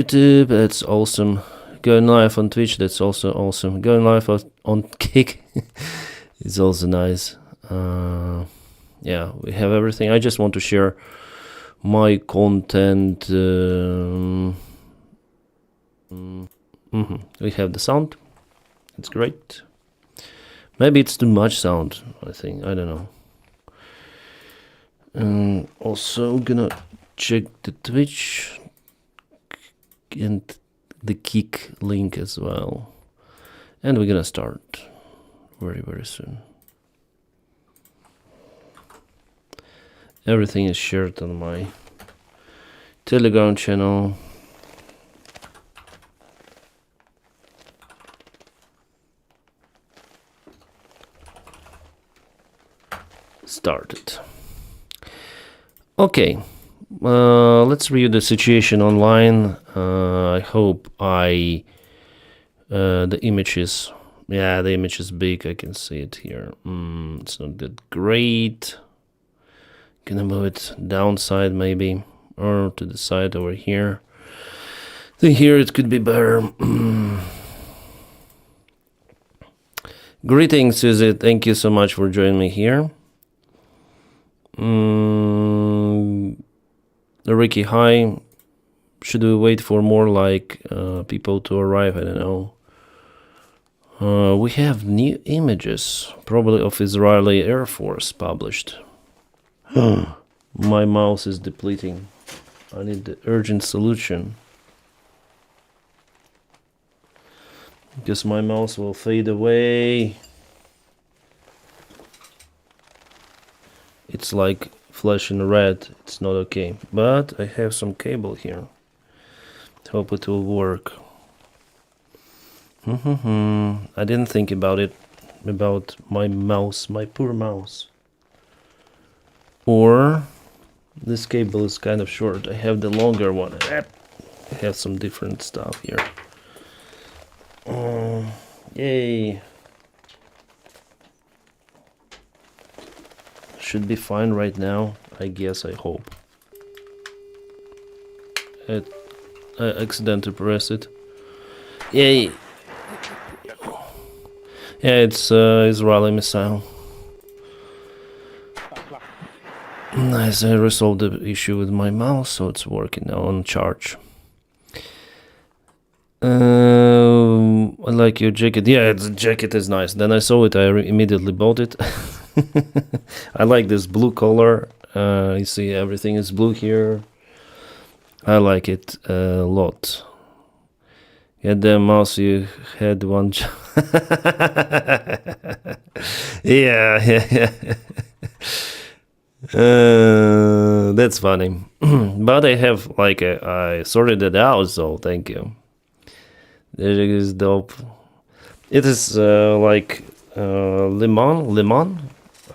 YouTube, that's awesome. Going live on Twitch, that's also awesome. Going live on Kick is also nice. Yeah, we have everything. I just want to share my content. We have the sound. It's great. Maybe it's too much sound, I think. I don't know. And also gonna check the Twitch and the Kick link as well. And we're gonna start very, very soon. Everything is shared on my Telegram channel. Started. Okay, let's review the situation online. I hope the image is, yeah, the image is big. I can see it here. It's not that great. Gonna move it downside maybe, or to the side over here. I think here it could be better. Greetings, Susie. Thank you so much for joining me here. Ricky, hi. Should we wait for more people to arrive? I don't know. We have new images, probably of Israeli Air Force published. My mouse is depleting. I need the urgent solution. Because my mouse will fade away. It's like flashing red. It's not okay. But I have some cable here. Hope it will work. I didn't think about it. About my mouse. My poor mouse. Or this cable is kind of short. I have the longer one. I have some different stuff here. Yay. Should be fine right now, I guess, I hope. I accidentally pressed it. Yay! Yeah, it's Israeli missile. Nice, I resolved the issue with my mouse, so it's working now on charge. I like your jacket. Yeah, the jacket is nice. Then I saw it, I immediately bought it. I like this blue color. You see everything is blue here. I like it a lot. Get the mouse, you had one. Yeah. That's funny. But I have I sorted it out, so thank you. There is dope. It is Le Mans,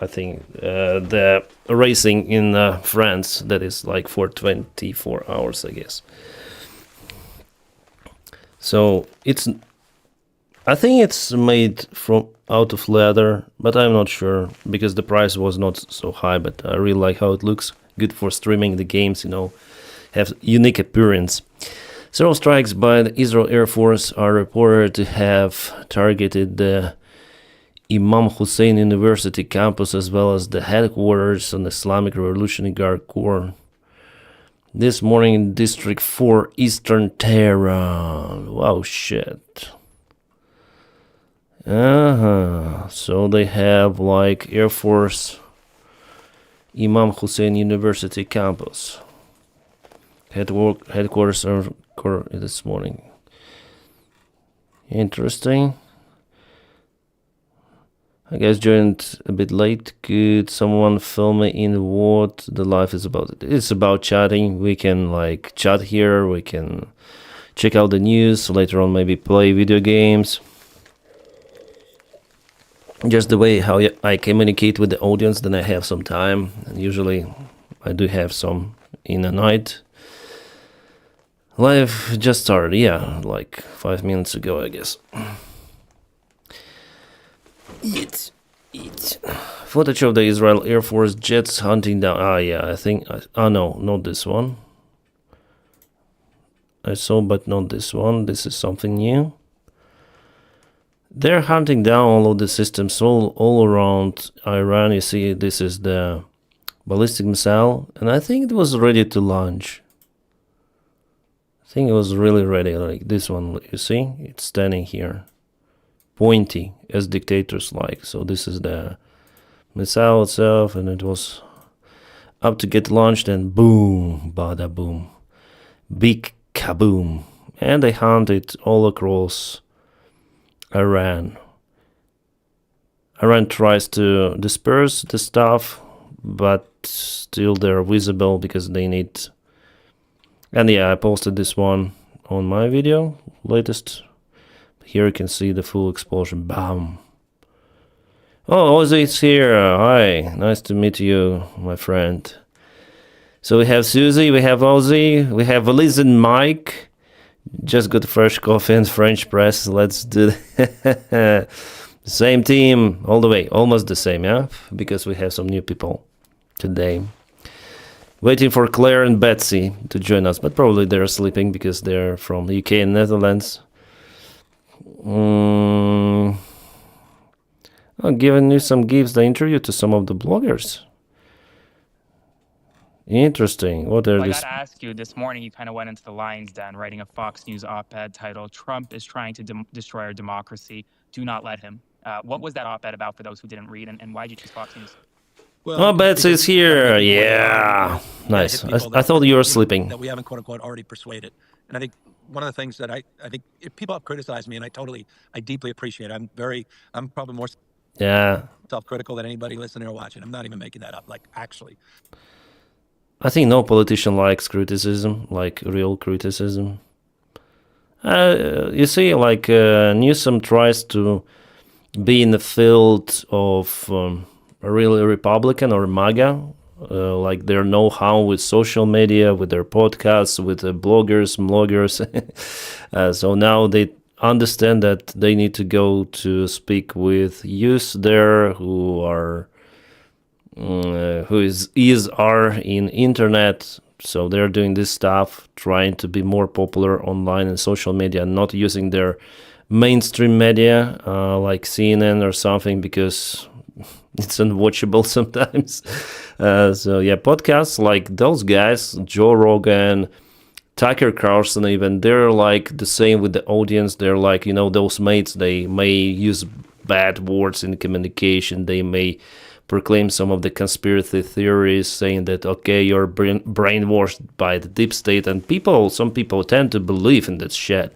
I think, the racing in France that is like for 24 hours, I guess. So I think it's made out of leather, but I'm not sure because the price was not so high. But I really like how it looks. Good for streaming the games, have unique appearance. Several strikes by the Israel Air Force are reported to have targeted the Imam Hussein University campus as well as the headquarters of the Islamic Revolutionary Guard Corps. This morning in District 4, Eastern Tehran. Wow, shit. So they have Air Force Imam Hussein University campus. Headquarters are this morning. Interesting. I guess joined a bit late. Could someone fill me in what the life is about? It's about chatting. We can chat here. We can check out the news. Later on maybe play video games. Just the way how I communicate with the audience, then I have some time. And usually I do have some in the night. Live just started, yeah, 5 minutes ago, I guess. Eat. Footage of the Israel Air Force jets hunting down. Yeah, I think. No, not this one. I saw, but not this one. This is something new. They're hunting down all of the systems all around Iran. You see, this is the ballistic missile, and I think it was ready to launch. I think it was really ready, like this one. You see, it's standing here, pointy, as dictators like. So this is the missile itself, and it was up to get launched, and boom, bada boom, big kaboom, and they hunt it all across Iran. Iran tries to disperse the stuff, but still they're visible because they need. And yeah, I posted this one on my video, latest. Here you can see the full explosion. Bam. Oh, Ozzy's here. Hi, nice to meet you, my friend. So we have Susie, we have Ozzy, we have Liz and Mike. Just got fresh coffee and French press. Let's do it. Same team all the way, almost the same, yeah? Because we have some new people today. Waiting for Claire and Betsy to join us, but probably they're sleeping because they're from the UK and Netherlands. I'm giving you some gives the interview to some of the bloggers. Interesting. What are I these? got to ask you, this morning you kind of went into the lion's den writing a Fox News op-ed titled, "Trump is trying to destroy our democracy. Do not let him." What was that op-ed about for those who didn't read, and why did you choose Fox News? Well, Oh, Betsy's here. Yeah. Nice. I thought you were sleeping. That we haven't, quote unquote, already persuaded. And I think one of the things that I think if people have criticized me, and I deeply appreciate it. I'm probably more self-critical than anybody listening or watching. I'm not even making that up. Like, actually. I think no politician likes criticism, like real criticism. You see, like Newsom tries to be in the field of a really Republican or MAGA, like their know-how with social media, with their podcasts, with the bloggers. So now they understand that they need to go to speak with youth there who are are in internet. So they're doing this stuff, trying to be more popular online and social media, not using their mainstream media like CNN or something, because it's unwatchable sometimes. So yeah, podcasts like those guys, Joe Rogan, Tucker Carlson, even, they're like the same with the audience. They're like, those mates, they may use bad words in communication. They may proclaim some of the conspiracy theories, saying that, okay, you're brainwashed by the deep state, and some people tend to believe in that shit.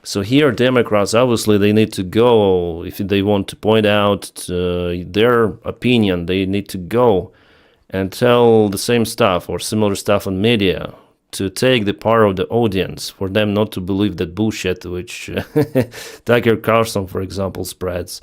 So here, Democrats, obviously, they need to go, if they want to point out their opinion, they need to go and tell the same stuff or similar stuff on media to take the part of the audience, for them not to believe that bullshit which Tucker Carlson, for example, spreads.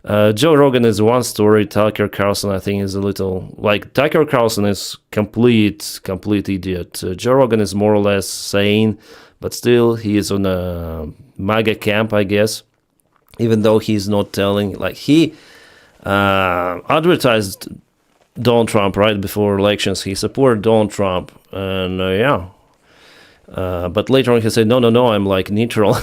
Joe Rogan is one story. Tucker Carlson, I think, is a little like Tucker Carlson is complete idiot. Joe Rogan is more or less sane, but still he is on a MAGA camp, I guess. Even though he's not telling, like he advertised Donald Trump right before elections. He supported Donald Trump, and but later on he said, no, I'm like neutral.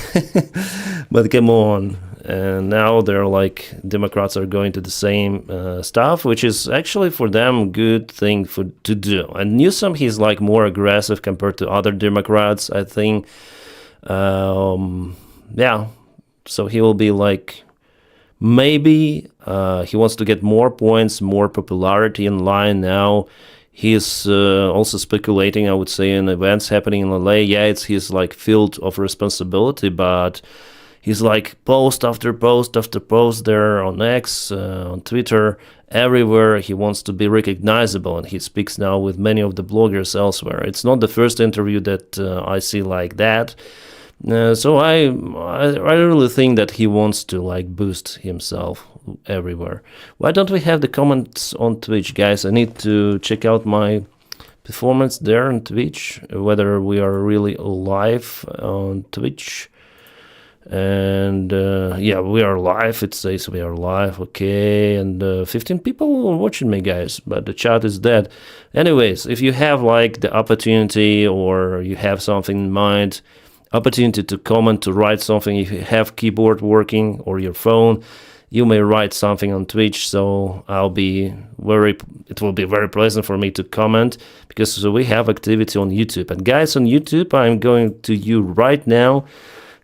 But come on. And now they're like, Democrats are going to the same stuff, which is actually for them good thing to do. And Newsom, he's like more aggressive compared to other Democrats, I think. Yeah, so he will be like, maybe he wants to get more points, more popularity in line now. He's also speculating, I would say, in events happening in LA. Yeah, it's his like field of responsibility, but he's like post after post after post there on X, on Twitter, everywhere. He wants to be recognizable, and he speaks now with many of the bloggers elsewhere. It's not the first interview that I see like that. So I really think that he wants to like boost himself everywhere. Why don't we have the comments on Twitch, guys? I need to check out my performance there on Twitch, whether we are really live on Twitch. And yeah, we are live. It says we are live. Okay, and 15 people watching me, guys, but the chat is dead. Anyways, if you have like the opportunity or you have something in mind, opportunity to comment, to write something, if you have keyboard working or your phone, you may write something on Twitch, so it will be very pleasant for me to comment, because we have activity on YouTube. And guys, on YouTube, I'm going to you right now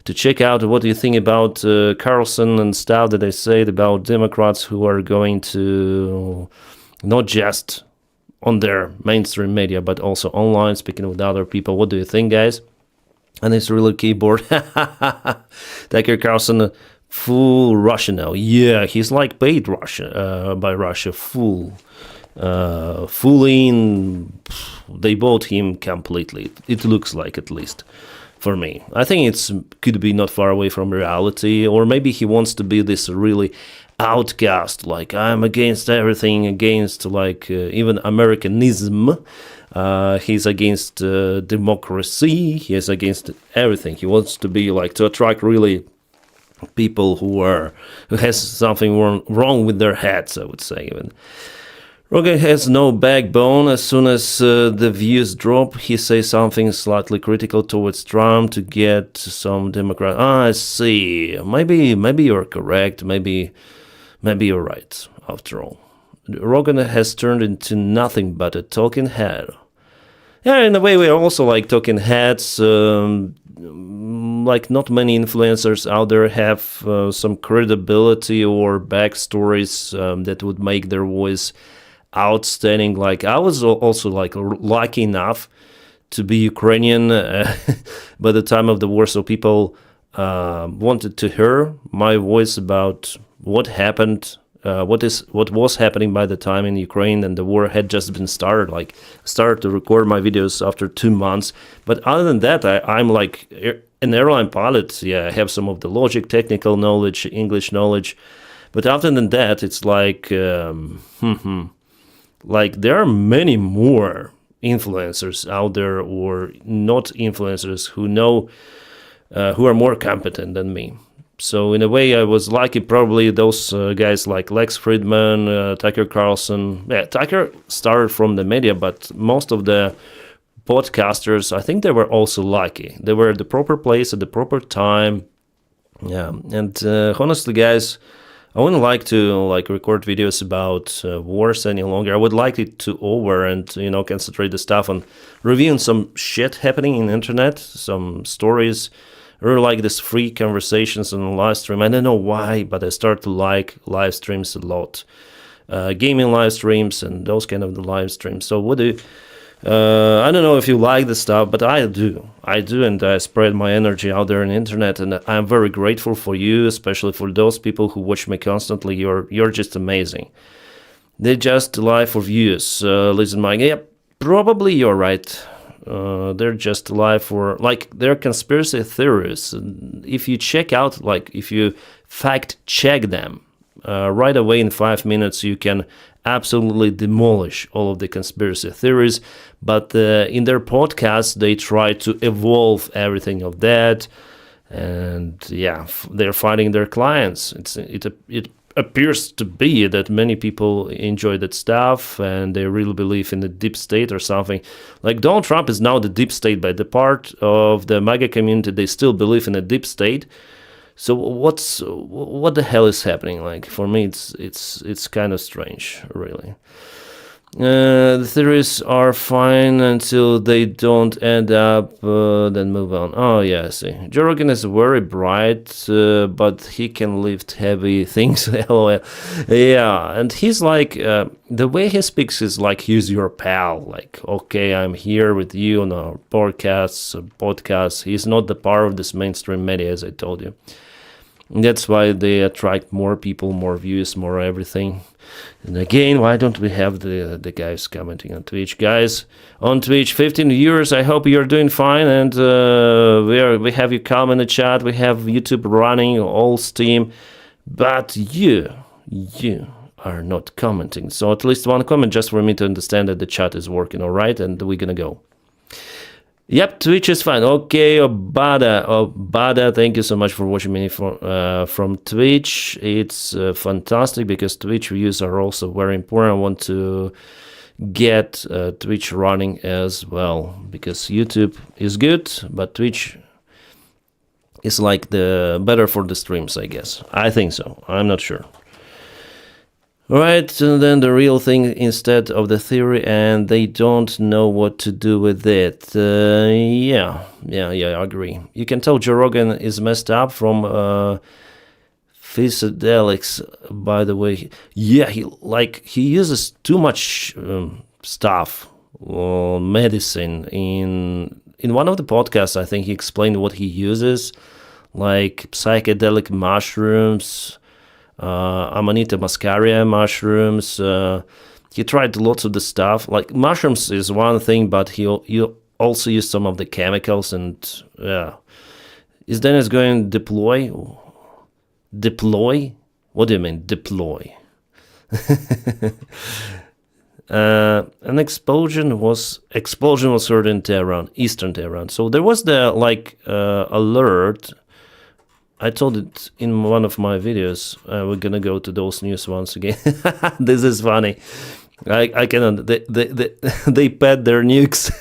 to check out what you think about Carlson and stuff that I said about Democrats who are going to, not just on their mainstream media, but also online, speaking with other people. What do you think, guys? And it's really keyboard. Tucker Carlson, full Russian now. Yeah, he's like paid by Russia, full in. They bought him completely. It looks like, at least for me. I think it could be not far away from reality, or maybe he wants to be this really outcast, like I'm against everything, against like even Americanism. He's against democracy. He is against everything. He wants to be like, to attract really people who has something wrong with their heads, I would say. Even Rogan has no backbone. As soon as the views drop, he says something slightly critical towards Trump to get some Democrat. I see. Maybe you're correct. Maybe you're right. After all, Rogan has turned into nothing but a talking head. Yeah, in a way, we're also like talking heads. Like not many influencers out there have some credibility or backstories that would make their voice outstanding. Like I was also like lucky enough to be Ukrainian by the time of the war, so people wanted to hear my voice about what happened, what was happening by the time in Ukraine, and the war had just been started. Like started to record my videos after 2 months, but other than that, I'm like an airline pilot. Yeah, I have some of the logic, technical knowledge, English knowledge, but other than that, it's like like there are many more influencers out there, or not influencers, who know who are more competent than me. So in a way, I was lucky. Probably those guys like Lex Friedman, Tucker Carlson. Yeah, Tucker started from the media, but most of the podcasters, I think they were also lucky. They were at the proper place at the proper time. Yeah, and honestly, guys, I wouldn't like to like record videos about wars any longer. I would like it to over and concentrate the stuff on reviewing some shit happening in the internet, some stories. I really like this free conversations on the live stream. I don't know why, but I start to like live streams a lot. Gaming live streams and those kind of the live streams. So what do you... I don't know if you like this stuff, but I do, and I spread my energy out there on the internet, and I'm very grateful for you, especially for those people who watch me constantly. You're just amazing. They just lie for views. Listen, Mike, yeah, probably you're right. They're just lie for, like, they're conspiracy theories. If you check out, like, if you fact check them right away in 5 minutes, you can absolutely demolish all of the conspiracy theories. But in their podcasts, they try to evolve everything of that, and yeah, they're fighting their clients. It appears to be that many people enjoy that stuff, and they really believe in the deep state or something. Like Donald Trump is now the deep state, but the part of the MAGA community, they still believe in a deep state. So what the hell is happening? Like, for me, it's kind of strange, really. The theories are fine until they don't end up, then move on. Oh, yeah, I see. Joe Rogan is very bright, but he can lift heavy things. LOL. Yeah, and he's like, the way he speaks is like he's your pal. Like, okay, I'm here with you on our podcasts. He's not the part of this mainstream media, as I told you. That's why they attract more people, more views, more everything. And again, why don't we have the guys commenting on Twitch? Guys, on Twitch, 15 viewers. I hope you're doing fine, and we have you come in the chat. We have YouTube running, all Steam, but you are not commenting. So at least one comment just for me to understand that the chat is working all right, and we're gonna go. Yep, Twitch is fine. Okay, Obada, thank you so much for watching me from Twitch. It's fantastic because Twitch views are also very important. I want to get Twitch running as well because YouTube is good, but Twitch is like the better for the streams, I guess. I think so. I'm not sure. Right, and then the real thing instead of the theory, and they don't know what to do with it. Yeah, I agree. You can tell Joe Rogan is messed up from psychedelics, by the way. Yeah, he uses too much stuff, medicine. In one of the podcasts, I think he explained what he uses, like psychedelic mushrooms, Amanita muscaria mushrooms. He tried lots of the stuff. Like mushrooms is one thing, but he also used some of the chemicals. And is Denys going to deploy? Deploy? What do you mean deploy? An explosion was heard in Tehran, eastern Tehran. So there was the alert. I told it in one of my videos. We're gonna go to those news once again. This is funny. I cannot. They pet their nukes.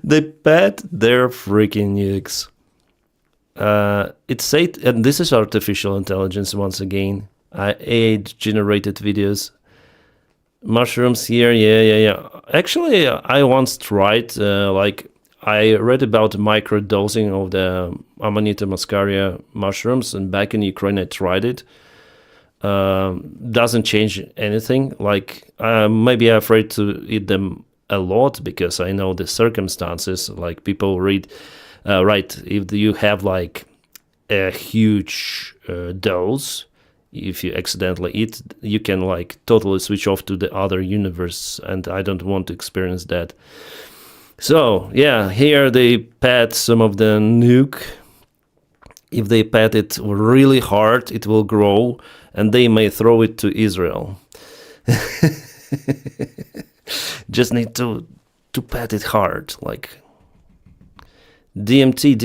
They pet their freaking nukes. It's said, and this is artificial intelligence once again. AI-generated videos. Mushrooms here, yeah. Actually, I once tried I read about microdosing of the Amanita muscaria mushrooms, and back in Ukraine I tried it. Doesn't change anything. Maybe I'm afraid to eat them a lot because I know the circumstances. Like people right, if you have like a huge dose, if you accidentally eat, you can like totally switch off to the other universe, and I don't want to experience that. So, yeah, here they pat some of the nuke. If they pat it really hard, it will grow, and they may throw it to Israel. Just need to pat it hard, like DMT,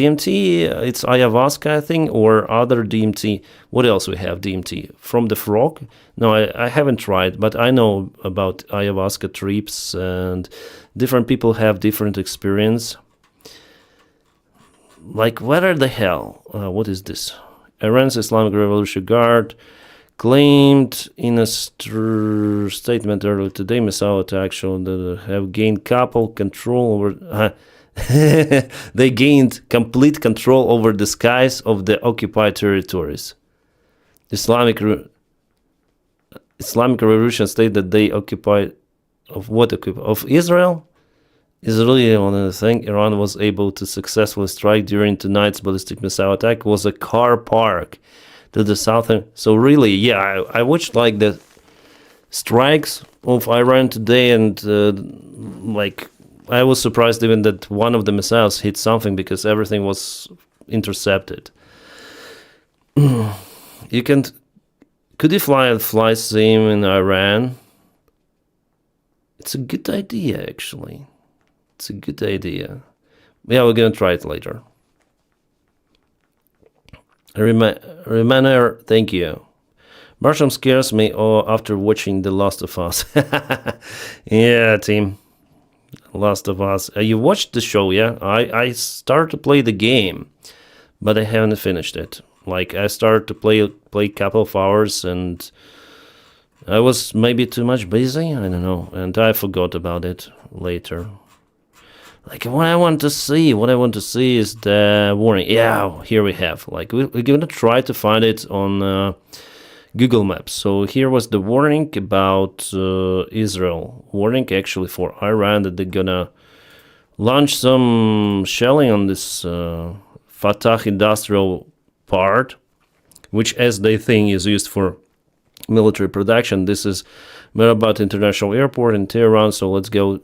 it's ayahuasca, I think, or other DMT. What else we have DMT? From the frog? No, I haven't tried, but I know about ayahuasca trips, and different people have different experience. Like, where the hell? What is this? Iran's Islamic Revolution Guard claimed in a statement earlier today, missile attack showed that have gained control over... they gained complete control over the skies of the occupied territories. Islamic Revolution state that they occupied of Israel. Israeli one of the things Iran was able to successfully strike during tonight's ballistic missile attack was a car park to the southern. So really, yeah, I watched like the strikes of Iran today, and I was surprised even that one of the missiles hit something because everything was intercepted. Could you fly sim in Iran? It's a good idea, actually. It's a good idea. Yeah, we're gonna try it later. Remainer, thank you. Marsham scares me after watching The Last of Us. Yeah, team. Last of Us. You watched the show, yeah? I started to play the game, but I haven't finished it. Like, I started to play a couple of hours, and I was maybe too much busy, I don't know, and I forgot about it later. Like, what I want to see is the warning. Yeah, here we have. Like, we're gonna try to find it on Google Maps. So here was the warning about Israel. Warning actually for Iran that they're gonna launch some shelling on this Fatah industrial part, which as they think is used for military production. This is Merabat International Airport in Tehran. So let's go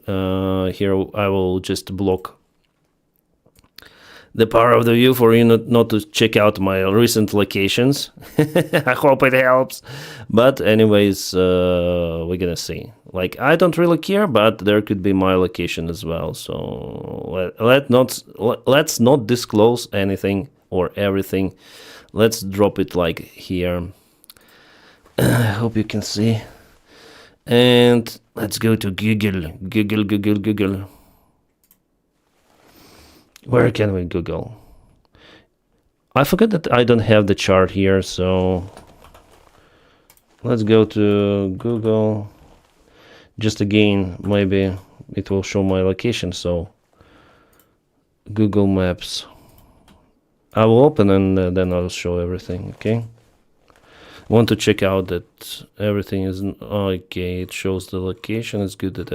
here. I will just block the power of the view for you not to check out my recent locations. I hope it helps. But anyways, we're gonna see. Like, I don't really care, but there could be my location as well. So let's not disclose anything or everything. Let's drop it like here. I hope you can see. And let's go to Google. Where can we Google? I forgot that I don't have the chart here, so let's go to Google. Just again, maybe it will show my location, so Google Maps. I will open and then I'll show everything, okay? Want to check out that everything is okay. It shows the location. It's good that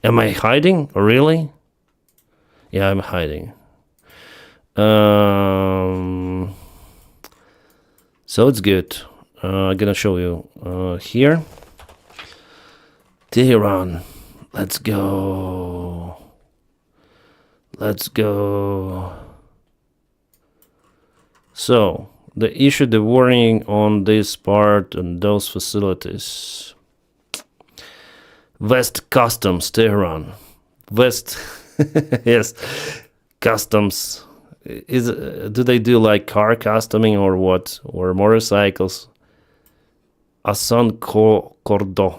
am I hiding? Really? Yeah, I'm hiding. So it's good. I'm gonna show you here. Tehran. Let's go. Let's go. So they issued the warning on this part and those facilities. West Customs, Tehran. West, yes, Customs. Do they do like car customing or what? Or motorcycles? Asan Kordo.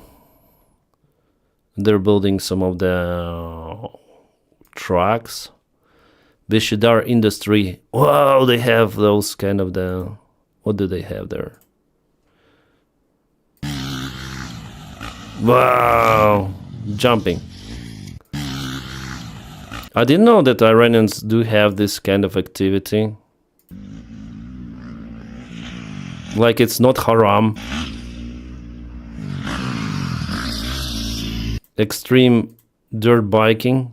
They're building some of the trucks. Bishidar Industry. Wow, they have those kind of the... What do they have there? Wow, jumping. I didn't know that Iranians do have this kind of activity. Like, it's not haram. Extreme dirt biking.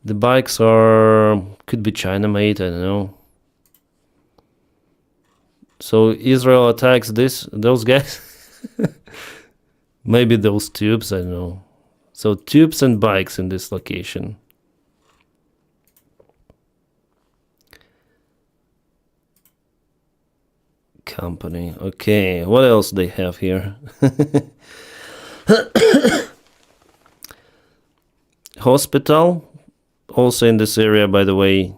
The bikes are... could be China made, I don't know. So Israel attacks those guys? Maybe those tubes, I don't know. So tubes and bikes in this location. Company. Okay, what else they have here? Hospital. Also in this area, by the way.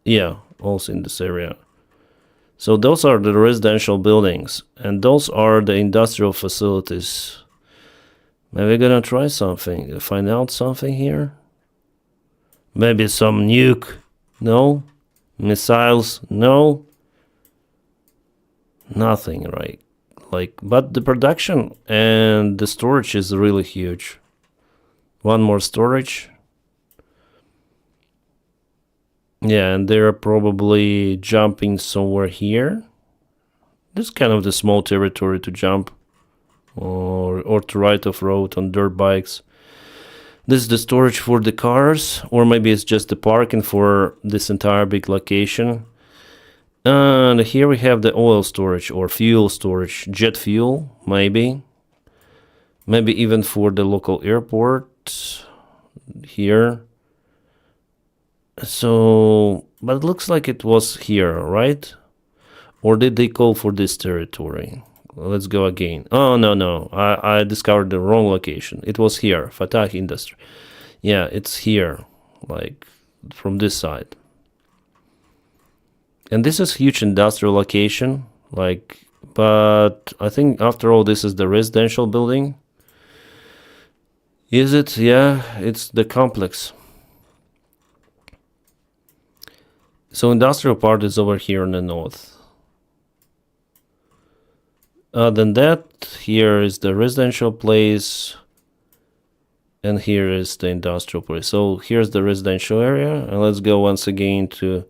Yeah, also in this area. So those are the residential buildings. And those are the industrial facilities. Maybe we're gonna try something. Find out something here. Maybe some nuke. No. Missiles. No. Nothing, right? Like, but the production and the storage is really huge. One more storage. Yeah, and they're probably jumping somewhere here. This is kind of the small territory to jump or to ride off-road on dirt bikes. This is the storage for the cars, or maybe it's just the parking for this entire big location. And here we have the oil storage or fuel storage, jet fuel, maybe. Maybe even for the local airport here. So, but it looks like it was here, right? Or did they call for this territory? Let's go again. Oh, no. I discovered the wrong location. It was here, Fatah Industry. Yeah, it's here, like from this side. And this is huge industrial location, like, but I think after all, this is the residential building. Is it? Yeah, it's the complex. So industrial part is over here in the north. Other than that, here is the residential place. And here is the industrial place. So here's the residential area. And let's go once again to...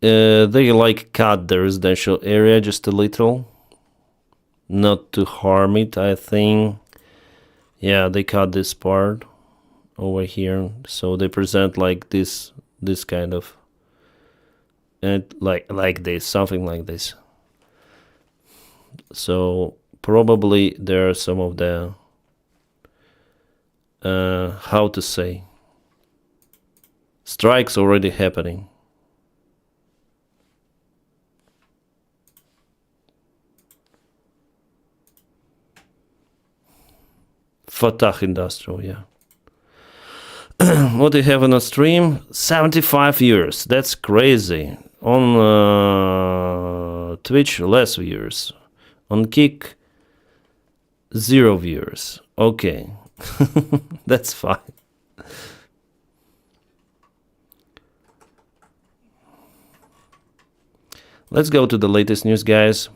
they like cut the residential area just a little. Not to harm it, I think. Yeah, they cut this part over here. So they present like this kind of... And like this, something like this. So probably there are some of the how to say, strikes already happening. Fatah Industrial, yeah. What do you have on a stream? 75 viewers. That's crazy. On Twitch, less viewers. On Kick, 0 viewers. Okay. That's fine. Let's go to the latest news, guys.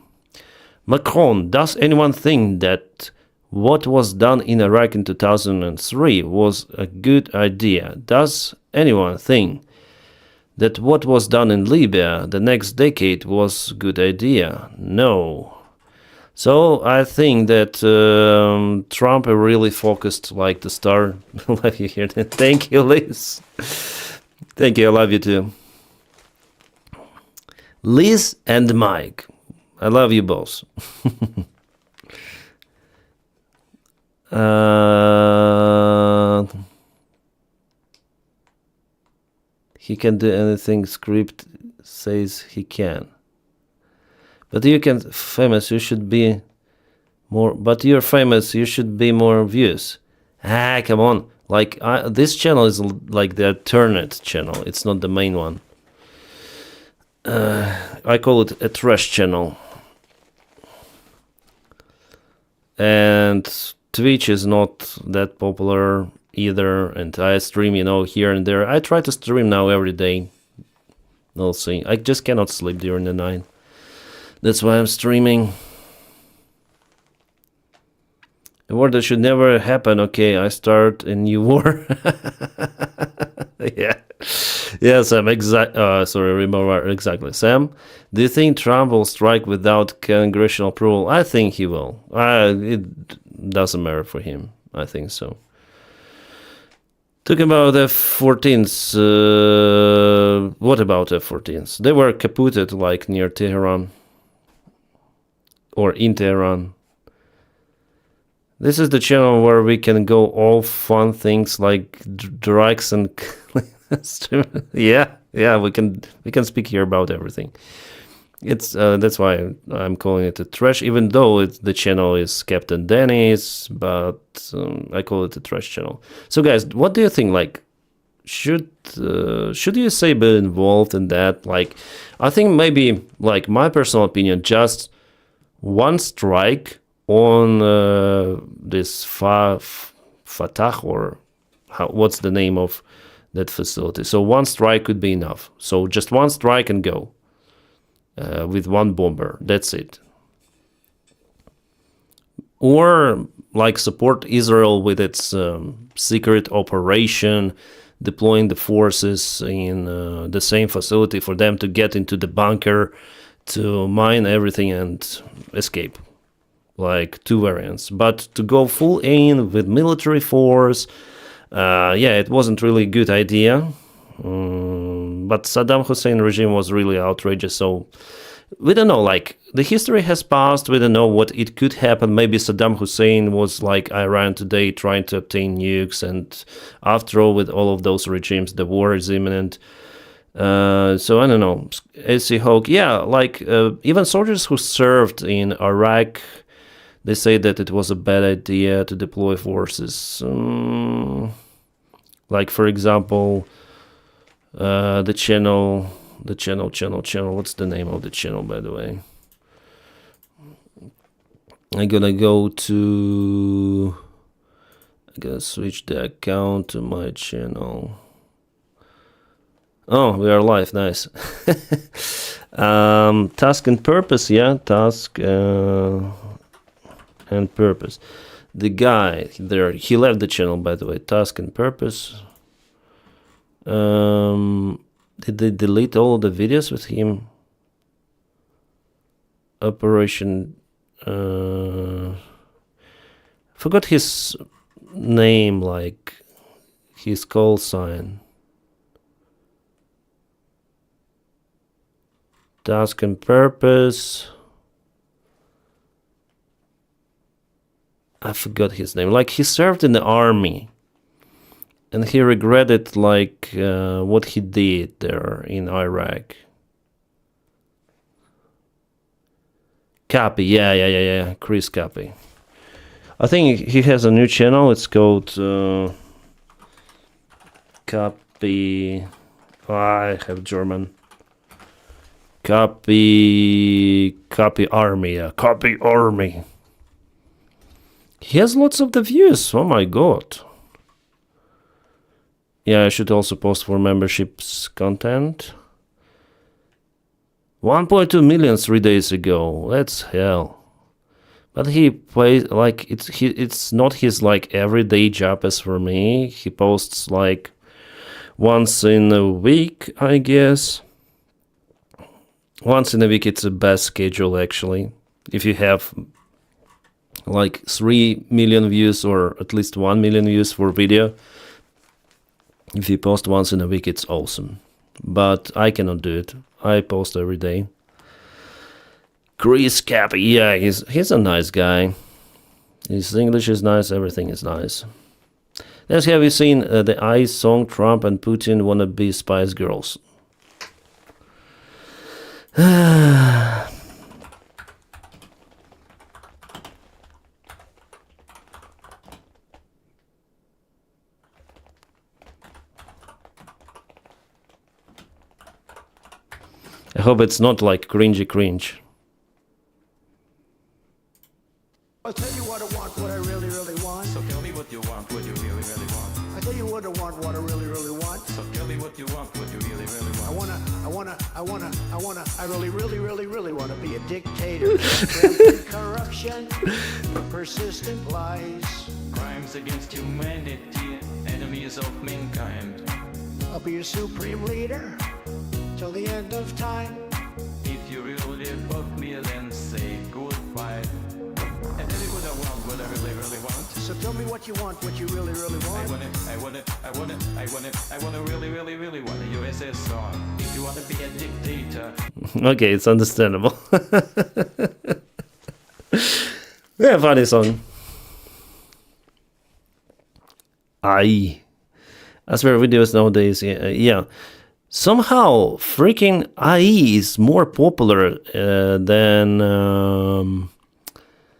Macron, does anyone think that what was done in Iraq in 2003 was a good idea? Does anyone think that what was done in Libya the next decade was a good idea? No. So I think that Trump really focused like the star. Love you here. Thank you, Liz. Thank you. I love you too. Liz and Mike. I love you both. He can do anything script says he can. But you can famous, you should be more, but you're famous, you should be more views. Ah, come on. Like this channel is like the alternate channel. It's not the main one. I call it a trash channel. And Twitch is not that popular either, and I stream, here and there. I try to stream now every day. We'll see. I just cannot sleep during the night. That's why I'm streaming. A war that should never happen. Okay, I start a new war. Yeah. Yeah, Sam, remember exactly. Sam, do you think Trump will strike without congressional approval? I think he will. It doesn't matter for him. I think so. Talking about F-14s, what about F-14s? They were capoted like near Tehran or in Tehran. This is the channel where we can go all fun things like drugs and yeah, we can speak here about everything. It's that's why I'm calling it a trash, even though the channel is Captain Denys, but I call it a trash channel. So guys, what do you think? Like, should USA be involved in that? Like, I think maybe, like, my personal opinion, just one strike on this Fatah, or what's the name of that facility. So one strike could be enough. So just one strike and go with one bomber. That's it. Or like support Israel with its secret operation, deploying the forces in the same facility for them to get into the bunker, to mine everything and escape. Like two variants. But to go full in with military force, yeah, it wasn't really a good idea. But Saddam Hussein regime was really outrageous. So we don't know, like, the history has passed. We don't know what it could happen. Maybe Saddam Hussein was like Iran today, trying to obtain nukes. And after all, with all of those regimes, the war is imminent. So I don't know. AC Hawk, yeah, like even soldiers who served in Iraq, they say that it was a bad idea to deploy forces. Like, for example, the channel. What's the name of the channel, by the way? I'm gonna switch the account to my channel. Oh, we are live. Nice. Task and purpose, yeah. Task and purpose. The guy there, he left the channel, by the way. Task and purpose. Did they delete all the videos with him? Operation. Forgot his name, like his call sign. Task and purpose. I forgot his name. Like, he served in the army. And he regretted like what he did there in Iraq. Capt, yeah, Chris Capt. I think he has a new channel. It's called Capt. I have German. Capt Army. Yeah, Capt Army. He has lots of the views. Oh my god. Yeah, I should also post for memberships content. 1.2 million 3 days ago. That's hell. But he plays like it's not his like everyday job as for me. He posts like once in a week, I guess. Once in a week it's the best schedule actually. If you have like 3 million views or at least 1 million views for video, if you post once in a week, it's awesome. But I cannot do it. I post every day. Chris Capt, yeah, he's a nice guy. His English is nice, everything is nice. Next, have you seen the Ice song Trump and Putin wanna be Spice Girls? I hope it's not like cringe. I'll tell you what I want, what I really, really want. So tell me what you want, what you really, really want. I tell you what I want, what I really, really want. So tell me what you want, what you really, really want. I really, really, really, really wanna be a dictator. Rampant corruption, persistent lies. Crimes against humanity, enemies of mankind. I'll be your supreme leader till the end of time. If you really fuck me, then say goodbye. And tell me what I want, what I really, really want. So tell me what you want, what you really, really want. I want to really, really, really want a USSR. If you want to be a dictator. Okay, it's understandable. Yeah, funny song. I swear videos nowadays, yeah. Somehow, freaking AI is more popular than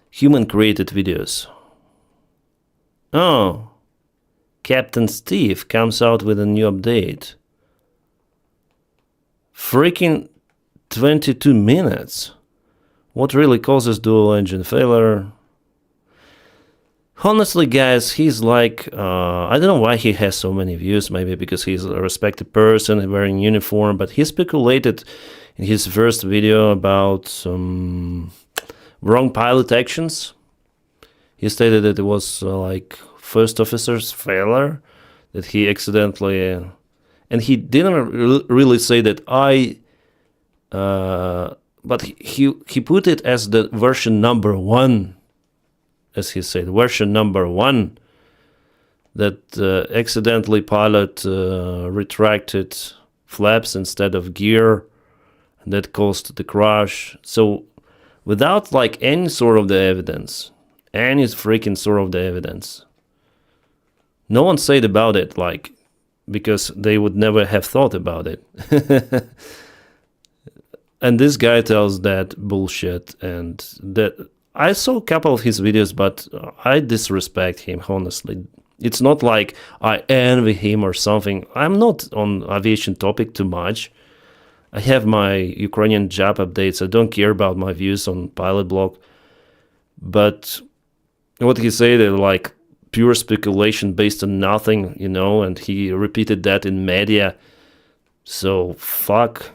human-created videos. Oh, Captain Steve comes out with a new update. Freaking 22 minutes. What really causes dual engine failure? Honestly, guys, he's like, I don't know why he has so many views, maybe because he's a respected person wearing uniform, but he speculated in his first video about some wrong pilot actions. He stated that it was like first officer's failure, that he accidentally, and he didn't really say that but he put it as the version number 1. As he said, version number 1, that accidentally pilot retracted flaps instead of gear, and that caused the crash. So without like any sort of the evidence, any freaking sort of the evidence, no one said about it, like, because they would never have thought about it. And this guy tells that bullshit, and that I saw a couple of his videos, but I disrespect him, honestly. It's not like I envy him or something. I'm not on aviation topic too much. I have my Ukrainian job updates. I don't care about my views on pilot blog. But what he said, like pure speculation based on nothing, you know, and he repeated that in media. So, fuck.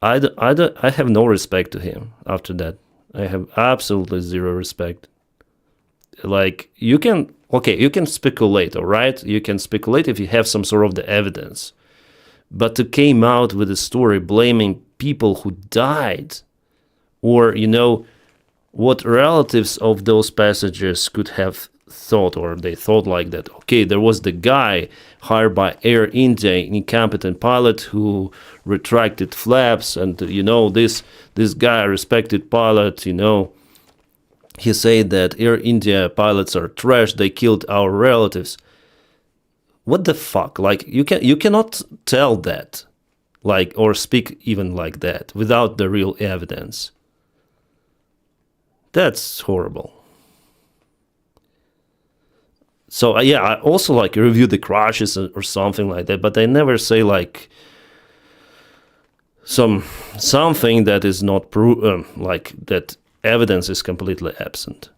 I have no respect to him after that. I have absolutely zero respect. Like, you can speculate, all right? You can speculate if you have some sort of the evidence. But to came out with a story blaming people who died, or, you know, what relatives of those passengers could have thought, or they thought like that, okay, there was the guy hired by Air India, an incompetent pilot who retracted flaps, and, you know, this guy, respected pilot, you know, he said that Air India pilots are trash, they killed our relatives. what the fuck? Like, you cannot tell that, like, or speak even like that without the real evidence. That's horrible. So yeah, I also like review the crashes or something like that, but I never say like something that is not like that evidence is completely absent.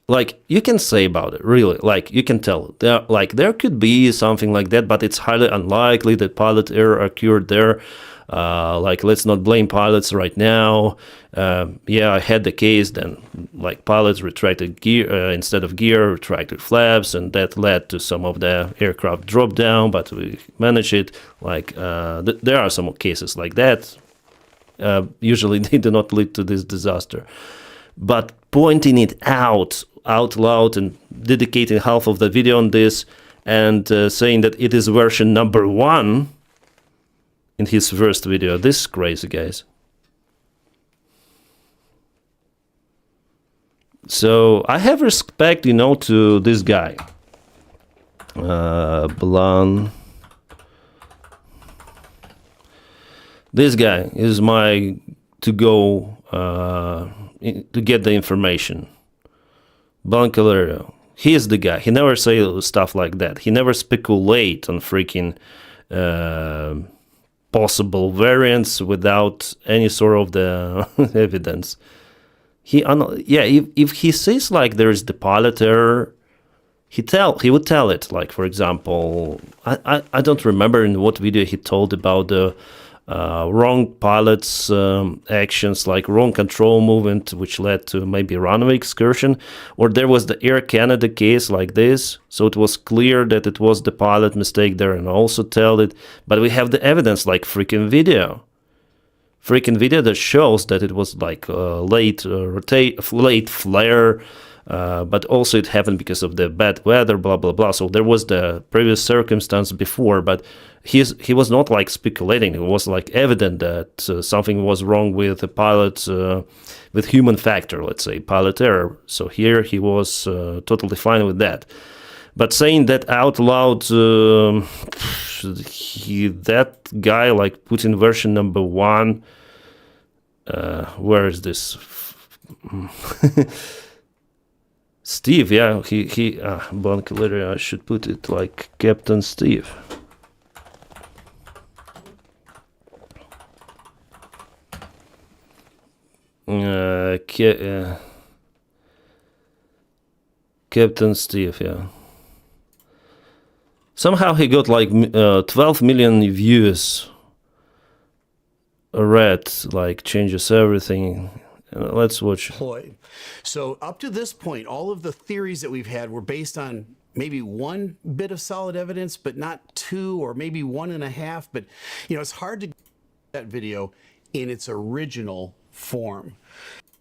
Like, you can say about it, really, like, you can tell there could be something like that, but it's highly unlikely that pilot error occurred there. Like, let's not blame pilots right now. Yeah, I had the case, then like pilots retracted gear instead of gear, retracted flaps, and that led to some of the aircraft drop down, but we managed it. Like, there are some cases like that. Usually they do not lead to this disaster. But pointing it out loud and dedicating half of the video on this and saying that it is version number 1 in his first video, this is crazy, guys. So I have respect, you know, to this guy. Blan. This guy is my to go to get the information. Bancalerio. He is the guy. He never say stuff like that. He never speculate on freaking possible variants without any sort of the evidence. If he says like there is the pilot error, he would tell it. Like, for example, I don't remember in what video he told about the wrong pilot's actions, like wrong control movement, which led to maybe runway excursion, or there was the Air Canada case like this, so it was clear that it was the pilot mistake there, and also tell it. But we have the evidence, like freaking video that shows that it was like late flare, but also it happened because of the bad weather, blah blah blah. So there was the previous circumstance before, but he was not like speculating. It was like evident that something was wrong with the pilot, with human factor, let's say pilot error. So here he was totally fine with that. But saying that out loud, that guy like put in version number 1. Where is this? Steve, yeah, he Bancalerio, I should put it like Captain Steve. Captain Steve, yeah. Somehow he got like 12 million views. Red, like, changes everything. Let's watch. So up to this point, all of the theories that we've had were based on maybe one bit of solid evidence, but not 2 or maybe 1.5. But, you know, it's hard to get that video in its original form.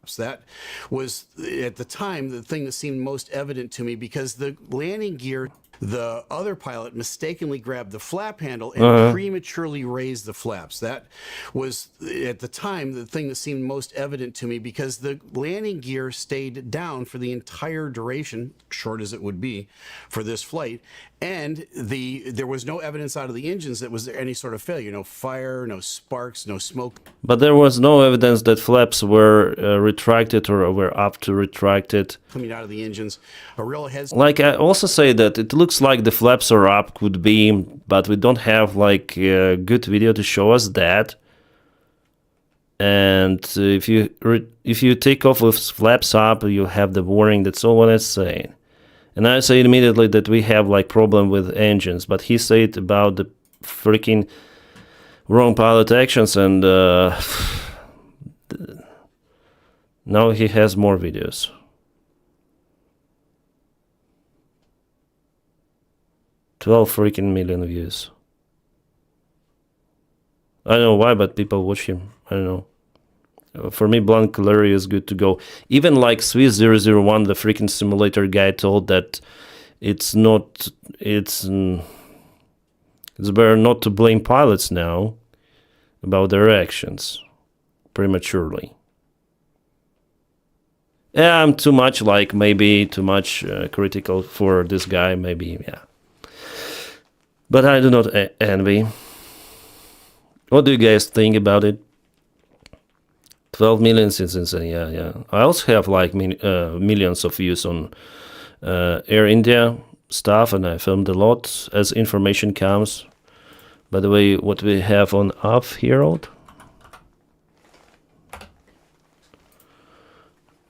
So that was, at the time, the thing that seemed most evident to me, because the landing gear, the other pilot mistakenly grabbed the flap handle and prematurely raised the flaps. That was, at the time, the thing that seemed most evident to me, because the landing gear stayed down for the entire duration, short as it would be, for this flight. And there was no evidence out of the engines that was there any sort of failure. No fire, no sparks, no smoke. But there was no evidence that flaps were retracted or were up to retracted. Coming out of the engines. A real heads. Like, I also say that it looks like the flaps are up, could be, but we don't have like a good video to show us that. And if you take off with flaps up, you have the warning. That's all what I say. And I say immediately that we have like problem with engines, but he said about the freaking wrong pilot actions, and now he has more videos. $12 million views. I don't know why, but people watch him. I don't know. For me, Bancalerio is good to go. Even like Swiss 001, the freaking simulator guy, told that it's better not to blame pilots now about their actions prematurely. Yeah, I'm too much critical for this guy, maybe, yeah. But I do not envy. What do you guys think about it? 12 million is insane. Yeah. I also have like millions of views on Air India stuff, and I filmed a lot as information comes. By the way, what we have on Av Herald.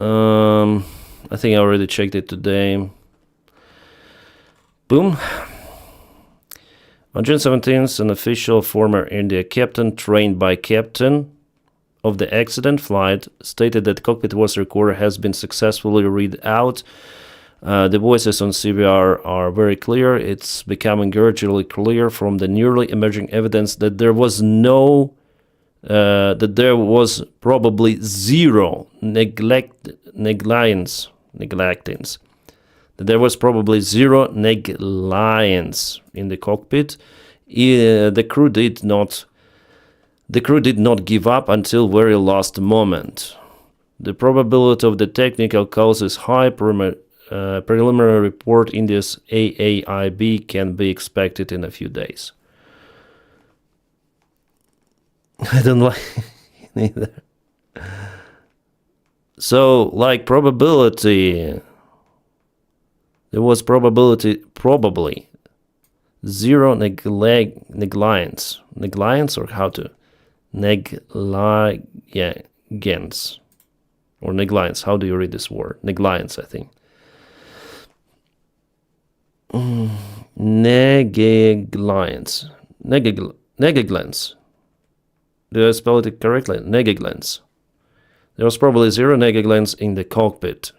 I think I already checked it today. Boom. On June 17th, an official former India captain trained by captain of the accident flight stated that cockpit voice recorder has been successfully read out. The voices on CVR are very clear. It's becoming gradually clear from the newly emerging evidence that there was probably zero negligence. That there was probably zero negligence in the cockpit. The crew did not give up until very last moment. The probability of the technical causes high. Preliminary report India's AAIB can be expected in a few days. I don't like it either. So, like probability, there was probably zero negligence. Negligence, or how to? Negligence. Or negligence. How do you read this word? Negligence, I think. Negligence. Negligence. Did I spell it correctly? Negligence. There was probably zero negligence in the cockpit.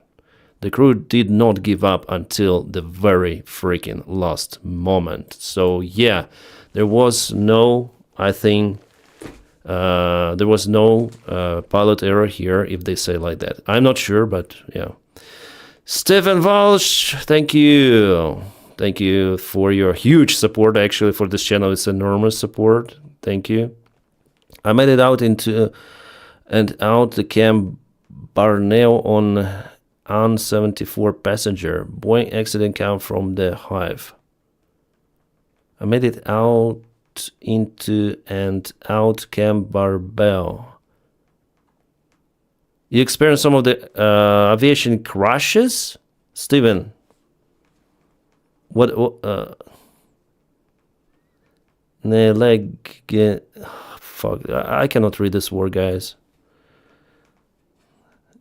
The crew did not give up until the very freaking last moment. So yeah, there was no, I think, there was no pilot error here, if they say like that. I'm not sure, but yeah. Stephen Walsh, thank you. Thank you for your huge support, actually, for this channel. It's enormous support. Thank you. I made it out out the Camp Barneo on UN-74 passenger. Boeing accident came from the Hive. I made it out out Camp Barbell. You experienced some of the aviation crashes? Steven? What fuck, I cannot read this word, guys.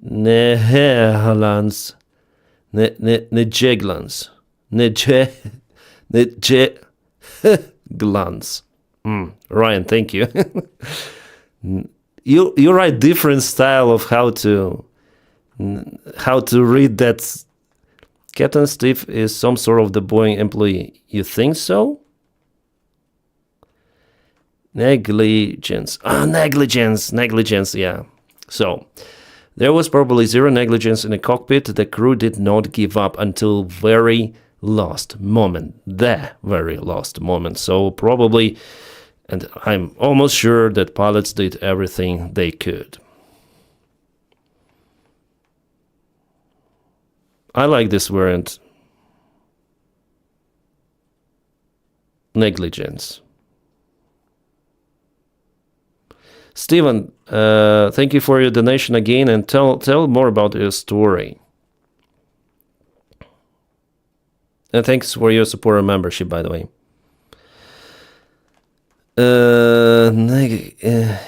Netherlands. Nejeglans. Nejeglans. Ryan, thank you. You write different style of how to read that. Captain Steve is some sort of the Boeing employee. You think so? Negligence. Negligence, yeah. So, there was probably zero negligence in the cockpit. The crew did not give up until very last moment. The very last moment. So, probably, and I'm almost sure that pilots did everything they could. I like this variant. Negligence. Steven, thank you for your donation again, and tell more about your story. And thanks for your support and membership, by the way.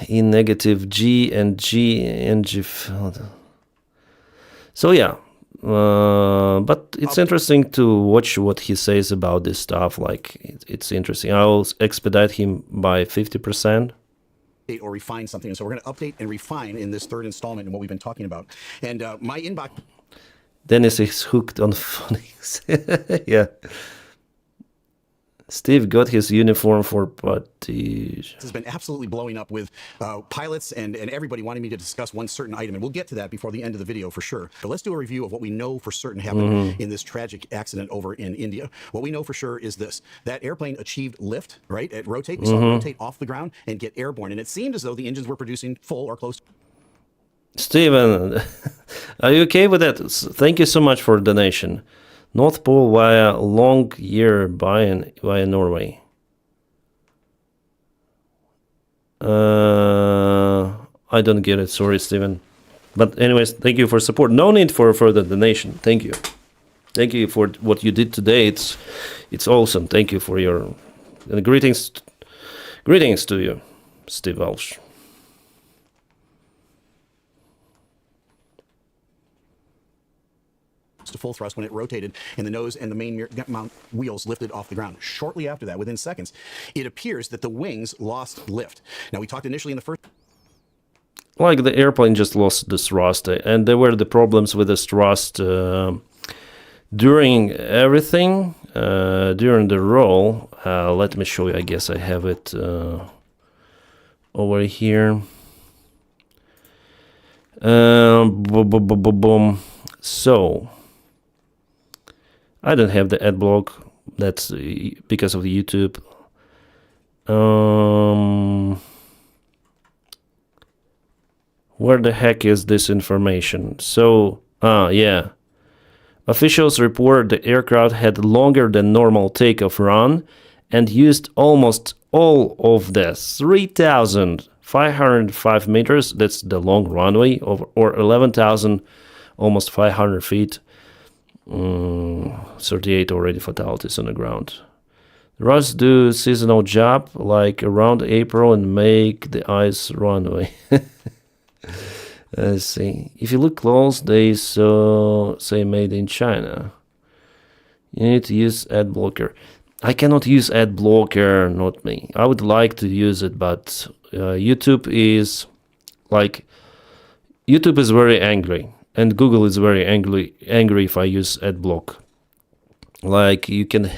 In negative G and G and G. So yeah. But it's interesting to watch what he says about this stuff. Like, it's interesting. I'll expedite him by 50%. Or refine something. And so we're going to update and refine in this third installment in what we've been talking about. And my inbox. Denys is hooked on phonics. Yeah. Steve got his uniform for party. This has been absolutely blowing up with pilots and everybody wanting me to discuss one certain item. And we'll get to that before the end of the video for sure. But let's do a review of what we know for certain happened in this tragic accident over in India. What we know for sure is this. That airplane achieved lift, right? At rotate. We saw it rotate off the ground and get airborne. And it seemed as though the engines were producing full or close. Steven, are you okay with that? Thank you so much for the donation. North Pole via long year via Norway. I don't get it. Sorry, Steven. But anyways, thank you for support. No need for further donation. Thank you. Thank you for what you did today. It's awesome. Thank you for your greetings to you, Steve Walsh. To full thrust when it rotated and the nose and the main mount wheels lifted off the ground. Shortly after that, within seconds, it appears that the wings lost lift. Now, we talked initially in the first... Like the airplane just lost the thrust, and there were the problems with the thrust during everything, during the roll. Let me show you. I guess I have it over here. Boom. So I don't have the ad block. That's because of the YouTube. Where the heck is this information? So, yeah. Officials report the aircraft had longer than normal takeoff run and used almost all of the 3,505 meters. That's the long runway, or 11,000, almost 500 feet. 38 already fatalities on the ground. The Russ do seasonal job like around April and make the ice runway. Let's see. If you look close, they say made in China. You need to use ad blocker. I cannot use ad blocker, not me. I would like to use it, but YouTube is very angry, and Google is very angry if I use ad block. Like you can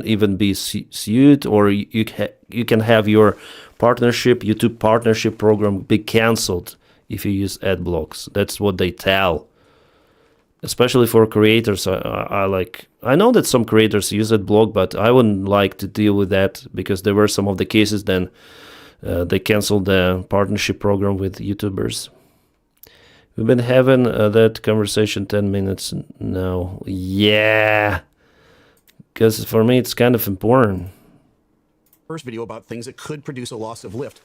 even be sued, or you can have your YouTube partnership program be cancelled if you use ad blocks. That's what they tell. Especially for creators, I know that some creators use ad block, but I wouldn't like to deal with that, because there were some of the cases then they canceled the partnership program with YouTubers. We've been having that conversation 10 minutes now. Yeah, because for me it's kind of important. First video about things that could produce a loss of lift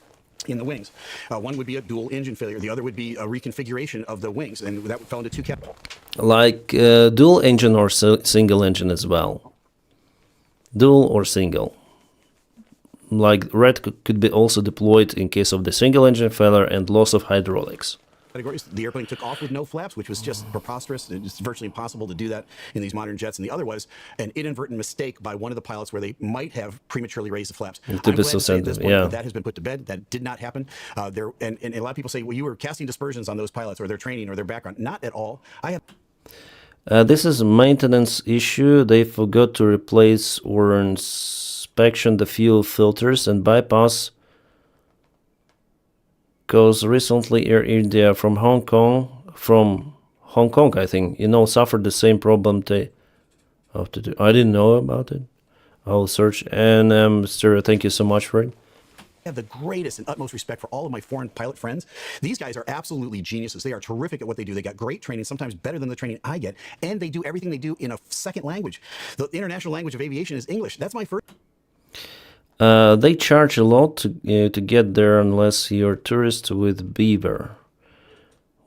in the wings. One would be a dual engine failure. The other would be a reconfiguration of the wings, and that fell into two categories. Like dual engine or single engine as well. Dual or single. Like red could be also deployed in case of the single engine failure and loss of hydraulics. The airplane took off with no flaps, which was just preposterous. It's virtually impossible to do that in these modern jets. And the other was an inadvertent mistake by one of the pilots where they might have prematurely raised the flaps. I'm glad to say at this point that has been put to bed. That did not happen. And a lot of people say, well, you were casting dispersions on those pilots or their training or their background. Not at all. This is a maintenance issue. They forgot to replace or inspection the fuel filters and bypass. Because recently Air India from Hong Kong, I think, suffered the same problem they have to do. I didn't know about it. I'll search. And sir, thank you so much for it. I have the greatest and utmost respect for all of my foreign pilot friends. These guys are absolutely geniuses. They are terrific at what they do. They got great training, sometimes better than the training I get, and they do everything they do in a second language. The international language of aviation is English. That's my first. They charge a lot to get there unless you're a tourist with beaver.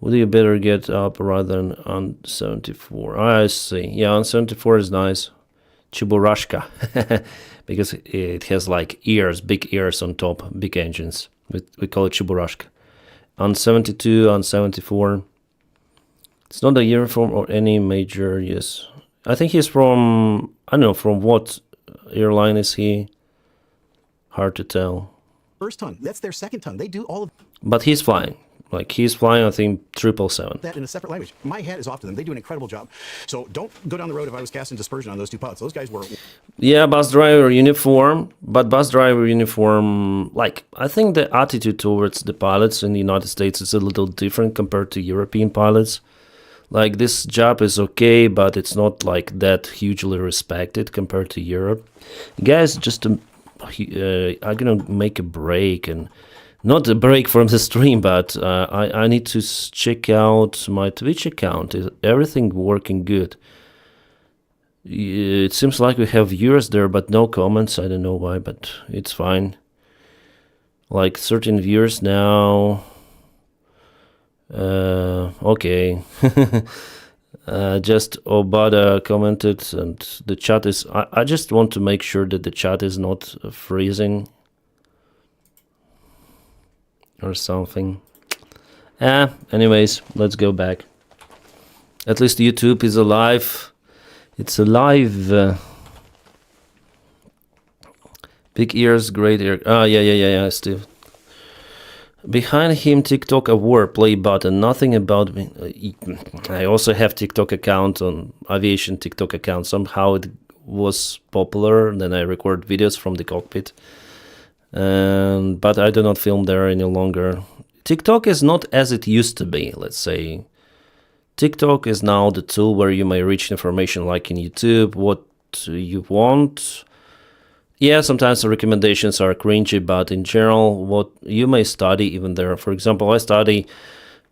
Would you better get up rather than on 74? I see. Yeah, on 74 is nice. Chuburashka. Because it has like ears, big ears on top, big engines. We call it Chuburashka. On 72, on 74. It's not a uniform or any major, yes. I think he's from, I don't know, from what airline is he? Hard to tell. First ton. That's their second ton. They do all of. But he's flying. Like he's flying, I think 777. That in a separate language. My hat is off to them. They do an incredible job. So don't go down the road if I was casting dispersion on those two pilots. Those guys were. Yeah, bus driver uniform. But bus driver uniform, like I think the attitude towards the pilots in the United States is a little different compared to European pilots. Like this job is okay, but it's not like that hugely respected compared to Europe. Guys, just I'm gonna make a break, and not a break from the stream, but I need to check out my Twitch account. Is everything working good? It seems like we have viewers there, but no comments. I don't know why, but it's fine. like 13 viewers now. Okay. Just Obada commented, and the chat is... I just want to make sure that the chat is not freezing or something. Anyways, let's go back. At least YouTube is alive. It's alive. Big ears, great ear. Yeah, Steve. Behind him, TikTok award play button. Nothing about me. I also have TikTok account on Aviation TikTok account. Somehow it was popular. Then I record videos from the cockpit. But I do not film there any longer. TikTok is not as it used to be, let's say. TikTok is now the tool where you may reach information like in YouTube, what you want. Yeah, sometimes the recommendations are cringy, but in general, what you may study even there. For example, I study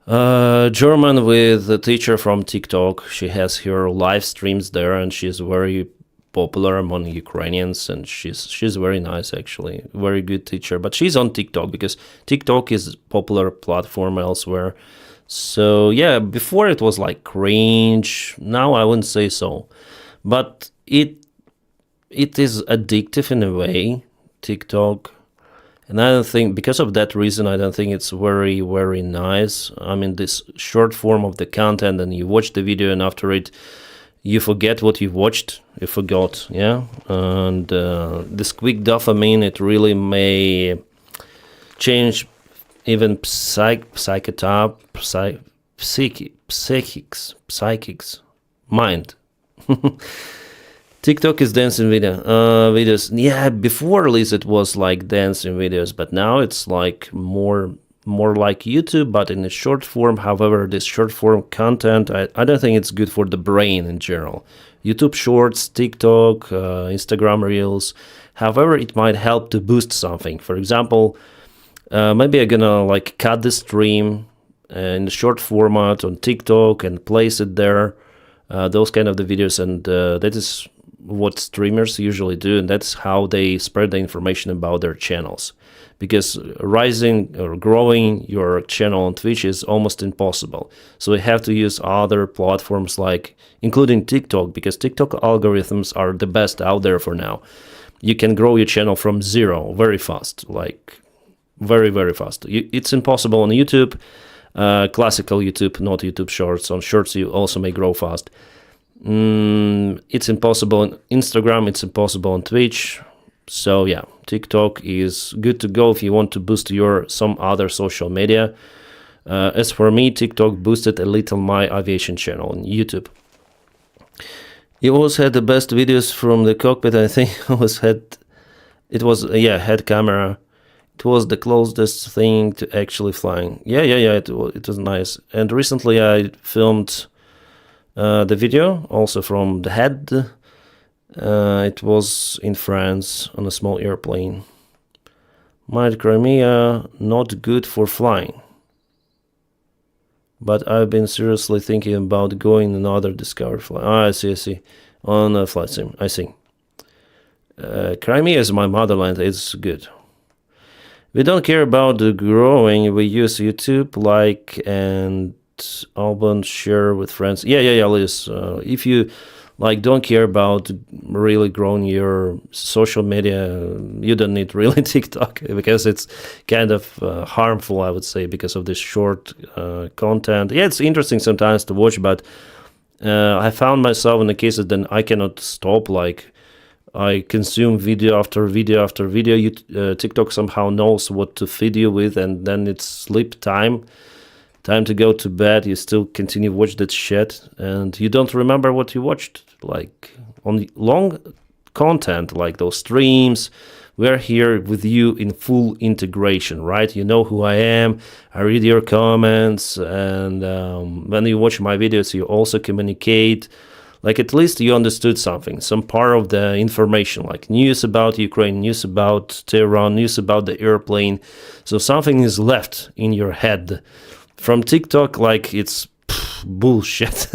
German with a teacher from TikTok. She has her live streams there, and she's very popular among Ukrainians, and she's very nice, actually. Very good teacher. But she's on TikTok because TikTok is a popular platform elsewhere. So yeah, before it was like cringe. Now I wouldn't say so. But it is addictive in a way, TikTok. And I don't think, because of that reason, I don't think it's very, very nice. I mean, this short form of the content, and you watch the video, and after it, you forget what you watched. You forgot, yeah? And this quick dopamine, it really may change even psychics, mind. TikTok is dancing videos. Yeah, before at least it was like dancing videos, but now it's like more like YouTube, but in a short form. However, this short form content, I don't think it's good for the brain in general. YouTube Shorts, TikTok, Instagram Reels. However, it might help to boost something. For example, maybe I'm gonna like cut the stream in the short format on TikTok and place it there. Those kind of the videos, and that is what streamers usually do, and that's how they spread the information about their channels. Because rising or growing your channel on Twitch is almost impossible. So we have to use other platforms, like including TikTok, because TikTok algorithms are the best out there for now. You can grow your channel from zero very fast, like very, very fast. It's impossible on YouTube, classical YouTube, not YouTube Shorts. On Shorts you also may grow fast. It's impossible on Instagram, it's impossible on Twitch. So yeah, TikTok is good to go if you want to boost your some other social media. As for me, TikTok boosted a little my aviation channel on YouTube. You always had the best videos from the cockpit. I think it was head camera. It was the closest thing to actually flying. Yeah, it was nice. And recently I filmed the video also from the head. It was in France on a small airplane. Might Crimea not good for flying, but I've been seriously thinking about going another Discovery flight. I see. On a flight sim, I see. Crimea is my motherland. It's good. We don't care about the growing. We use YouTube, like, and album share with friends. Yeah, Liz. If you like don't care about really growing your social media, you don't need really TikTok, because it's kind of harmful, I would say, because of this short content. Yeah, it's interesting sometimes to watch, but I found myself in the cases that I cannot stop. Like, I consume video after video after video. TikTok somehow knows what to feed you with, and then it's sleep time to go to bed. You still continue watch that shit, and you don't remember what you watched. Like, on long content like those streams, we're here with you in full integration, right? You know who I am, I read your comments, and when you watch my videos, you also communicate. Like, at least you understood something, some part of the information, like news about Ukraine, news about Tehran, news about the airplane. So something is left in your head. From TikTok, like, it's bullshit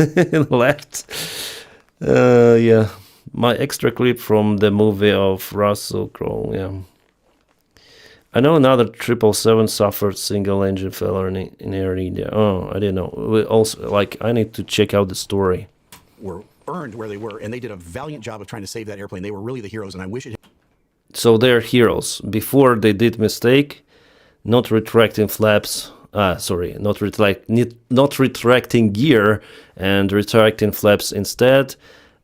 left. Yeah, my extra clip from the movie of Russell Crowe. Yeah, I know another 777 suffered single engine failure in Air India. Oh, I didn't know. We also, like, I need to check out the story. Were earned where they were, and they did a valiant job of trying to save that airplane. They were really the heroes, and I wish it. So they're heroes. Before they did mistake, not retracting flaps. Not retracting gear and retracting flaps instead.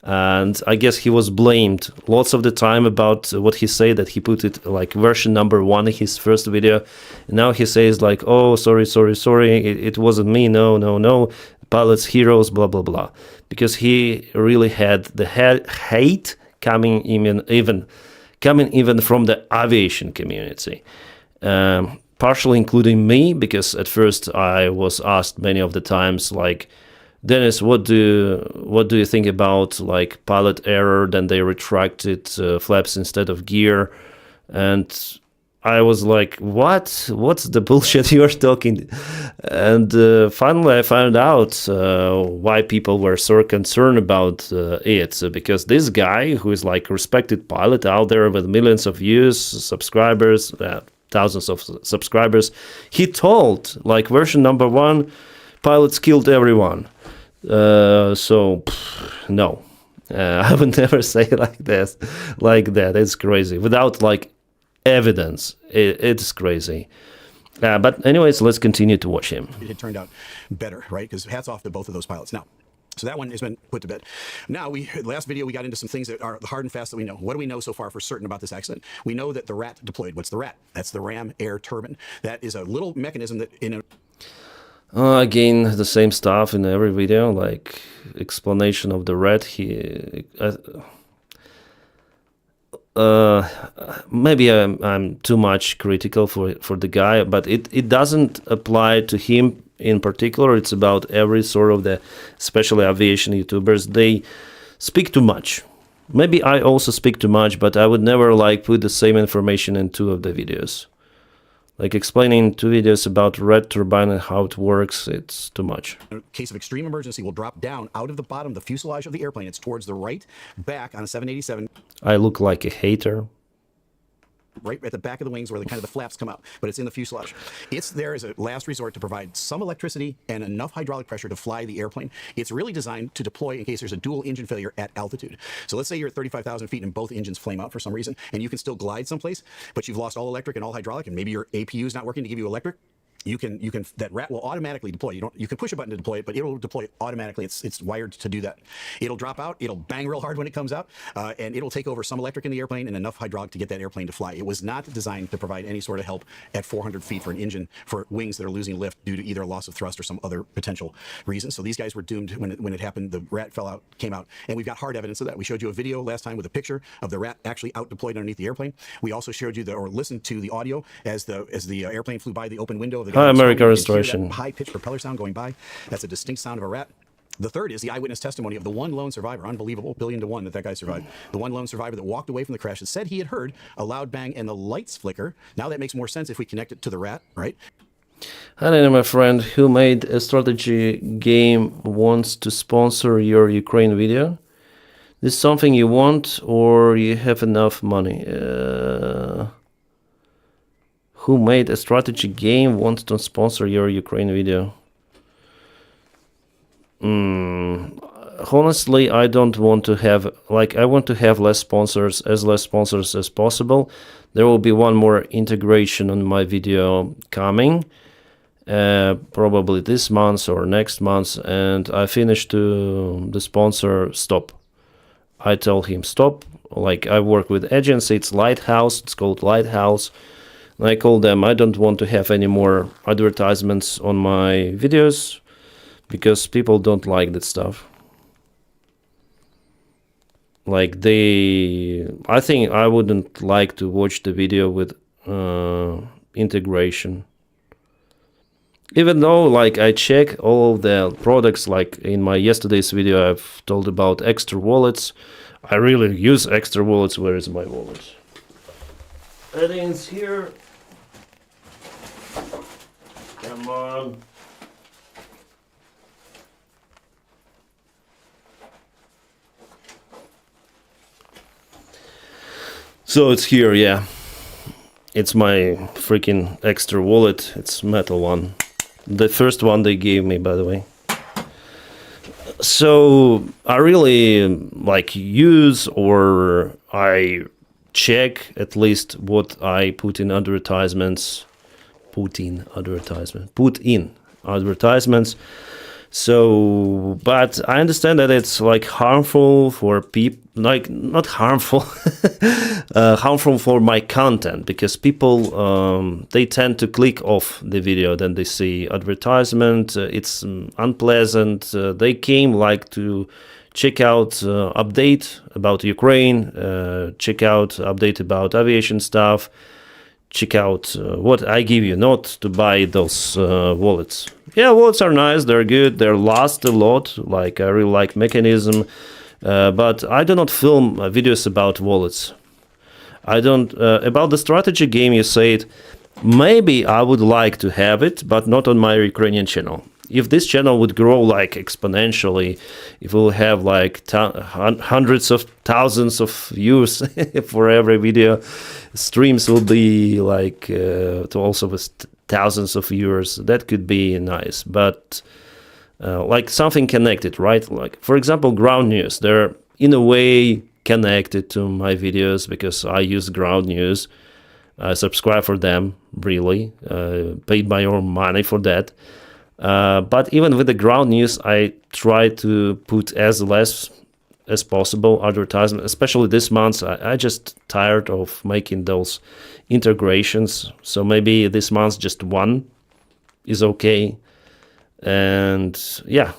And I guess he was blamed lots of the time about what he said, that he put it like version number 1 in his first video. And now he says like, oh, sorry, it wasn't me, no, pilots, heroes, blah, blah, blah. Because he really had the hate coming even from the aviation community. Partially including me, because at first I was asked many of the times like, Denys, what do you think about like pilot error? Then they retracted flaps instead of gear, and I was like, what? What's the bullshit you're talking? And finally, I found out why people were so concerned about it. Because this guy, who is like respected pilot out there with millions of views, subscribers, thousands of subscribers, he told like version number 1, pilots killed everyone. No, I would never say like this, like that. It's crazy without like evidence. It's crazy. But anyways, let's continue to watch him. It had turned out better, right? Because hats off to both of those pilots. Now, so that one has been put to bed. Now, last video, we got into some things that are hard and fast that we know. What do we know so far for certain about this accident? We know that the RAT deployed. What's the RAT? That's the ram air turbine. That is a little mechanism that in a... Again, the same stuff in every video, like explanation of the RAT. Maybe I'm too much critical for the guy, but it doesn't apply to him in particular. It's about every sort of the, especially aviation YouTubers. They speak too much. Maybe I also speak too much, but I would never like put the same information in 2 of the videos. Like explaining 2 videos about red turbine and how it works, it's too much. In case of extreme emergency, will drop down out of the bottom of the fuselage of the airplane. It's towards the right back on a 787. I look like a hater. Right at the back of the wings where the kind of the flaps come out, but it's in the fuselage. It's there as a last resort to provide some electricity and enough hydraulic pressure to fly the airplane. It's really designed to deploy in case there's a dual engine failure at altitude. So let's say you're at 35,000 feet and both engines flame out for some reason, and you can still glide someplace, but you've lost all electric and all hydraulic, and maybe your APU is not working to give you electric. You can that RAT will automatically deploy. You can push a button to deploy it, but it will deploy automatically. It's wired to do that. It'll drop out, it'll bang real hard when it comes out, and it'll take over some electric in the airplane and enough hydraulic to get that airplane to fly. It was not designed to provide any sort of help at 400 feet for an engine for wings that are losing lift due to either a loss of thrust or some other potential reason. So these guys were doomed when it happened. The RAT came out, and we've got hard evidence of that. We showed you a video last time with a picture of the RAT actually out deployed underneath the airplane. We also showed you listened to the audio as the airplane flew by the open window of the Hi, America Restoration. High-pitched propeller sound going by. That's a distinct sound of a RAT. The third is the eyewitness testimony of the one lone survivor. Unbelievable, 1,000,000 to 1 that guy survived. The one lone survivor that walked away from the crash and said he had heard a loud bang and the lights flicker. Now that makes more sense if we connect it to the RAT, right? Hello, my friend who made a strategy game wants to sponsor your Ukraine video. This is something you want or you have enough money? Who made a strategy game wants to sponsor your Ukraine video? Honestly, I don't want to have, I want to have less sponsors as possible. There will be one more integration on my video coming, probably this month or next month, and I finished the sponsor stop. I tell him stop. I work with agency, it's Lighthouse, it's called Lighthouse. I call them, I don't want to have any more advertisements on my videos because people don't like that stuff. I think I wouldn't like to watch the video with integration. Even though I check all of the products, in my yesterday's video I've told about extra wallets. I really use extra wallets. Where is my wallet? Settings here. Come on. So it's here, yeah. It's my freaking extra wallet. It's metal one. The first one they gave me, by the way. So I really like use, or I check at least what I put in advertisements. Put in advertisements. So, but I understand that it's like harmful for people, like not harmful, harmful for my content, because people, they tend to click off the video, then they see advertisement, it's unpleasant, they came like to check out update about Ukraine, check out update about aviation stuff, check out what I give you, not to buy those wallets. Yeah, wallets are nice, they're good, they last a lot, like I really like mechanism, but I do not film videos about wallets. I don't, about the strategy game you said, maybe I would like to have it, but not on my Ukrainian channel. If this channel would grow like exponentially, if we'll have like hundreds of thousands of views for every video, streams will be like to also with thousands of viewers, that could be nice. But like something connected, right? Like for example, ground news, they're in a way connected to my videos because I use ground news. I subscribe for them, really, paid my own money for that. But even with the ground news, I try to put as less as possible advertisement, especially this month. I just tired of making those integrations. So maybe this month just one is okay. And yeah,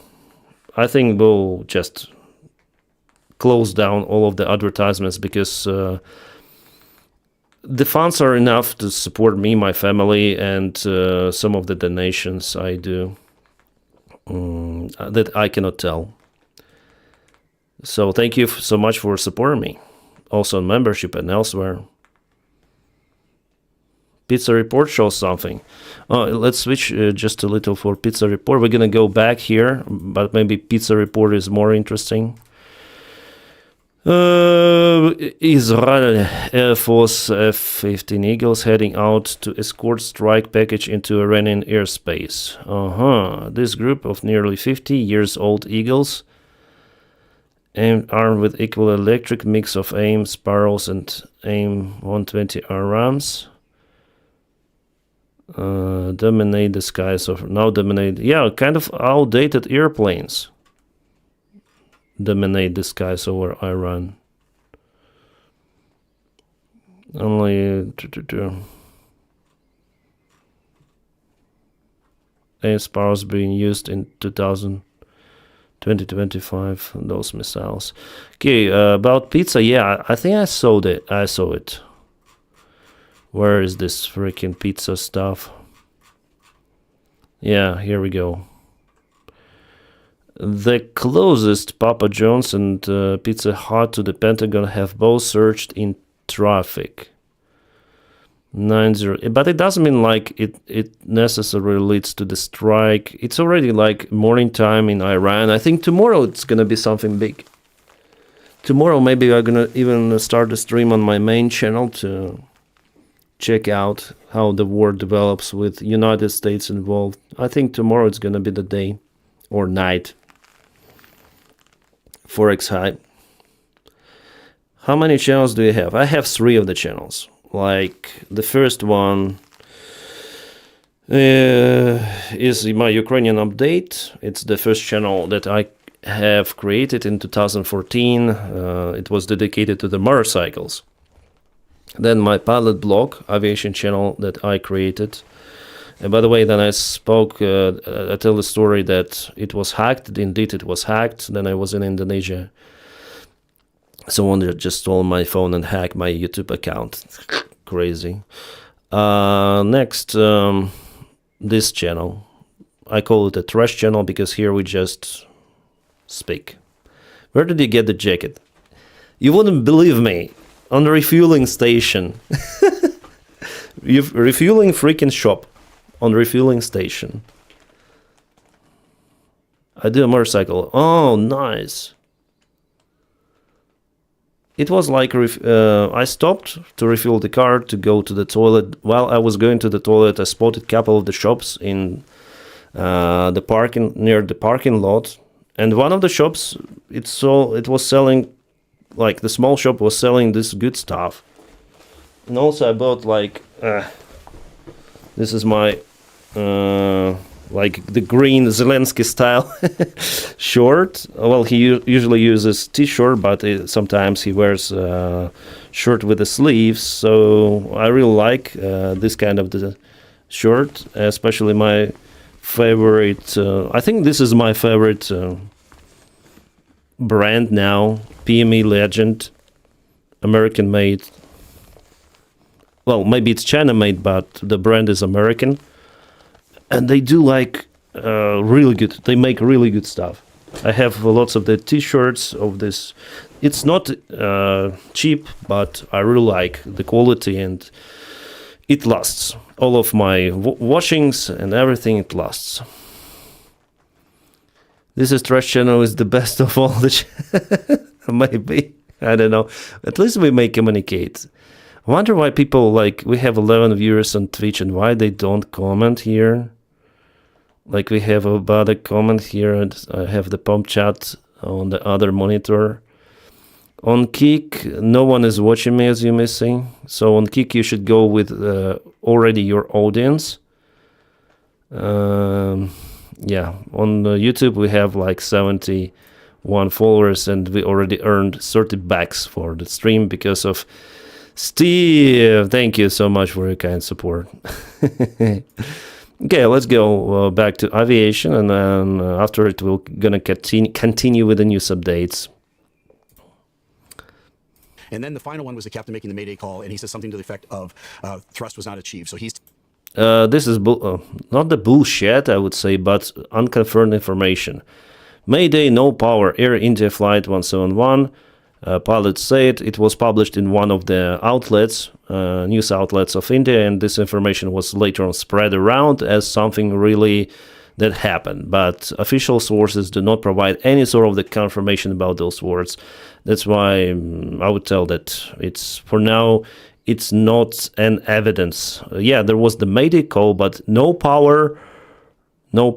I think we'll just close down all of the advertisements because the funds are enough to support me, my family, and some of the donations I do that I cannot tell. So thank you so much for supporting me, also on membership and elsewhere. Pizza Report shows something. Let's switch just a little for Pizza Report. We're gonna go back here, but maybe Pizza Report is more interesting. Israel Air Force F-15 Eagles heading out to escort strike package into Iranian airspace. This group of nearly 50 years old Eagles, armed with equal electric mix of AIM Sparrows and AIM 120R rams, dominate the skies of kind of outdated airplanes. Dominate the skies over Iran. Only AIM Sparrows being used in 2025. Those missiles. Okay, about pizza. Yeah, I think I saw it. Where is this freaking pizza stuff? Yeah, here we go. The closest Papa John's and Pizza Hut to the Pentagon have both surged in traffic. 90, but it doesn't mean like it necessarily leads to the strike. It's already like morning time in Iran. I think tomorrow it's gonna be something big. Tomorrow maybe I'm gonna even start a stream on my main channel to check out how the war develops with United States involved. I think tomorrow it's gonna be the day or night. Forex hype. How many channels do you have? I have 3 of the channels. Like the first one is my Ukrainian update. It's the first channel that I have created in 2014. It was dedicated to the motorcycles. Then my pilot blog, Aviation channel that I created. And by the way, then I spoke, I tell the story that it was hacked. Indeed, it was hacked. Then I was in Indonesia. Someone just stole my phone and hacked my YouTube account. Crazy. Next, this channel. I call it a trash channel because here we just speak. Where did you get the jacket? You wouldn't believe me. On the refueling station. Refueling freaking shop. On the refueling station. I do a motorcycle. Oh, nice. it was like I stopped to refuel the car to go to the toilet. While I was going to the toilet, I spotted a couple of the shops in the parking near the parking lot, and one of the shops it was selling, like the small shop was selling this good stuff. And also I bought like this is my like the green Zelensky style short. Well, he usually uses t-shirt, but sometimes he wears shirt with the sleeves. So I really like this kind of the shirt, especially my favorite. I think this is my favorite brand now. PME Legend, American made. Well, maybe it's China made, but the brand is American. And they do like really good. They make really good stuff. I have lots of the t-shirts of this. It's not cheap, but I really like the quality and it lasts. All of my washings and everything, it lasts. This is Trash Channel is the best of all the maybe. I don't know. At least we may communicate. I wonder why people like, we have 11 viewers on Twitch and why they don't comment here. Like we have about a comment here and I have the pump chat on the other monitor. On Kick, no one is watching me as you may say. So on Kick you should go with already your audience. Yeah, on YouTube we have like 71 followers and we already earned 30 bucks for the stream because of Steve. Thank you so much for your kind support. Okay, let's go back to Aviation, and then after it we're gonna continue with the news updates. And then the final one was the captain making the Mayday call, and he says something to the effect of thrust was not achieved. So he's... This is not the bullshit, I would say, but unconfirmed information. Mayday, no power, Air India Flight 171. Pilots said it was published in one of the outlets, news outlets of India, and this information was later on spread around as something really that happened. But official sources do not provide any sort of the confirmation about those words. That's why I would tell that it's, for now, it's not an evidence. Yeah, there was the Mayday call, but no power, no.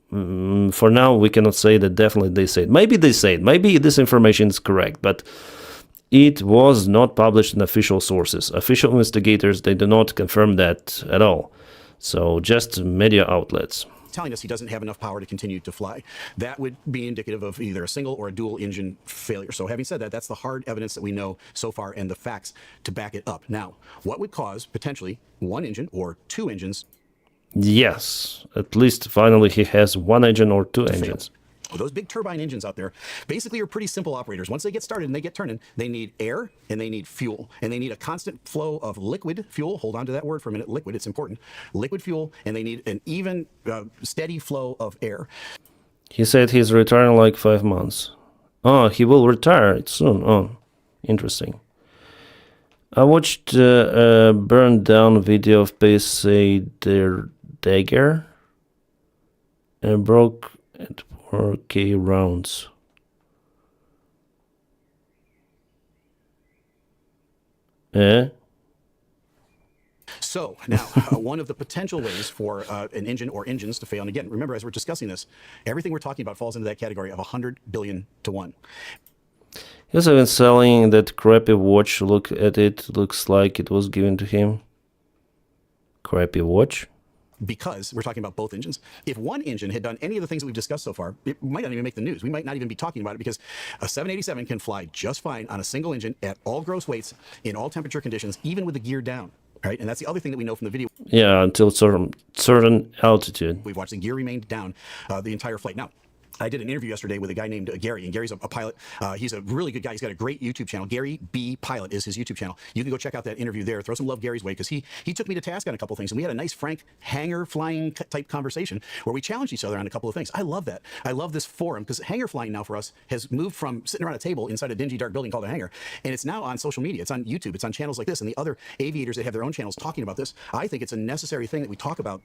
For now, we cannot say that definitely they said. Maybe they said, maybe this information is correct, but it was not published in official sources. Official investigators, they do not confirm that at all. So just media outlets. Telling us he doesn't have enough power to continue to fly. That would be indicative of either a single or a dual engine failure. So having said that, that's the hard evidence that we know so far and the facts to back it up. Now, what would cause potentially one engine or two engines? Yes, at least finally he has one engine or two engines. Well, those big turbine engines out there basically are pretty simple operators. Once they get started and they get turning, they need air and they need fuel. And they need a constant flow of liquid fuel. Hold on to that word for a minute. Liquid, it's important. Liquid fuel, and they need an even, steady flow of air. He said he's retiring like 5 months. Oh, he will retire soon. Oh, interesting. I watched a burned down video of PC their dagger and broke at 4K rounds. So now, one of the potential ways for an engine or engines to fail, and again, remember, as we're discussing this, everything we're talking about falls into that category of 100 billion to 1. He's even selling that crappy watch. Look at it. Looks like it was given to him. Crappy watch. Because we're talking about both engines. If one engine had done any of the things that we've discussed so far, it might not even make the news. We might not even be talking about it because a 787 can fly just fine on a single engine at all gross weights in all temperature conditions, even with the gear down. Right? And that's the other thing that we know from the video. Yeah, until certain altitude. We've watched the gear remained down the entire flight. Now, I did an interview yesterday with a guy named Gary, and Gary's a pilot. He's a really good guy. He's got a great YouTube channel. Gary B. Pilot is his YouTube channel. You can go check out that interview there. Throw some love Gary's way, because he took me to task on a couple of things, and we had a nice, frank, hangar flying type conversation where we challenged each other on a couple of things. I love that. I love this forum, because hangar flying now for us has moved from sitting around a table inside a dingy, dark building called a hangar, and it's now on social media. It's on YouTube. It's on channels like this, and the other aviators that have their own channels talking about this. I think it's a necessary thing that we talk about.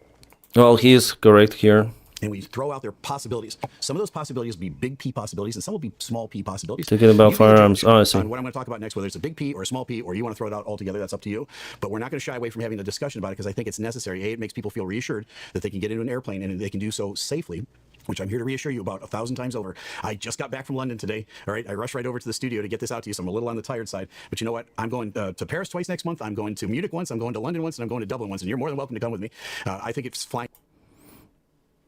Well, he is correct here. and we throw out their possibilities. Some of those possibilities will be big P possibilities, and some will be small P possibilities. Thinking about You can firearms. judge Oh, I see. on what I'm going to talk about next, whether it's a big P or a small P, or you want to throw it out altogether, that's up to you. But we're not going to shy away from having a discussion about it because I think it's necessary. A, it makes people feel reassured that they can get into an airplane and they can do so safely, which I'm here to reassure you about 1,000 times over. I just got back from London today. All right, I rushed right over to the studio to get this out to you, so I'm a little on the tired side. But you know what? I'm going to Paris twice next month. I'm going to Munich once. I'm going to London once, and I'm going to Dublin once. And you're more than welcome to come with me. I think it's flying.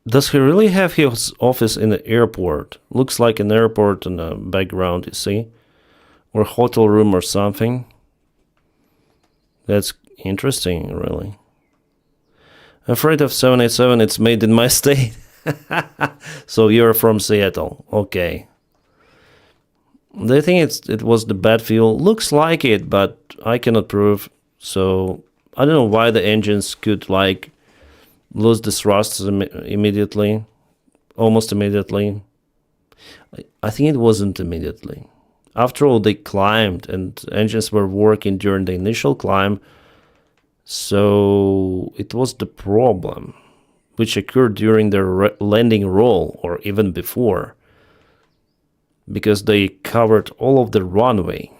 Does he really have his office in the airport? Looks like an airport in the background, you see? Or hotel room or something. That's interesting, really. Afraid of 787, it's made in my state. So you're from Seattle, okay. They think it was the bad fuel. Looks like it, but I cannot prove. So I don't know why the engines could like lose the thrust immediately, almost immediately. I think it wasn't immediately. After all, they climbed and engines were working during the initial climb. So it was the problem, which occurred during the landing roll or even before, because they covered all of the runway,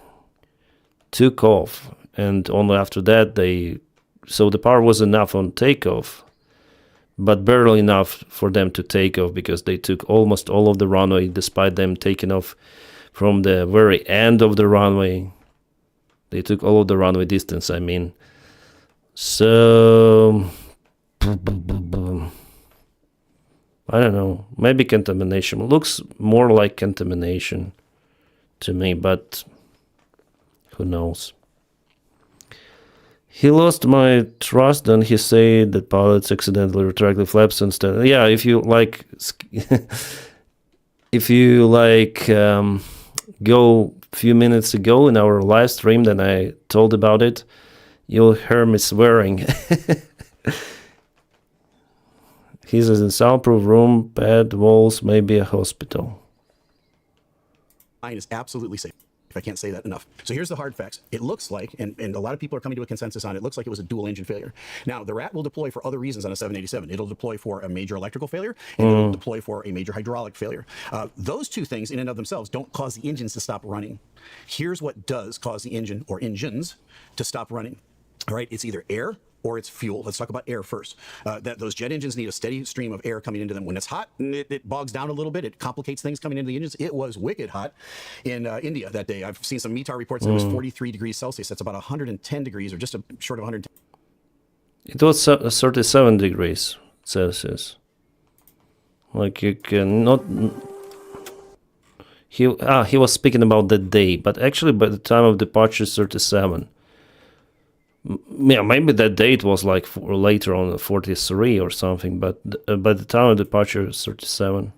took off, and only after that so the power was enough on takeoff, but barely enough for them to take off because they took almost all of the runway despite them taking off from the very end of the runway. They took all of the runway distance, I mean. So I don't know, maybe contamination. Looks more like contamination to me, but who knows. He lost my trust and he said that pilots accidentally retracted flaps instead. Yeah, if you like go a few minutes ago in our live stream, then I told about it, you'll hear me swearing. He's in a soundproof room, bed, walls, maybe a hospital. Mine is absolutely safe. If I can't say that enough. So here's the hard facts. It looks like, and a lot of people are coming to a consensus on it, looks like it was a dual engine failure. Now, the RAT will deploy for other reasons on a 787. It'll deploy for a major electrical failure, and it'll deploy for a major hydraulic failure. Those two things in and of themselves don't cause the engines to stop running. Here's what does cause the engine or engines to stop running. All right, it's either air or it's fuel. Let's talk about air first. Those jet engines need a steady stream of air coming into them. When it's hot, it bogs down a little bit. It complicates things coming into the engines. It was wicked hot in India that day. I've seen some METAR reports that it was 43 degrees Celsius. That's about 110 degrees or just short of 110. It was 37 degrees Celsius. Like you cannot... He was speaking about the day, but actually by the time of departure, 37. Yeah, maybe that date was like later on 43 or something, but by the time of departure, 37.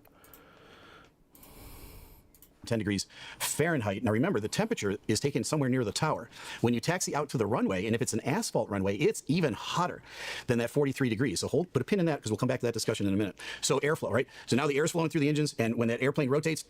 10 degrees Fahrenheit. Now remember, the temperature is taken somewhere near the tower. When you taxi out to the runway, and if it's an asphalt runway, it's even hotter than that 43 degrees. So put a pin in that because we'll come back to that discussion in a minute. So airflow, right? So now the air's flowing through the engines, and when that airplane rotates,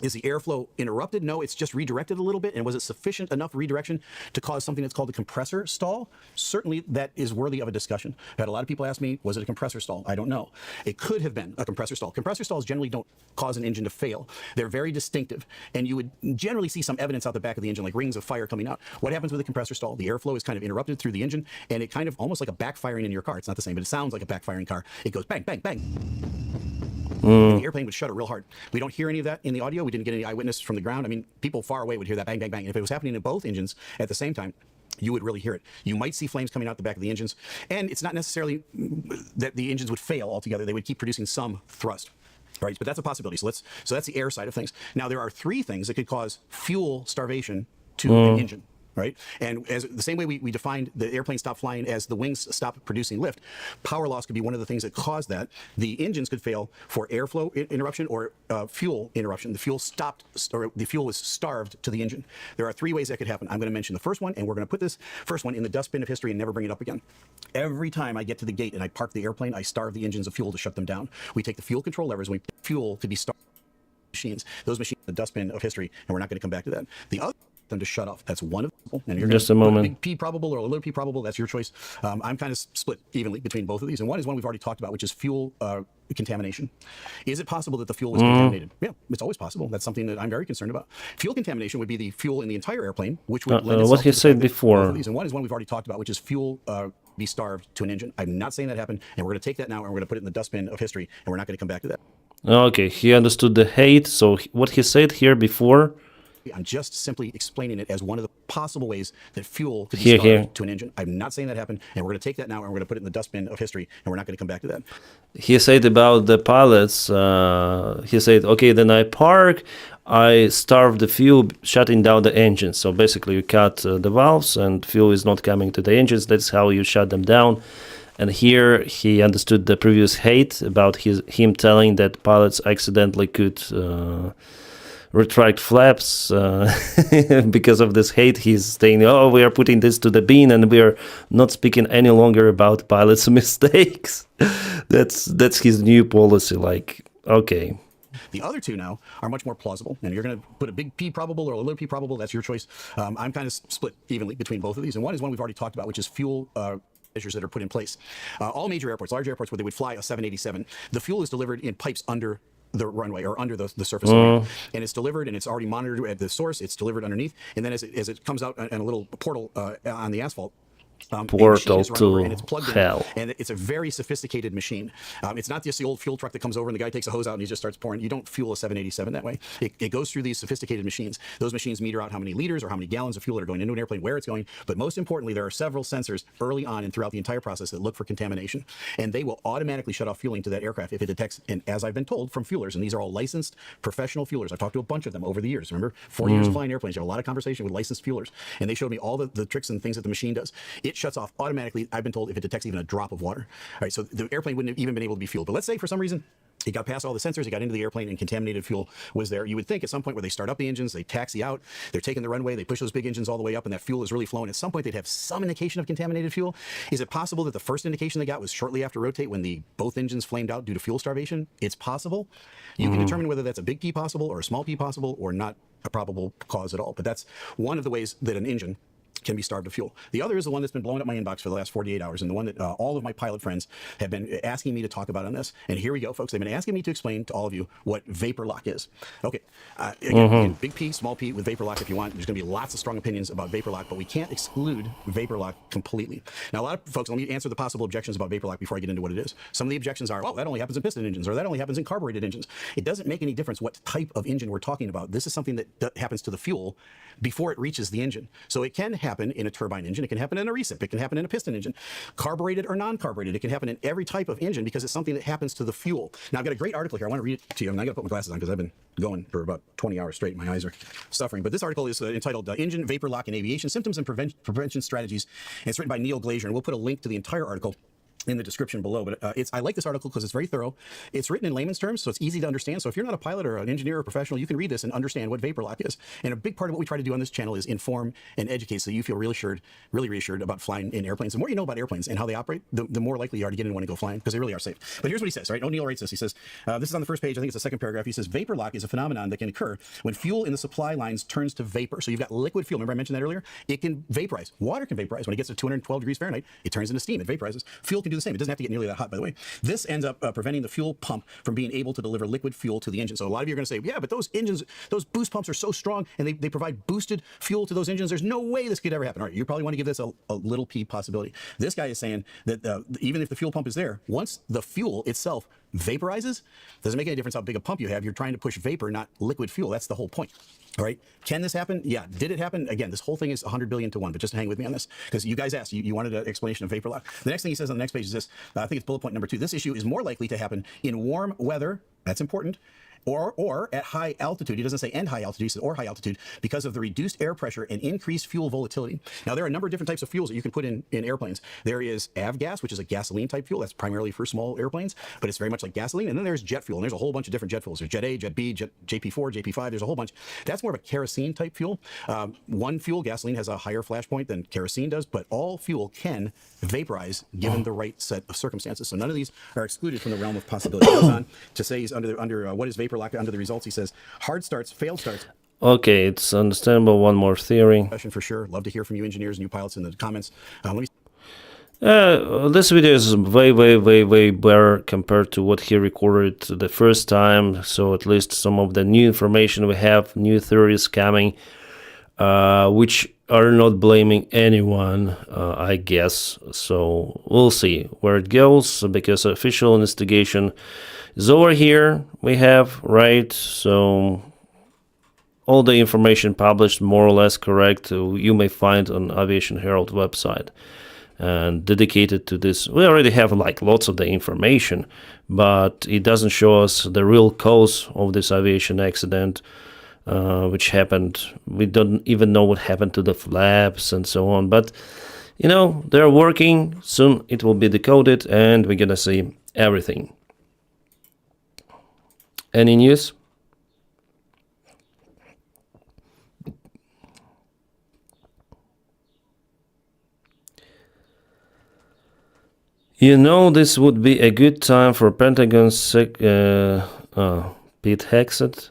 is the airflow interrupted? No, it's just redirected a little bit. And was it sufficient enough redirection to cause something that's called a compressor stall? Certainly that is worthy of a discussion. I've had a lot of people ask me, was it a compressor stall? I don't know. It could have been a compressor stall. Compressor stalls generally don't cause an engine to fail. They're very distinctive. And you would generally see some evidence out the back of the engine, like rings of fire coming out. What happens with a compressor stall? The airflow is kind of interrupted through the engine, and it kind of almost like a backfiring in your car. It's not the same, but it sounds like a backfiring car. It goes bang, bang, bang. And the airplane would shudder real hard. We don't hear any of that in the audio. We didn't get any eyewitness from the ground. I mean, people far away would hear that bang, bang, bang. And if it was happening in both engines at the same time, you would really hear it. You might see flames coming out the back of the engines. And it's not necessarily that the engines would fail altogether. They would keep producing some thrust. Right, but that's a possibility. So that's the air side of things. Now, there are three things that could cause fuel starvation to an engine. Right? And as the same way we defined the airplane stop flying as the wings stop producing lift, power loss could be one of the things that caused that. The engines could fail for airflow interruption or fuel interruption. The fuel stopped, or the fuel was starved to the engine. There are three ways that could happen. I'm going to mention the first one, and we're going to put this first one in the dustbin of history and never bring it up again. Every time I get to the gate and I park the airplane, I starve the engines of fuel to shut them down. We take the fuel control levers, and fuel to be starved machines. Those machines, the dustbin of history, and we're not going to come back to that. The other them to shut off. That's one of them. And you're Just a gonna put moment. big P probable or a little p probable. That's your choice. I'm kind of split evenly between both of these. And one is one we've already talked about, which is fuel contamination. Is it possible that the fuel was contaminated? Yeah, it's always possible. That's something that I'm very concerned about. Fuel contamination would be the fuel in the entire airplane, which would lend itself what he to the said fact that before. both of these. And one is one we've already talked about, which is fuel be starved to an engine. I'm not saying that happened, and we're going to take that now and we're going to put it in the dustbin of history, and we're not going to come back to that. Okay, he understood the hate. So what he said here before. I'm just simply explaining it as one of the possible ways that fuel could be starved to an engine. I'm not saying that happened, and we're going to take that now and we're going to put it in the dustbin of history, and we're not going to come back to that. He said about the pilots, he said, okay, then I park, I starve the fuel, shutting down the engines. So basically you cut the valves and fuel is not coming to the engines. That's how you shut them down. And here he understood the previous hate about him telling that pilots accidentally could retract flaps because of this hate. He's saying, oh, we are putting this to the bin and we are not speaking any longer about pilots' mistakes. That's his new policy. Like, okay. The other two now are much more plausible, and you're going to put a big P probable or a little p probable. That's your choice. I'm kind of split evenly between both of these. And one is one we've already talked about, which is fuel measures that are put in place. All major airports, large airports where they would fly a 787, the fuel is delivered in pipes under the runway or under the surface of the runway. And it's delivered and it's already monitored at the source. It's delivered underneath. And then as it comes out in a little portal on the asphalt, portal to and it's plugged hell. in, and it's a very sophisticated machine. It's not just the old fuel truck that comes over and the guy takes a hose out and he just starts pouring. You don't fuel a 787 that way. It goes through these sophisticated machines. Those machines meter out how many liters or how many gallons of fuel are going into an airplane, where it's going. But most importantly, there are several sensors early on and throughout the entire process that look for contamination. And they will automatically shut off fueling to that aircraft if it detects, and as I've been told from fuelers, and these are all licensed professional fuelers. I've talked to a bunch of them over the years. Remember, 4 years flying airplanes, you have a lot of conversation with licensed fuelers. And they showed me all the tricks and things that the machine does. It shuts off automatically, I've been told, if it detects even a drop of water. All right, so the airplane wouldn't have even been able to be fueled. But let's say for some reason it got past all the sensors, it got into the airplane, and contaminated fuel was there. You would think at some point where they start up the engines, they taxi out, they're taking the runway, they push those big engines all the way up, and that fuel is really flowing. At some point, they'd have some indication of contaminated fuel. Is it possible that the first indication they got was shortly after rotate when both engines flamed out due to fuel starvation? It's possible. You can determine whether that's a big P possible or a small p possible or not a probable cause at all. But that's one of the ways that an engine can be starved of fuel. The other is the one that's been blowing up my inbox for the last 48 hours, and the one that all of my pilot friends have been asking me to talk about on this. And here we go, folks. They've been asking me to explain to all of you what vapor lock is. Okay, again, big P, small p with vapor lock if you want. There's going to be lots of strong opinions about vapor lock, but we can't exclude vapor lock completely. Now, a lot of folks, let me answer the possible objections about vapor lock before I get into what it is. Some of the objections are, well, that only happens in piston engines, or that only happens in carbureted engines. It doesn't make any difference what type of engine we're talking about. This is something that happens to the fuel before it reaches the engine. So it can happen in a turbine engine, it can happen in a recip, it can happen in a piston engine, carbureted or non-carbureted. It can happen in every type of engine because it's something that happens to the fuel. Now, I've got a great article here. I want to read it to you. I got to put my glasses on because I've been going for about 20 hours straight. My eyes are suffering. But this article is entitled Engine Vapor Lock in Aviation, Symptoms and Prevention Strategies. And it's written by Neil Glazier, and we'll put a link to the entire article in the description below. But I like this article because it's very thorough. It's written in layman's terms, so it's easy to understand. So if you're not a pilot or an engineer or a professional, you can read this and understand what vapor lock is. And a big part of what we try to do on this channel is inform and educate so you feel really reassured about flying in airplanes. The more you know about airplanes and how they operate, the more likely you are to get in one and go flying, because they really are safe. But here's what he says, right? O'Neill writes this. He says, this is on the first page, I think it's the second paragraph. He says, vapor lock is a phenomenon that can occur when fuel in the supply lines turns to vapor. So you've got liquid fuel. Remember I mentioned that earlier? It can vaporize. Water can vaporize. When it gets to 212 degrees Fahrenheit, it turns into steam. It vaporizes. Fuel can do the same. It doesn't have to get nearly that hot, by the way. This ends up preventing the fuel pump from being able to deliver liquid fuel to the engine. So a lot of you are going to say, yeah, but those engines, those boost pumps are so strong and they provide boosted fuel to those engines. There's no way this could ever happen. All right, you probably want to give this a little p possibility. This guy is saying that even if the fuel pump is there, once the fuel itself vaporizes, doesn't make any difference how big a pump you have. You're trying to push vapor, not liquid fuel. That's the whole point. All right. Can this happen? Yeah. Did it happen? Again, this whole thing is 100 billion to 1, but just hang with me on this because you guys asked, you wanted an explanation of vapor lock. The next thing he says on the next page is this. I think it's bullet point number 2. This issue is more likely to happen in warm weather. That's important. Or at high altitude. He doesn't say and high altitude, he says or high altitude, because of the reduced air pressure and increased fuel volatility. Now, there are a number of different types of fuels that you can put in airplanes. There is avgas, which is a gasoline type fuel. That's primarily for small airplanes, but it's very much like gasoline. And then there's jet fuel, and there's a whole bunch of different jet fuels. There's Jet A, Jet B, JP4, JP5. There's a whole bunch. That's more of a kerosene type fuel. One fuel, gasoline, has a higher flash point than kerosene does, but all fuel can vaporize given the right set of circumstances. So none of these are excluded from the realm of possibility. He goes on to say he's under what is vapor lock under the results. He says hard starts, failed starts. Okay, it's understandable. One more theory. For sure. Love to hear from you engineers and you pilots in the comments. Let me This video is way better compared to what he recorded the first time. So at least some of the new information we have, new theories coming, which are not blaming anyone, I guess. So we'll see where it goes, because official investigation is over here. We have, right? So all the information published more or less correct you may find on Aviation Herald website. And dedicated to this, we already have like lots of the information, but it doesn't show us the real cause of this aviation accident, which happened. We don't even know what happened to the flaps and so on, but you know, they're working. Soon it will be decoded and we're gonna see everything. Any news? You know, this would be a good time for Pentagon's Pete Hegseth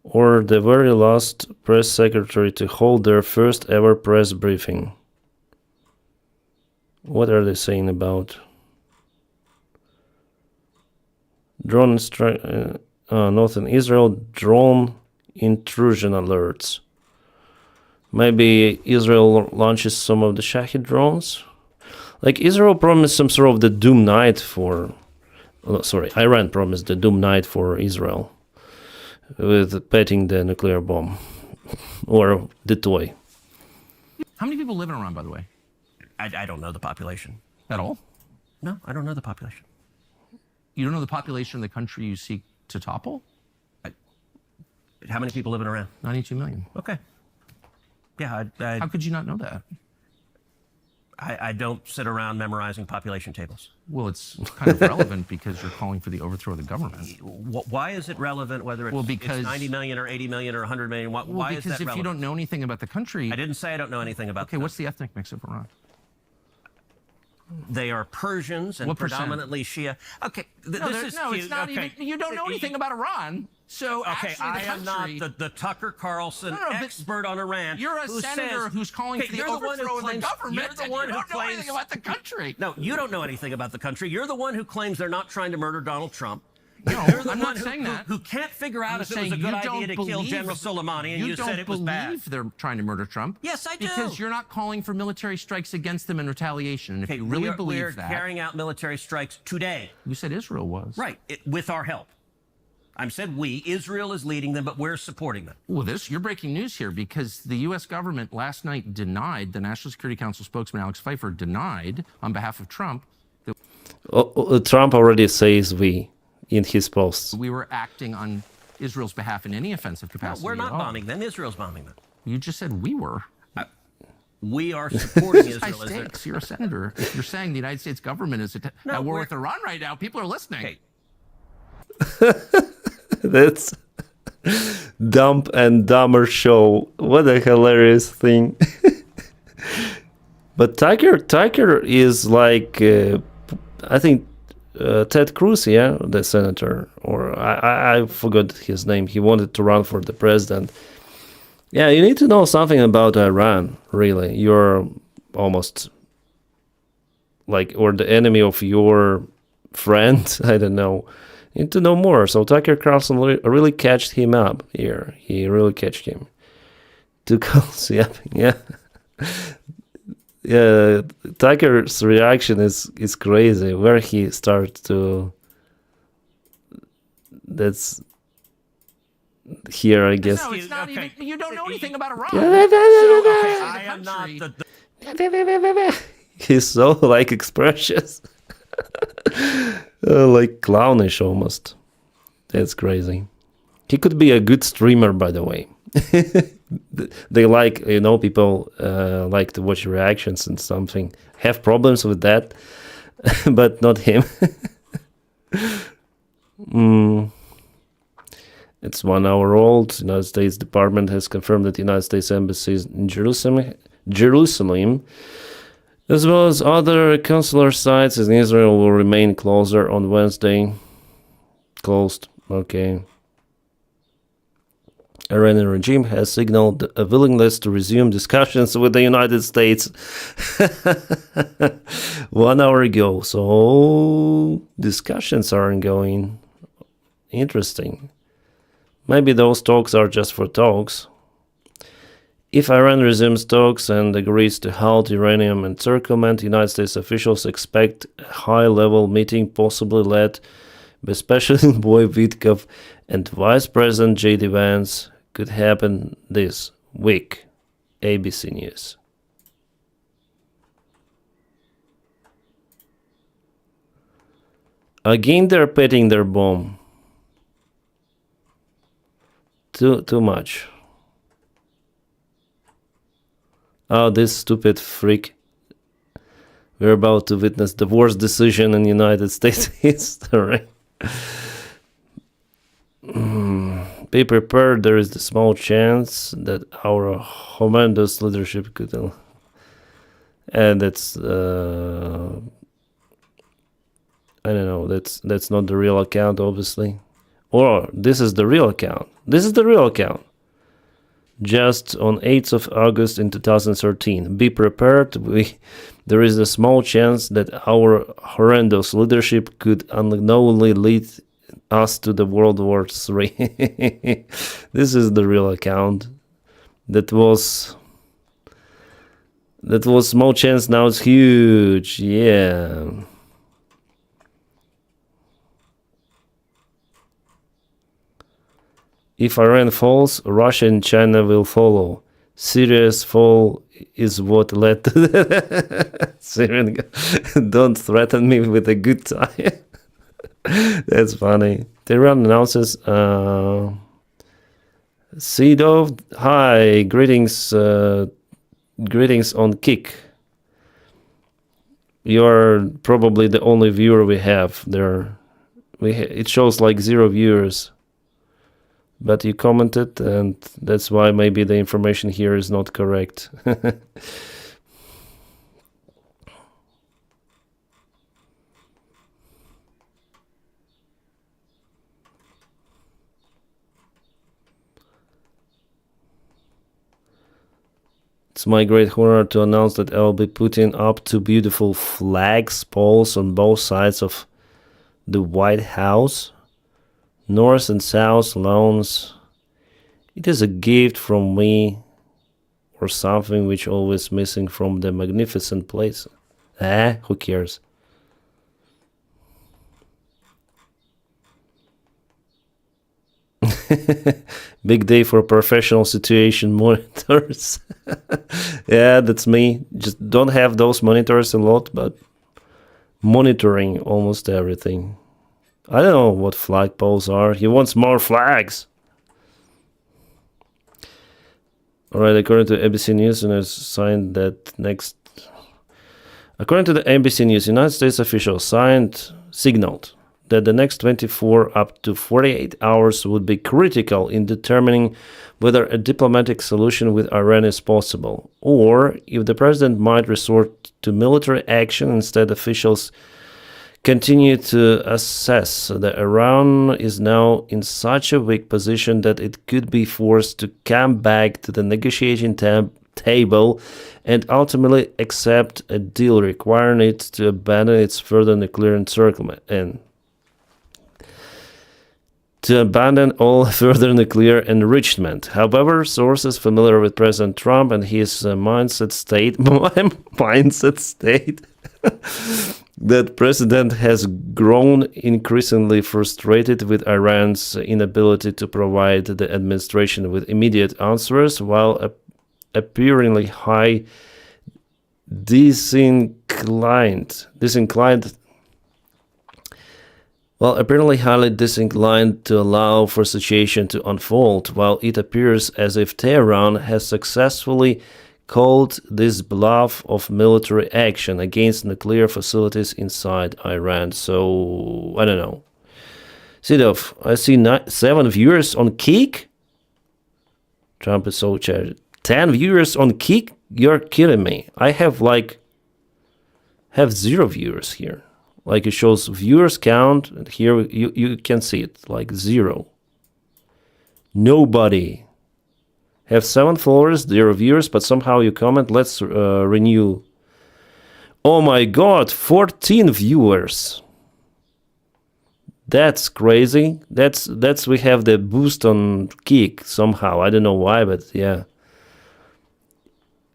or the very last press secretary to hold their first ever press briefing. What are they saying about? Drone strike, northern Israel, drone intrusion alerts. Maybe Israel launches some of the Shahid drones? Like Israel promised some sort of the doom night for, Iran promised the doom night for Israel with petting the nuclear bomb or the toy. How many people live in Iran, by the way? I don't know the population. At all? No, I don't know the population. You don't know the population of the country you seek to topple? How many people live in Iran? 92 million. Okay. Yeah, How could you not know that? I don't sit around memorizing population tables. Well, it's kind of relevant because you're calling for the overthrow of the government. Why is it relevant whether it's, because, it's 90 million or 80 million or 100 million? Why is that relevant? Because if you don't know anything about the country... I didn't say I don't know anything about Okay, what's the ethnic mix of Iran? They are Persians and predominantly Shia. Okay, this is cute. It's not okay. even... You don't know anything about Iran. So okay, I am not the Tucker Carlson expert on Iran. You're a senator who's calling for the overthrow of the government. You're the one who claims anything about the country. No, you don't know anything about the country. You're the one who claims they're not trying to murder Donald Trump. No, You're the I'm one not saying that. Who can't figure out if it was a good idea to kill General Soleimani, and you said it was bad. You don't believe they're trying to murder Trump. Yes, I do. Because you're not calling for military strikes against them in retaliation. And if you really believe that... We're carrying out military strikes today. You said Israel was. Right, with our help. I said we. Israel is leading them, but we're supporting them. Well, you're breaking news here because the U.S. government last night denied, the National Security Council spokesman Alex Pfeiffer denied on behalf of Trump. Trump already says we in his posts. We were acting on Israel's behalf in any offensive capacity. No, we're not bombing them. Israel's bombing them. You just said we were. We are supporting Israel. High stakes. You're a senator. If you're saying the United States government is at war with Iran right now, people are listening. Okay. That's Dumb and Dumber show. What a hilarious thing. But Tucker is like, I think, Ted Cruz, yeah, the senator, or I forgot his name. He wanted to run for the president. Yeah, you need to know something about Iran, really. You're almost like, or the enemy of your friend, I don't know. You need to know more. So Tucker Carlson really catched him up here. He really catched him. Two calls, yeah. Yeah, Tucker's reaction is crazy. Where he starts to... That's... Here, I guess. No, it's not even... You don't know anything about Iran. I am not the... He's so, like, expressions. Like clownish almost. That's crazy. He could be a good streamer, by the way. They like, you know, people like to watch reactions and something. Have problems with that, but not him. It's 1 hour old. United States Department has confirmed that the United States Embassy in Jerusalem, as well as other consular sites in Israel, will remain closer on Wednesday. Closed. Okay. Iranian regime has signaled a willingness to resume discussions with the United States 1 hour ago. So discussions are ongoing. Interesting. Maybe those talks are just for talks. If Iran resumes talks and agrees to halt uranium encirclement, United States officials expect a high-level meeting possibly led by Special Envoy Witkoff and Vice President J.D. Vance could happen this week. ABC News. Again, they're petting their bomb. Too much. Oh, this stupid freak. We're about to witness the worst decision in United States history. Be prepared, there is the small chance that our horrendous leadership could... And that's... I don't know, that's not the real account, obviously. Or, this is the real account. This is the real account. Just on 8th of August in 2013. Be prepared, there is a small chance that our horrendous leadership could unknowingly lead us to the World War III. This is the real account. That was small chance, now it's huge. Yeah. If Iran falls, Russia and China will follow. Serious fall is what led to that. Syrian, don't threaten me with a good time. That's funny. Tehran announces Davydov, hi, greetings on Kick. You're probably the only viewer we have there. It shows like 0 viewers. But you commented, and that's why maybe the information here is not correct. It's my great honor to announce that I will be putting up 2 beautiful flags poles on both sides of the White House. North and South lawns. It is a gift from me, or something which always missing from the magnificent place. Who cares? Big day for professional situation monitors. Yeah, that's me. Just don't have those monitors a lot, but monitoring almost everything. I don't know what flag poles are. He wants more flags. Alright, according to ABC News, and it's signed that next... According to the ABC News, United States officials signaled that the next 24 up to 48 hours would be critical in determining whether a diplomatic solution with Iran is possible, or if the president might resort to military action. Instead, officials continue to assess that Iran is now in such a weak position that it could be forced to come back to the negotiating table and ultimately accept a deal requiring it to abandon its further nuclear encirclement and to abandon all further nuclear enrichment. However, sources familiar with President Trump and his mindset state that president has grown increasingly frustrated with Iran's inability to provide the administration with immediate answers, while apparently highly disinclined to allow for situation to unfold, while it appears as if Tehran has successfully called this bluff of military action against nuclear facilities inside Iran. So, I don't know. Sidov, I see 7 viewers on Kick? Trump is so charged. 10 viewers on Kick? You're kidding me. I have 0 viewers here. Like it shows viewers count, and here you can see it, like 0. Nobody. Have 7 followers, they're viewers, but somehow you comment, let's renew. Oh my god, 14 viewers. That's crazy. That's we have the boost on Kick somehow. I don't know why, but yeah.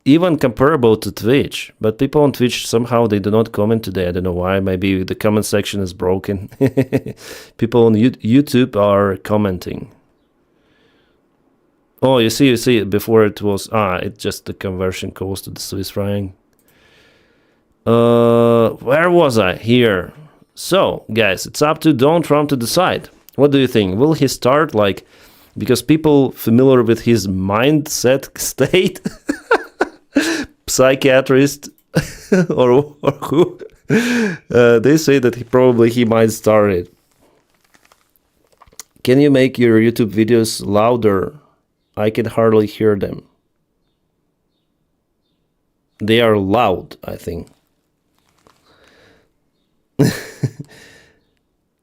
Even comparable to Twitch. But people on Twitch, somehow they do not comment today. I don't know why. Maybe the comment section is broken. People on YouTube are commenting. Oh, you see, before it was, it's just the conversion cost to the Swiss franc. Where was I? Here. So, guys, it's up to Donald Trump to decide. What do you think? Will he start, like, because people familiar with his mindset state, psychiatrist, or who, they say that he might start it. Can you make your YouTube videos louder? I can hardly hear them. They are loud, I think.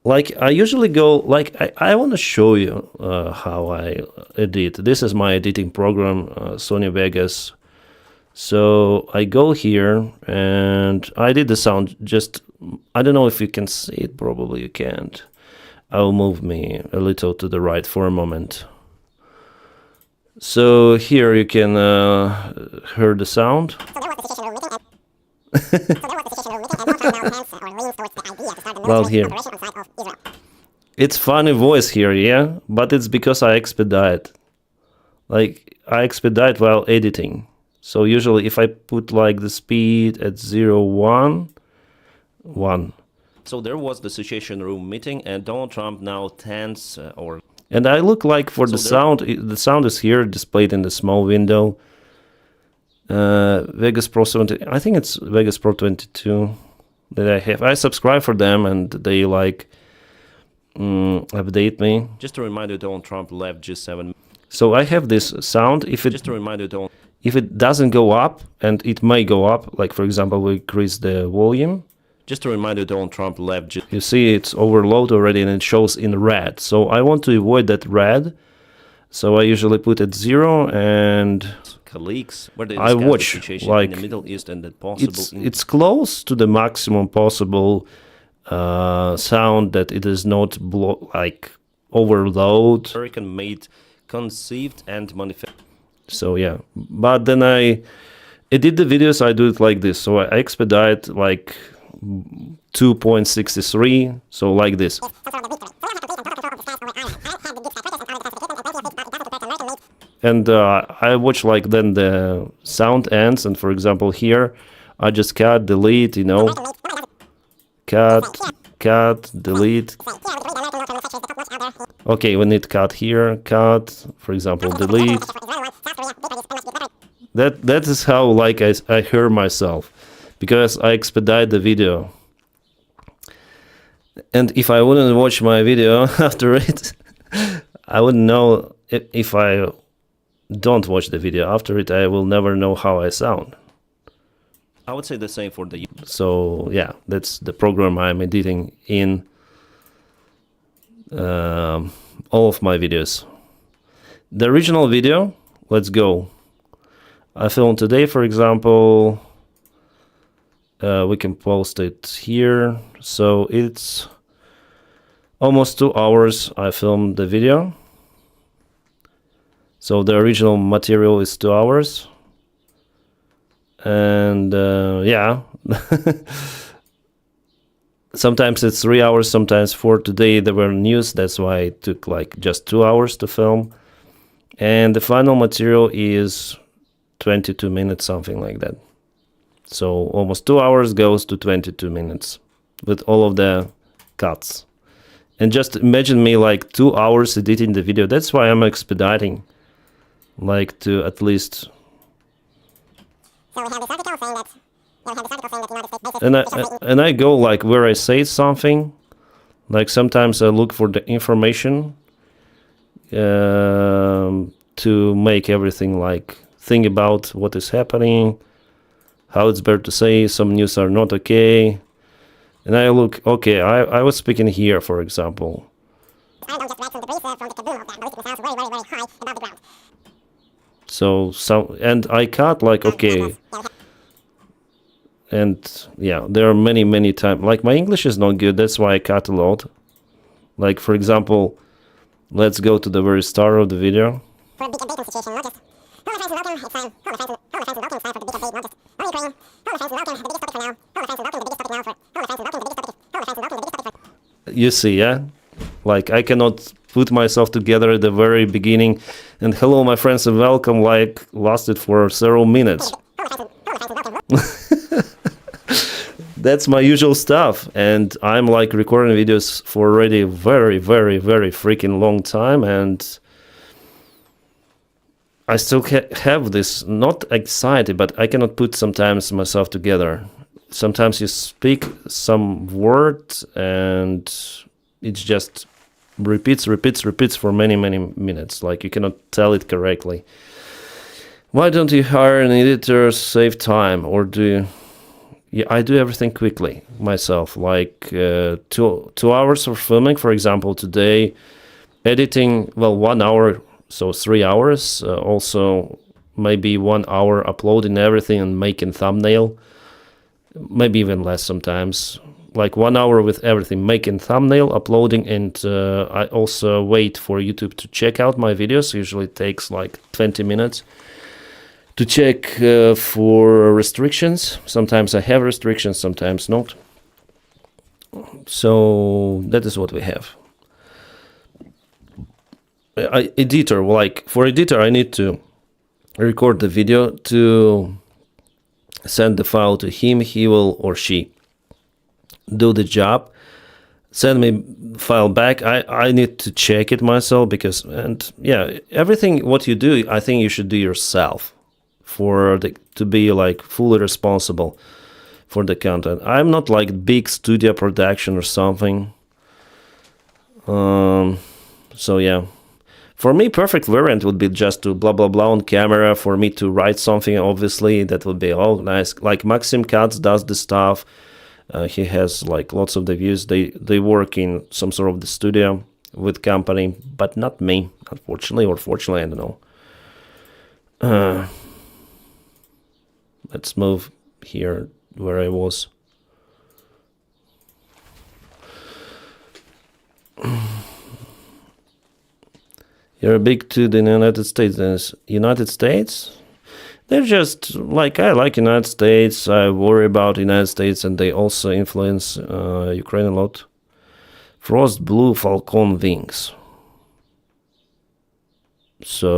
Like, I usually go, like, I want to show you how I edit. This is my editing program, Sony Vegas. So I go here and I did the sound just, I don't know if you can see it, probably you can't. I'll move me a little to the right for a moment. So here you can hear the sound. Loud here. It's funny voice here, yeah, but it's because I expedite. Like, I expedite while editing. So usually if I put like the speed at 0.1, 1. So there was the Situation Room meeting and Donald Trump now tends or... And I look like for the sound is here displayed in the small window. Vegas Pro 70, I think it's Vegas Pro 22 that I have. I subscribe for them and they like update me. Just a reminder, Donald Trump left G7. So I have this sound. If it doesn't go up, and it may go up, like for example, we increase the volume. Just a reminder, Donald Trump left. You see it's overload already and it shows in red. So I want to avoid that red. So I usually put it 0 and colleagues where they I watch the situation like in the Middle East and the possible it's close to the maximum possible sound that it is not like overload. American made, conceived and manufactured. So yeah, but then I edit the videos. I do it like this. So I expedite like 2.63. So like this. And I watch like then the sound ends, and for example here I just cut, delete, you know, cut, delete. Okay, we need cut here, cut, for example, delete. That is how like I hear myself, because I expedite the video. And if I wouldn't watch my video after it, I wouldn't know if I don't watch the video after it, I will never know how I sound. I would say the same for the... So yeah, that's the program I'm editing in all of my videos. The original video, let's go. I filmed today, for example. We can post it here. So it's almost 2 hours I filmed the video. So the original material is 2 hours. And yeah, sometimes it's 3 hours, sometimes 4. Today there were news, that's why it took like just 2 hours to film. And the final material is 22 minutes, something like that. So almost 2 hours goes to 22 minutes with all of the cuts. And just imagine me like 2 hours editing the video. That's why I'm expediting. Like to at least... And I go like where I say something. Like sometimes I look for the information to make everything like think about what is happening, how it's better to say, some news are not okay. And I look, okay, I was speaking here, for example. So and I cut like, okay. And yeah, there are many times. Like my English is not good. That's why I cut a lot. Like, for example, let's go to the very start of the video. You see, yeah? Like, I cannot put myself together at the very beginning. And hello, my friends, and welcome, like, lasted for several minutes. That's my usual stuff. And I'm, like, recording videos for already very freaking long time. And I still have this, not anxiety, but I cannot put sometimes myself together. Sometimes you speak some word and it just repeats for many minutes. Like you cannot tell it correctly. Why don't you hire an editor, save time, or do you? Yeah, I do everything quickly myself. Like 2 hours of filming, for example, today, editing, well, 1 hour, so 3 hours. Also, maybe 1 hour uploading everything and making thumbnail. Maybe even less sometimes. Like 1 hour with everything, making thumbnail, uploading, and I also wait for YouTube to check out my videos. Usually it takes like 20 minutes to check for restrictions. Sometimes I have restrictions, sometimes not. So that is what we have. Editor, like for editor, I need to record the video to send the file to him. He will or she do the job, send me file back. I need to check it myself because, and yeah, everything what you do, I think you should do yourself to be like fully responsible for the content. I'm not like big studio production or something. So yeah, for me, perfect variant would be just to blah blah on camera. For me to write something, obviously that would be all nice. Like Maxim Katz does the stuff. He has like lots of the views. They work in some sort of the studio with company, but not me, unfortunately, or fortunately, I don't know. Let's move here where I was. You're big to the United States. Denys. United States? They're just like, I like United States. I worry about United States, and they also influence Ukraine a lot. Frost Blue Falcon Wings. So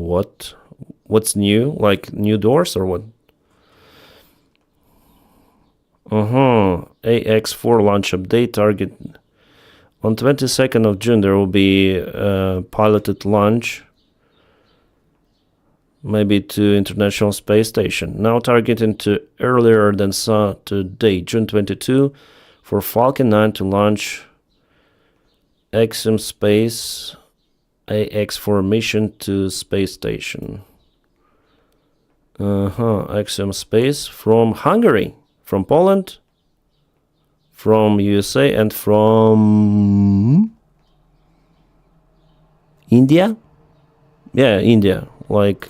what? What's new? Like new doors or what? AX4 launch update target. On 22nd of June there will be a piloted launch. Maybe to International Space Station. Now targeting to earlier than Saturday, June 22, for Falcon 9 to launch XM Space AX4 mission to Space Station. XM Space from Hungary, from Poland, from USA, and from India? Yeah, India. Like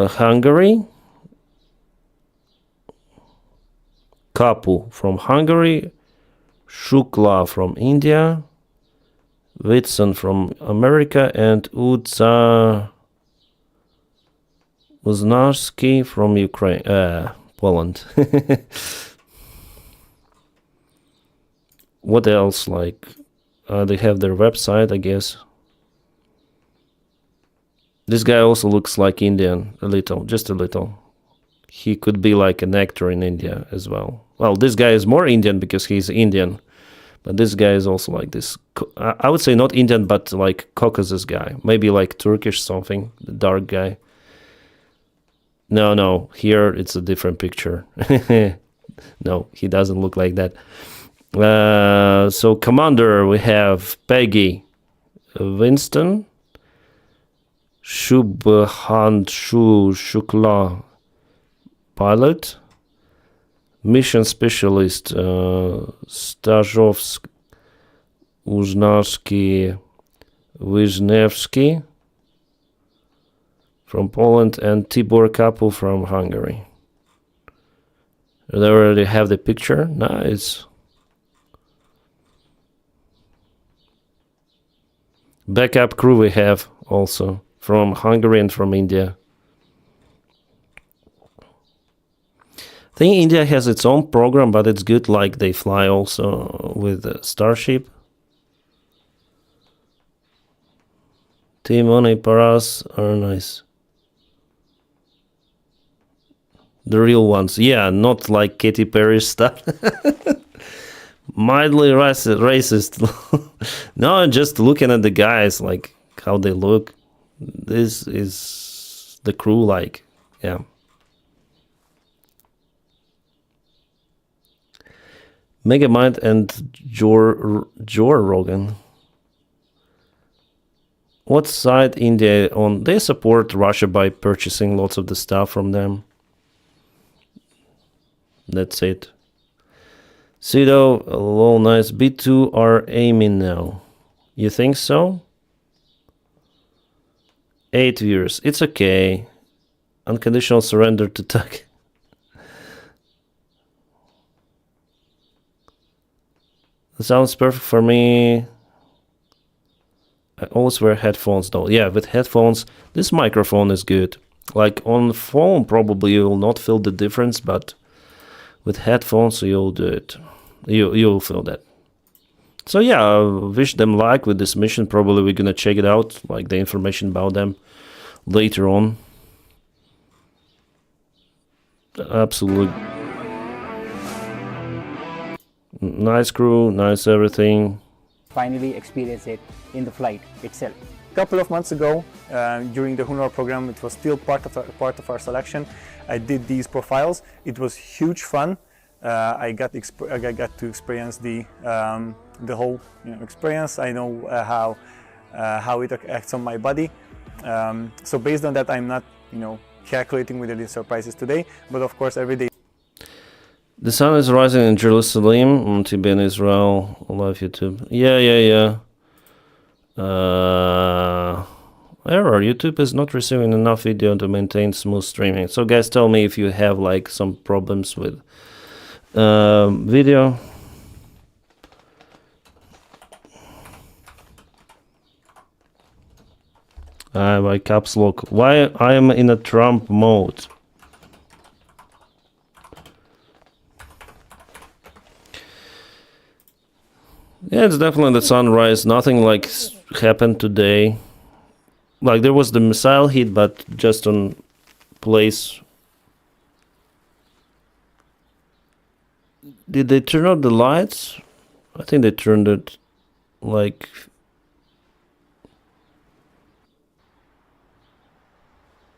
Hungary, Kapu from Hungary, Shukla from India, Whitson from America, and Uznarski from Ukraine, Poland. What else? Like they have their website, I guess. This guy also looks like Indian, a little, just a little. He could be like an actor in India as well. Well, this guy is more Indian because he's Indian. But this guy is also like this, I would say not Indian, but like Caucasus guy. Maybe like Turkish something, the dark guy. No, here it's a different picture. No, he doesn't look like that. So Commander, we have Peggy Winston. Shubhanshu Shukla, pilot. Mission specialist Stajovsk Uznarski Wisniewski from Poland and Tibor Kapu from Hungary. They already have the picture. Nice. Backup crew we have also from Hungary and from India. I think India has its own program, but it's good, like they fly also with Starship. Timon and Paras are nice. The real ones, yeah, not like Katy Perry stuff. Mildly racist. No, just looking at the guys, like how they look. This is the crew, like, yeah. Megamind and Joe Rogan. What side India on? They support Russia by purchasing lots of the stuff from them. That's it. Sido, hello, nice. B2 are aiming now. You think so? 8 viewers. It's okay. Unconditional surrender to Tuck. Sounds perfect for me. I always wear headphones though. Yeah, with headphones, this microphone is good. Like on phone, probably you will not feel the difference, but with headphones, you'll do it. You'll feel that. So yeah, I wish them luck with this mission. Probably we're gonna check it out, like the information about them later on. Absolute nice crew, nice everything. Finally experience it in the flight itself. A couple of months ago, during the Honor program, it was still part of our selection. I did these profiles. It was huge fun. I got to experience the whole experience. I know how it acts on my body. So based on that, I'm not calculating with the surprises today, but of course every day. The sun is rising in Jerusalem, on TV in Israel. I love YouTube. Yeah. Error. YouTube is not receiving enough video to maintain smooth streaming. So guys, tell me if you have like some problems with video. By caps lock. Why I am in a Trump mode? Yeah, it's definitely the sunrise. Nothing like happened today. Like there was the missile hit, but just on place. Did they turn out the lights? I think they turned it like.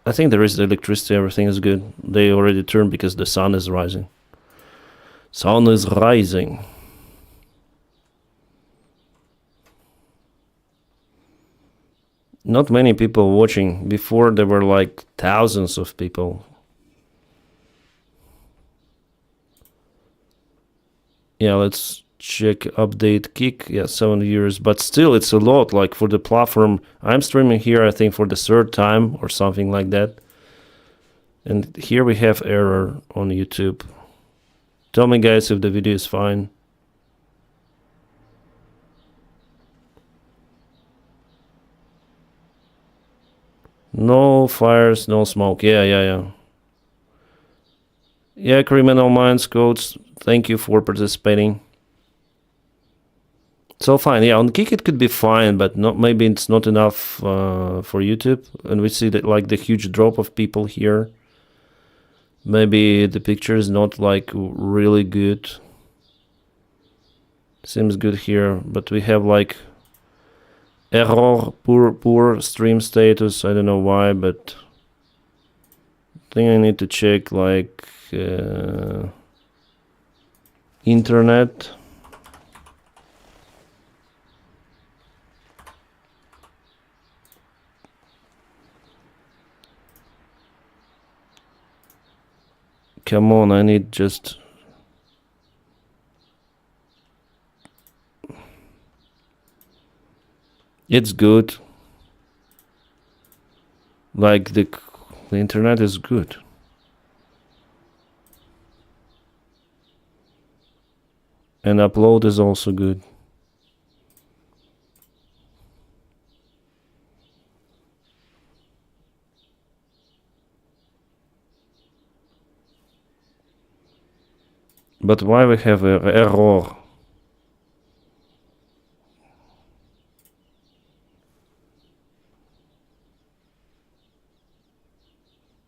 I think there is the electricity, everything is good. They already turned because the sun is rising. Sun is rising. Not many people watching. Before there were like thousands of people. Yeah, let's check update kick. Yeah, 7 years, but still it's a lot. Like for the platform, I'm streaming here, I think for the third time or something like that. And here we have error on YouTube. Tell me guys if the video is fine. No fires, no smoke. Yeah. Yeah, Criminal Minds codes, thank you for participating. So fine, yeah, on Kick it could be fine, but not maybe it's not enough for YouTube. And we see that like the huge drop of people here. Maybe the picture is not like really good. Seems good here, but we have like error, poor stream status. I don't know why, but I think I need to check like internet. Come on, I need just... It's good. Like the internet is good. And upload is also good. But why we have an error?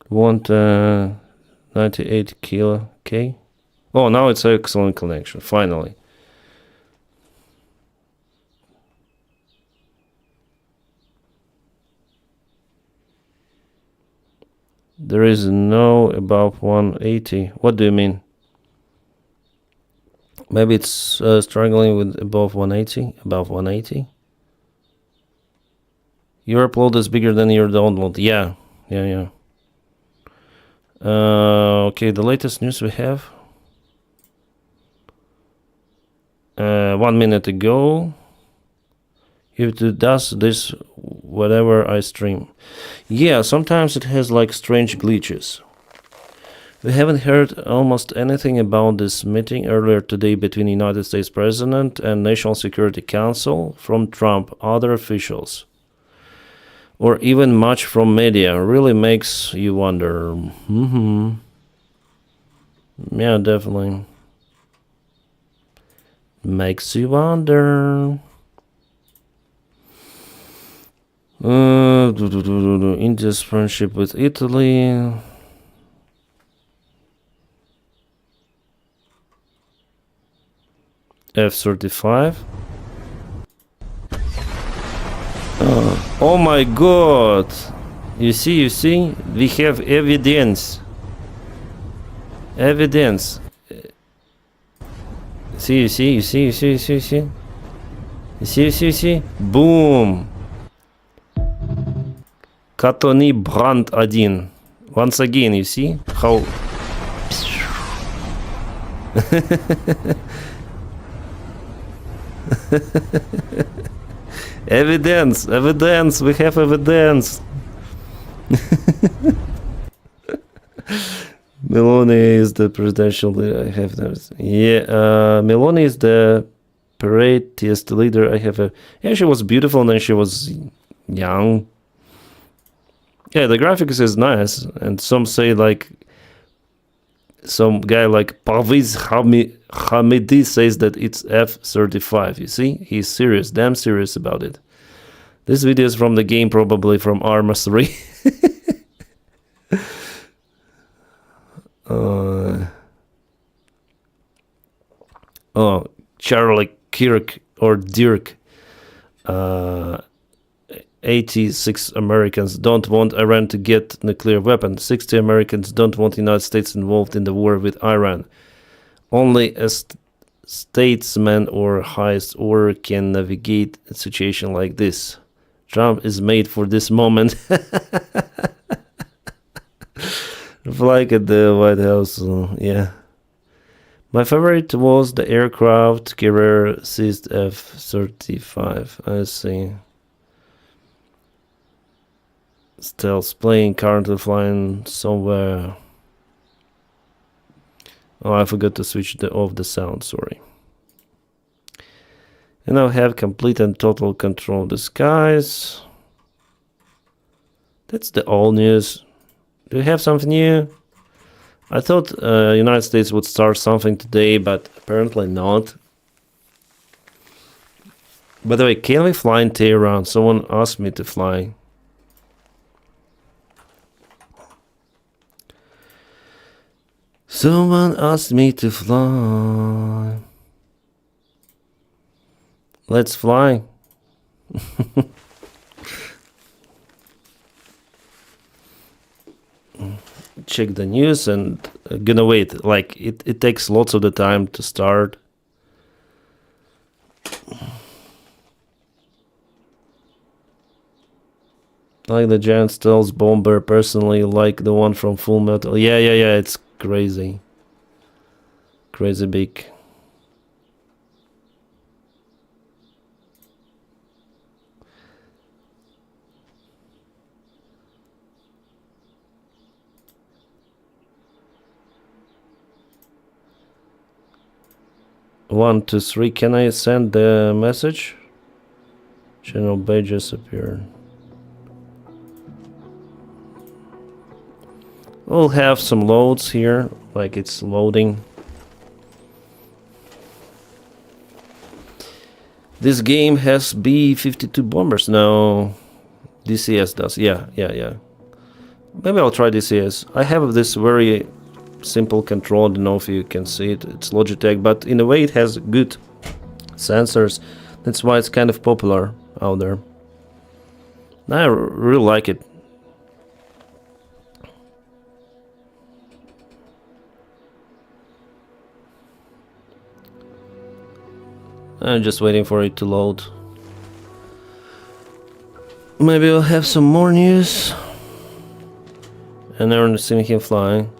Want 98 kilo K? Oh, now it's an excellent connection, finally. There is no above 180. What do you mean? Maybe it's struggling with above 180? Above 180? Your upload is bigger than your download. Yeah. Okay, the latest news we have. 1 minute ago. It does this whatever I stream. Yeah, sometimes it has like strange glitches. We haven't heard almost anything about this meeting earlier today between the United States President and National Security Council from Trump, other officials, or even much from media. Really makes you wonder. Yeah, definitely. Makes you wonder. India's friendship with Italy. F-35. Oh my god. You see, we have evidence. Evidence. See. See. Boom. Katoni Brand 1. Once again, you see how... Evidence, we have evidence. Meloni is the presidential leader. I have those. Yeah, Meloni is the prettiest leader I have. Yeah, she was beautiful and then she was young. Yeah, the graphics is nice, and some say like some guy like Parviz Hamidi says that it's F-35. You see, he's serious, damn serious about it. This video is from the game, probably from Arma 3. Oh, Charlie Kirk or Dirk. 86 Americans don't want Iran to get nuclear weapons. 60 Americans don't want the United States involved in the war with Iran. Only a statesman or highest order can navigate a situation like this. Trump is made for this moment. Like at the White House, yeah. My favorite was the aircraft carrier seized F-35. I see. Stealth plane currently flying somewhere. Oh, I forgot to switch off the sound, sorry. And now have complete and total control of the skies. That's the old news. Do you have something new? I thought United States would start something today, but apparently not. By the way, can we fly in Tehran? Someone asked me to fly. Someone asked me to fly. Let's fly. Check the news and gonna wait. Like it takes lots of the time to start. Like the giant stealth bomber, personally like the one from Full Metal. Yeah, it's crazy. Crazy big. 1, 2, 3. Can I send the message? Channel pages appeared. We'll have some loads here, like it's loading. This game has B-52 bombers. No, DCS does. Yeah. Maybe I'll try DCS. I have this very simple control. I don't know if you can see it. It's Logitech, but in a way it has good sensors. That's why it's kind of popular out there. I really like it. I'm just waiting for it to load. Maybe we'll have some more news. I never seen him flying.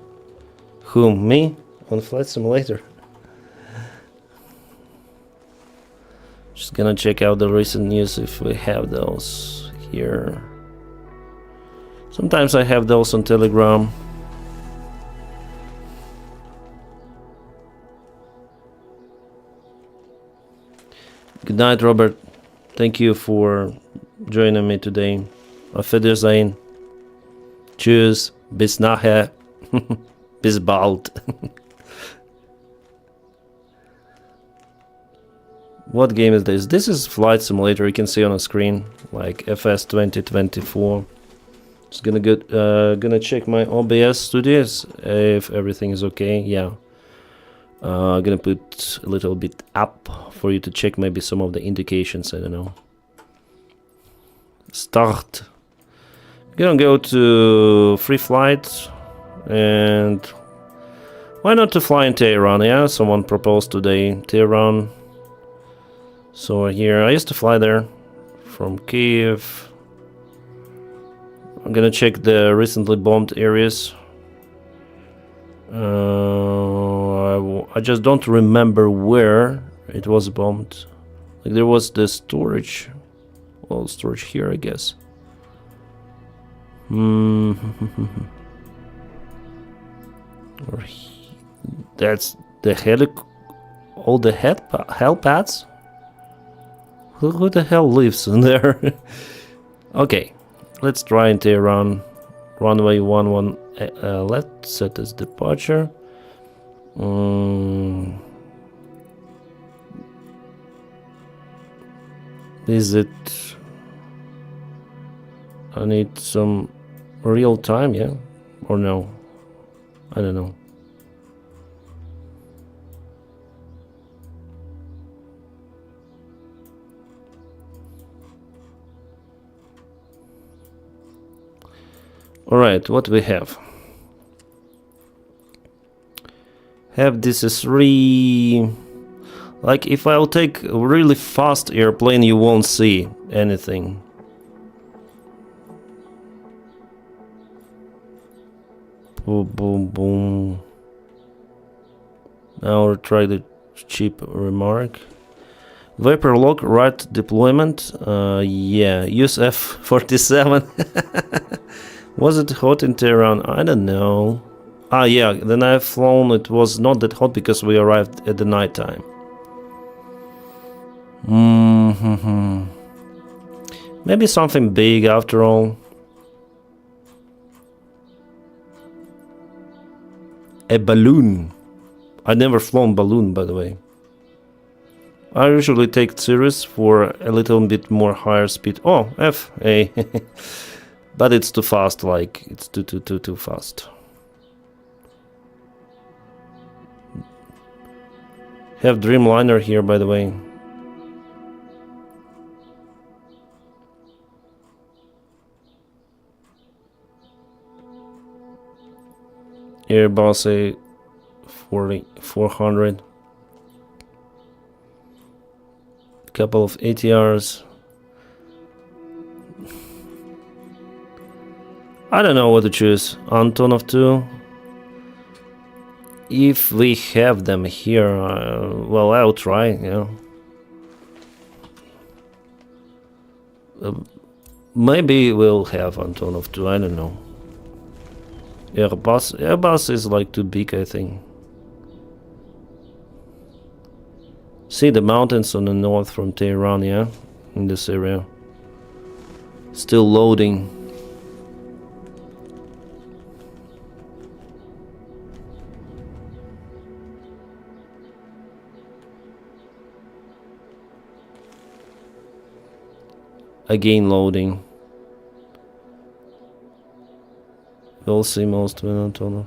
Whom? Me? On Flight Simulator. Just gonna check out the recent news if we have those here. Sometimes I have those on Telegram. Good night, Robert. Thank you for joining me today. Auf Wiedersehen. Tschüss. Bis nachher. Bis bald. What game is this? This is Flight Simulator. You can see on the screen, like FS 2024. Just gonna check my OBS studios if everything is okay. Yeah. Gonna put a little bit up for you to check maybe some of the indications. I don't know. Start. Gonna go to free flight, and why not to fly in Tehran? Yeah, someone proposed today Tehran. So here I used to fly there from Kiev. I'm gonna check the recently bombed areas. I just don't remember where it was bombed. Like there was the storage. Well, storage here, I guess. That's the all the helipads? Who the hell lives in there? Okay, let's try in Tehran. Runway 11 left, set as departure. Is it... I need some real time, yeah? Or no? I don't know. Alright, what we have? Have this is 3... Like, if I'll take a really fast airplane, you won't see anything. Boom, boom, boom. Now we'll try the cheap remark. Vapor lock, right deployment. Yeah, use F-47. Was it hot in Tehran? I don't know. Ah, yeah, then I've flown. It was not that hot because we arrived at the night time. Maybe something big after all. A balloon. I've never flown balloon, by the way. I usually take Cirrus for a little bit more higher speed. Oh, F, A. But it's too fast, like, it's too fast. Have Dreamliner here, by the way. Airbus A400. Couple of ATRs. I don't know what to choose. Antonov 2. If we have them here, well, I'll try, you know. Maybe we'll have Antonov 2, I don't know. Airbus is like too big, I think. See the mountains on the north from Tehran, yeah? In this area. Still loading. Again loading. We'll see most of it on Tono.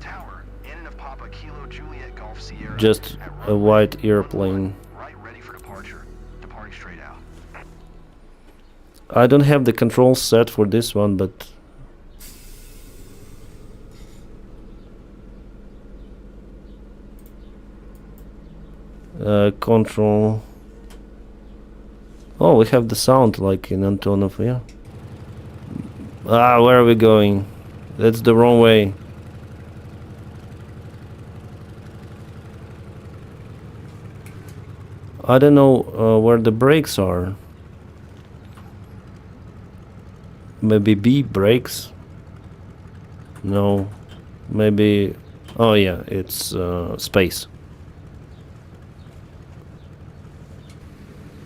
Tower, end of Papa Kilo Juliet Golf Sierra. Just a white airplane. Right, ready for departure. Departing straight out. I don't have the controls set for this one, but control. Oh, we have the sound like in Antonov, yeah. Ah, where are we going? That's the wrong way. I don't know where the brakes are. Maybe B brakes? No. Maybe... Oh yeah, it's space.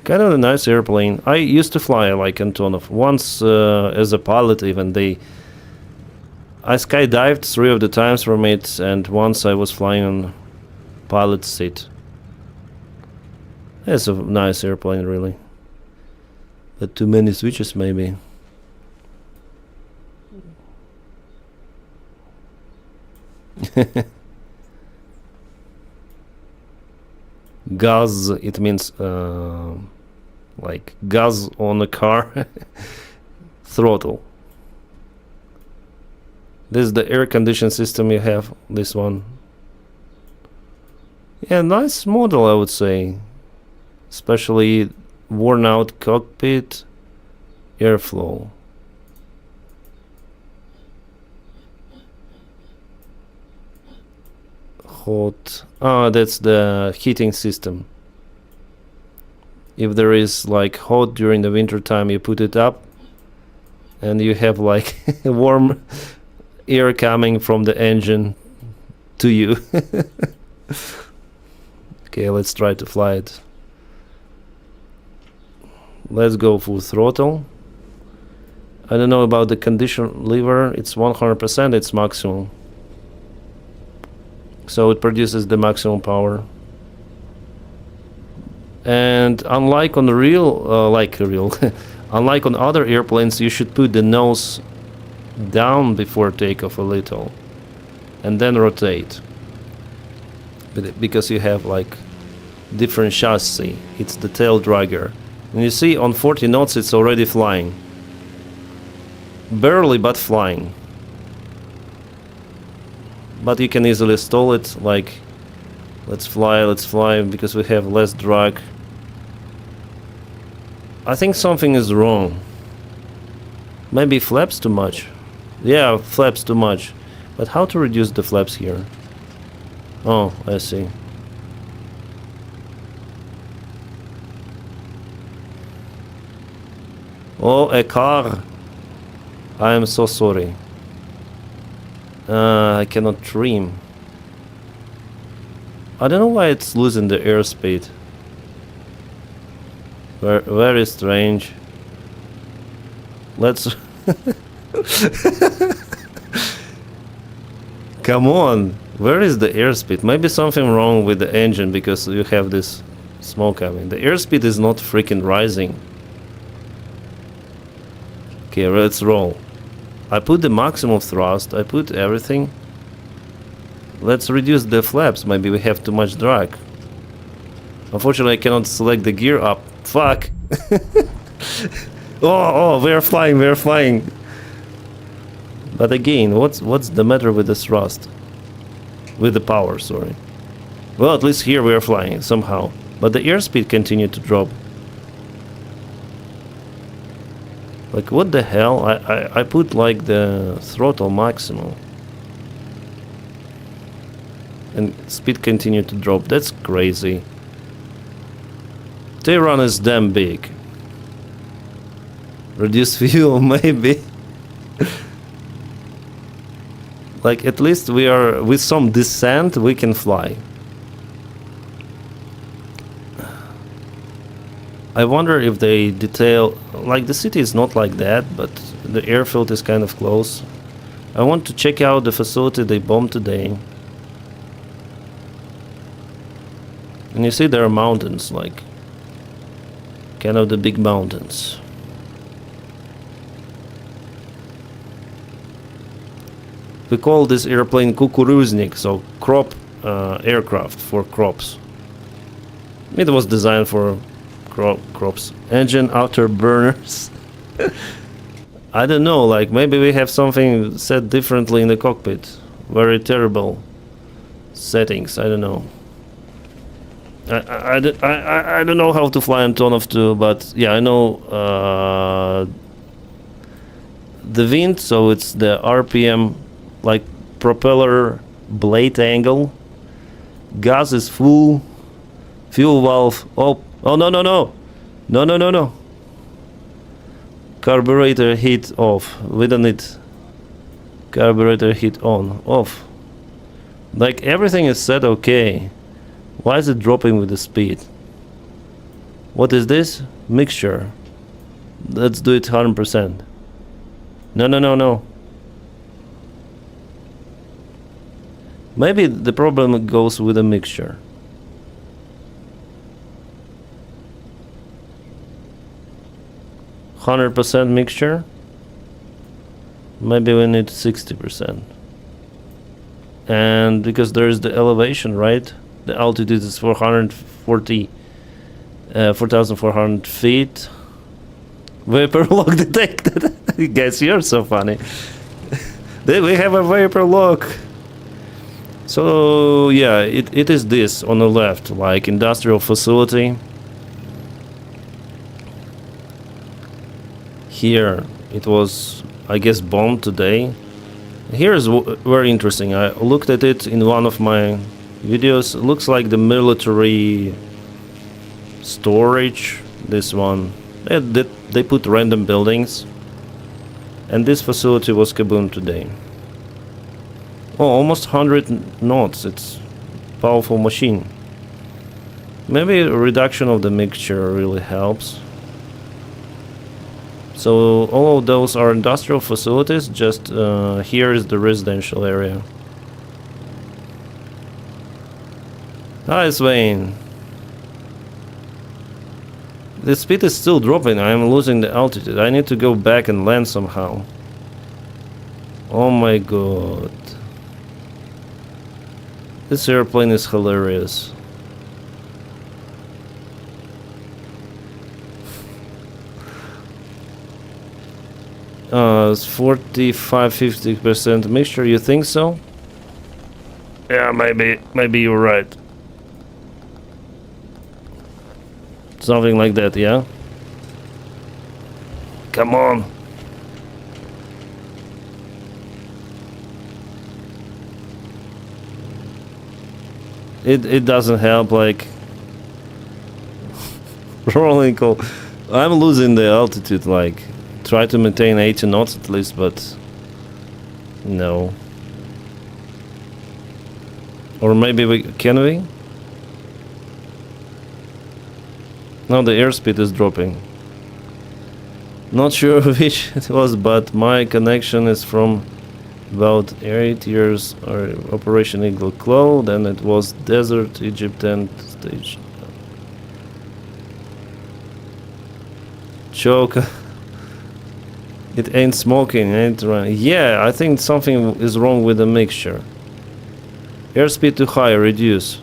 Kind of a nice airplane. I used to fly like Antonov. Once as a pilot even. I skydived 3 of the times from it, and once I was flying on pilot seat. It's a nice airplane really. But too many switches maybe. Gas, it means like gas on a car. Throttle. This is the air condition system you have, this one. Yeah, nice model I would say. Especially worn out cockpit, airflow. Hot. Ah, that's the heating system. If there is like hot during the winter time, you put it up and you have like warm air coming from the engine to you. Okay, let's try to fly it. Let's go full throttle. I don't know about the condition lever. It's 100%, it's maximum. So it produces the maximum power. And unlike on the unlike on other airplanes, you should put the nose down before takeoff a little, and then rotate. Because you have like different chassis. It's the tail dragger. And you see on 40 knots it's already flying. Barely, but flying. But you can easily stall it, like let's fly, because we have less drag. I think something is wrong. Maybe flaps too much. Yeah, flaps too much. But how to reduce the flaps here? Oh, I see. Oh, a car. I am so sorry. I cannot trim. I don't know why it's losing the airspeed. Very strange. Let's... Come on! Where is the airspeed? Maybe something wrong with the engine because you have this smoke coming. The airspeed is not freaking rising. Okay, let's roll. I put the maximum thrust, I put everything. Let's reduce the flaps, maybe we have too much drag. Unfortunately I cannot select the gear up. Fuck! Oh, we're flying. But again, what's the matter with the thrust? With the power, sorry. Well, at least here we are flying, somehow. But the airspeed continued to drop. Like, what the hell? I put, like, the throttle maximum. And speed continued to drop. That's crazy. Tehran is damn big. Reduce fuel, maybe. Like, at least we are... With some descent, we can fly. I wonder if they detail, like the city is not like that, but the airfield is kind of close. I want to check out the facility they bombed today. And you see there are mountains, like kind of the big mountains. We call this airplane Kukuruznik, so crop aircraft for crops. It was designed for crops. Engine afterburners. I don't know, like maybe we have something set differently in the cockpit. Very terrible settings, I don't know. I don't know how to fly Antonov 2, but yeah, I know the wind, so it's the RPM, like propeller blade angle. Gas is full. Fuel valve. Oh no. Carburetor heat off. We don't need carburetor heat on. Off. Like everything is set okay. Why is it dropping with the speed? What is this? Mixture. Let's do it 100%. No. Maybe the problem goes with the mixture. %100% mixture. Maybe we need 60%. And because there is the elevation, right? The altitude is 4,400 feet. Vapor lock detected. Guys, you're so funny. Then we have a vapor lock. So yeah, it is this on the left, like industrial facility. Here it was, I guess, bombed today. Here is very interesting. I looked at it in one of my videos. It looks like the military storage. This one, they put random buildings, and this facility was kaboomed today. Oh, almost 100 knots. It's a powerful machine. Maybe a reduction of the mixture really helps. So all of those are industrial facilities, just here is the residential area. Hi Swain. The speed is still dropping, I am losing the altitude. I need to go back and land somehow. Oh my god. This airplane is hilarious. It's 45-50% mixture, you think so? Yeah, maybe you're right. Something like that, yeah? Come on. It doesn't help, like rolling call. I'm losing the altitude, like try to maintain 80 knots at least, but no. Or maybe can we? No, the airspeed is dropping. Not sure which it was, but my connection is from about 8 years or Operation Eagle Claw, then it was Desert, Egypt and stage. Choke. It ain't smoking, ain't running. Yeah, I think something is wrong with the mixture. Airspeed too high, reduce.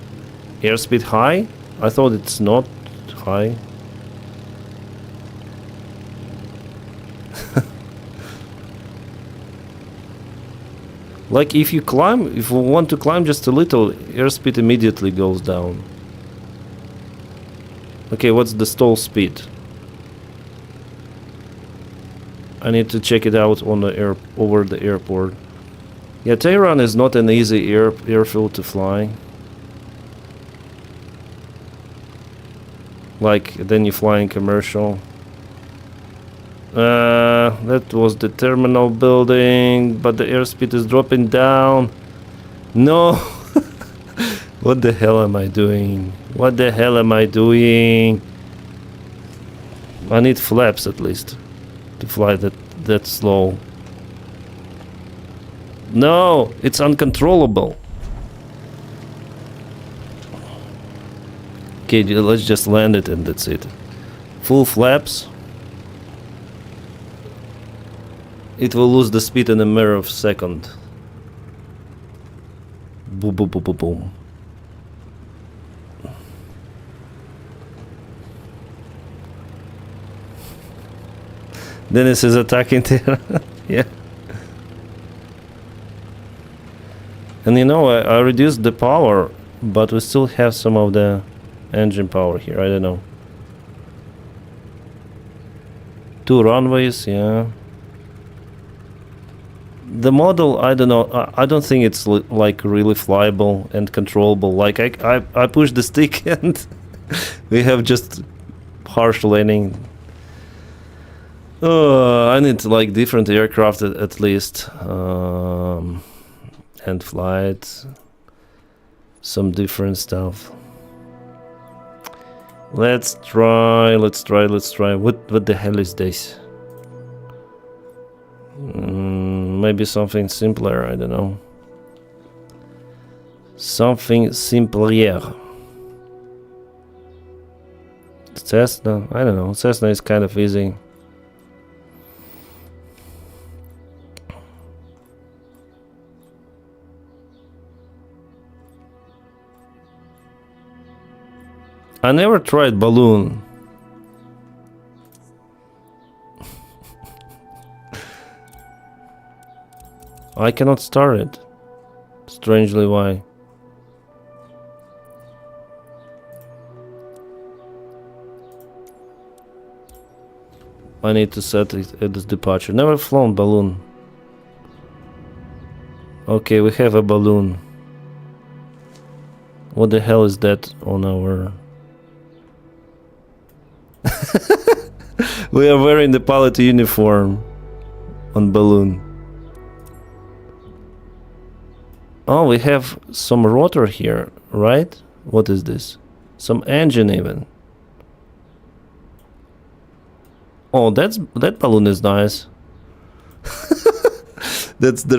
Airspeed high? I thought it's not high. Like if you climb, if you want to climb just a little, airspeed immediately goes down. Okay, what's the stall speed? I need to check it out on the over the airport. Yeah, Tehran is not an easy airfield to fly. Like then you fly in commercial. That was the terminal building, but the airspeed is dropping down. No. What the hell am I doing? What the hell am I doing? I need flaps at least to fly that slow. No, it's uncontrollable. Okay, let's just land it and that's it. Full flaps. It will lose the speed in a matter of a second. Boom, boom, boom, boom, boom. Denys is attacking there. Yeah. And you know, I reduced the power, but we still have some of the engine power here. I don't know. 2 runways, yeah. The model, I don't know. I don't think it's like really flyable and controllable. Like I push the stick and we have just harsh landing. I need like different aircraft at least, and flight, some different stuff. Let's try. What the hell is this? Maybe something simpler, I don't know. Something simpler. Cessna, I don't know. Cessna is kind of easy. I never tried balloon. I cannot start it. Strangely, why? I need to set it at this departure. Never flown balloon. Okay, we have a balloon. What the hell is that on our... We are wearing the pilot uniform on balloon. Oh, we have some rotor here, right? What is this? Some engine even. Oh, that balloon is nice. That's the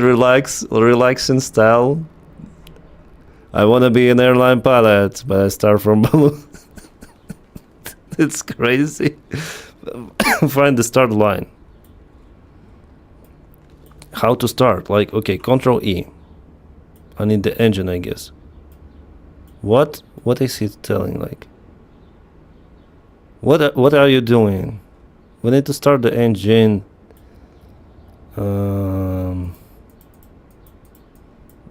relaxing style. I wanna be an airline pilot, but I start from balloon. It's crazy. Find the start line. How to start? Like, okay, Control E. I need the engine, I guess. What is he telling? Like, what are you doing? We need to start the engine.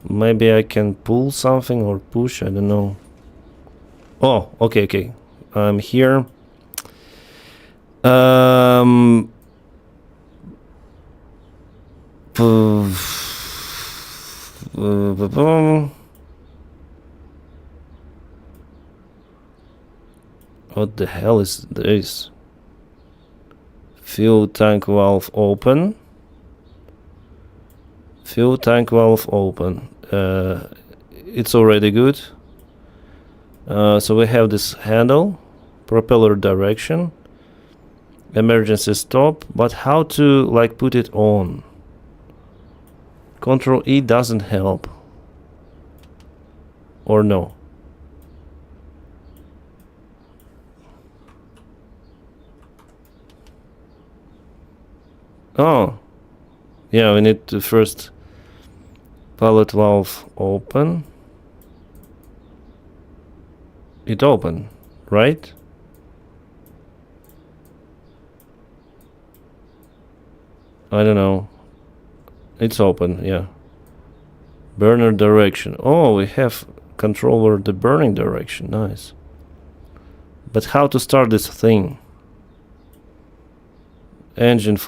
Maybe I can pull something or push. I don't know. Oh, okay. I'm here. What the hell is this? Fuel tank valve open. Fuel tank valve open. It's already good. So we have this handle, propeller direction, emergency stop, but how to like put it on? Control E doesn't help. Or no? Oh, yeah, we need to first pilot valve open. It open, right? I don't know. It's open, yeah. Burner direction. Oh, we have control over the burning direction. Nice. But how to start this thing? Engine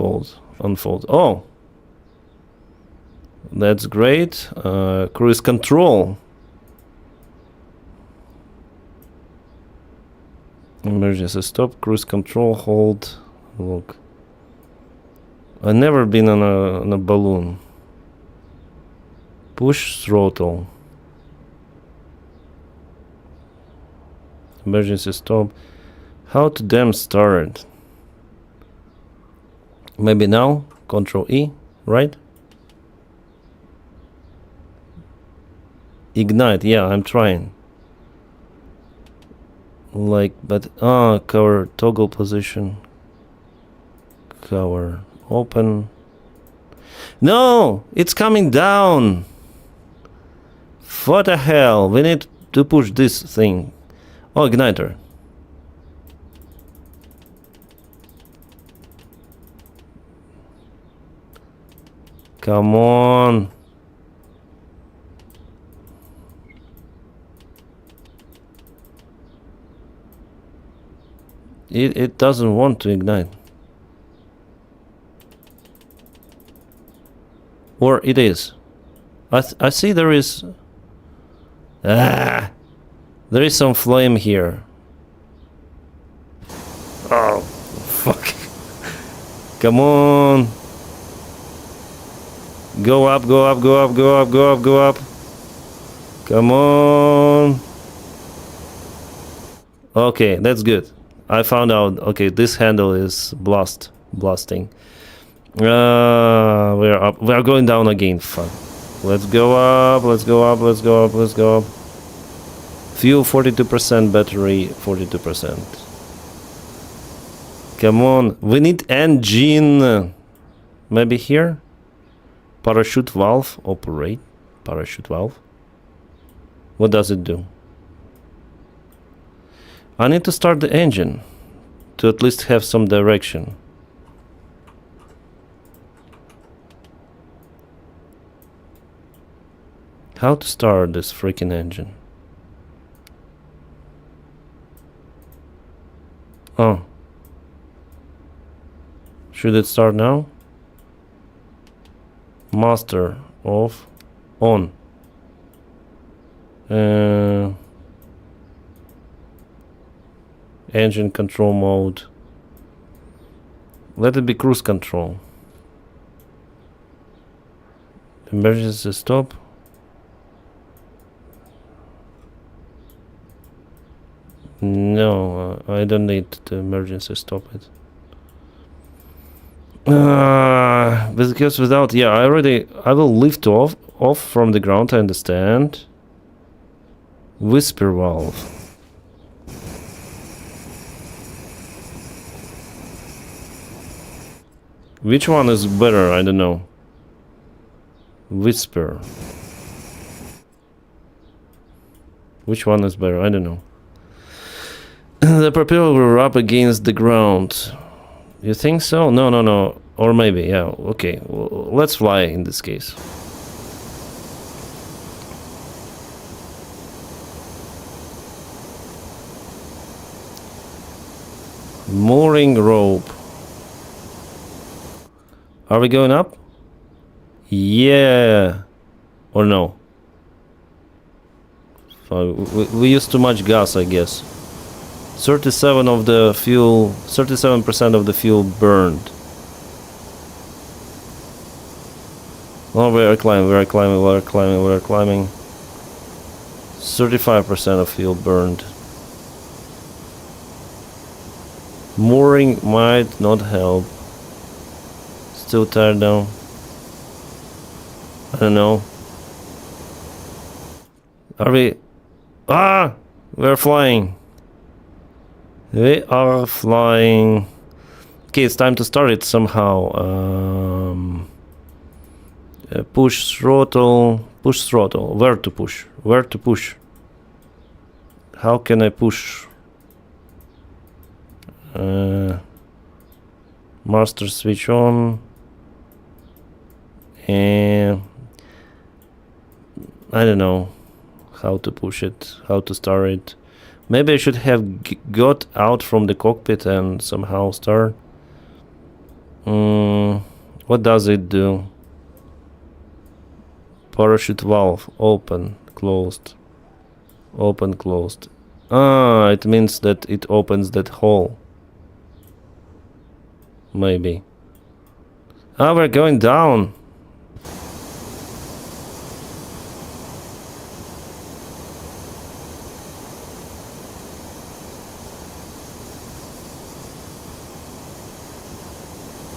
unfold. Oh, that's great. Cruise control. Emergency stop. Cruise control. Hold. Look. I've never been on a balloon. Push throttle. Emergency stop. How to damn start? Maybe now, Control E, right? Ignite, yeah, I'm trying. Like, but, cover, toggle position. Cover, open. No, it's coming down. What the hell? We need to push this thing. Oh, igniter. Come on. It doesn't want to ignite. Or it is. I see there is... there is some flame here. Oh, fuck. Come on. Go up, go up, go up, go up, go up, go up. Come on. Okay, that's good. I found out. Okay, this handle is blasting. We're up. We are going down again. Fuck. Let's go up. Let's go up. Let's go up. Let's go up. Fuel 42%. Battery 42%. Come on. We need engine. Maybe here. Parachute valve. Operate. Parachute valve. What does it do? I need to start the engine to at least have some direction. How to start this freaking engine? Oh. Should it start now? Master off. On. Engine control mode. Let it be cruise control. Emergency stop. No, I don't need to emergency stop it. Because without, yeah, I will lift off from the ground, I understand. Whisper valve. Which one is better? I don't know. Whisper. Which one is better? I don't know. The propeller will rub against the ground. You think so? No, no, no. Or maybe, yeah. Okay, well, let's fly in this case. Mooring rope. Are we going up? Yeah. Or no? We used too much gas, I guess. 37% of the fuel burned. Oh, we are climbing, 35% of fuel burned. Mooring might not help. Still tired now. I don't know. Are we... We're flying. We are flying. Okay, it's time to start it somehow. Push throttle. Push throttle. Where to push? Where to push? How can I push? Master switch on. And I don't know how to push it, how to start it. Maybe I should have got out from the cockpit and somehow start. What does it do? Parachute valve, open, closed. Open, closed. It means that it opens that hole. Maybe. We're going down.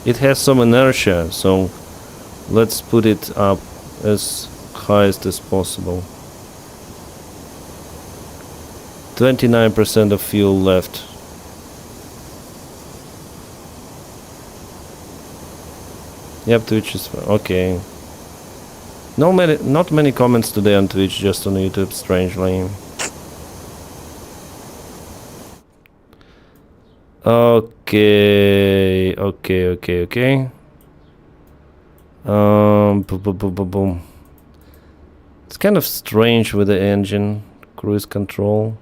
it has some inertia, so let's put it up as highest as possible. 29% of fuel left. Yep, Twitch is okay. Not many comments today on Twitch, just on YouTube, strangely. Okay. Boom, boom, boom, boom, boom. It's kind of strange with the engine, cruise control.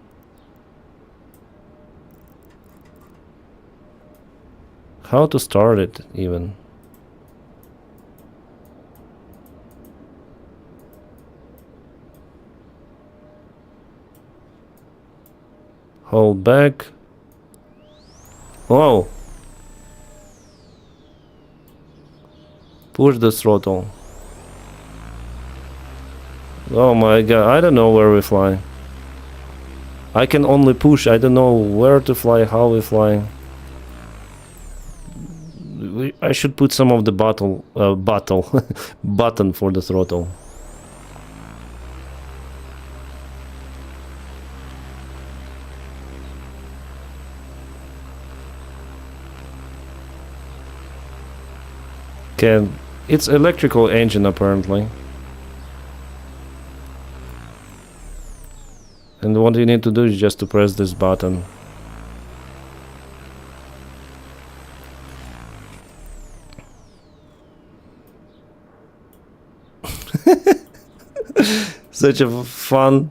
How to start it, even? Hold back. Whoa. Push the throttle. Oh my god, I don't know where we fly. I can only push, I don't know where to fly, how we fly. I should put some of the button for the throttle. It's electrical engine apparently. And what you need to do is just to press this button. Such a fun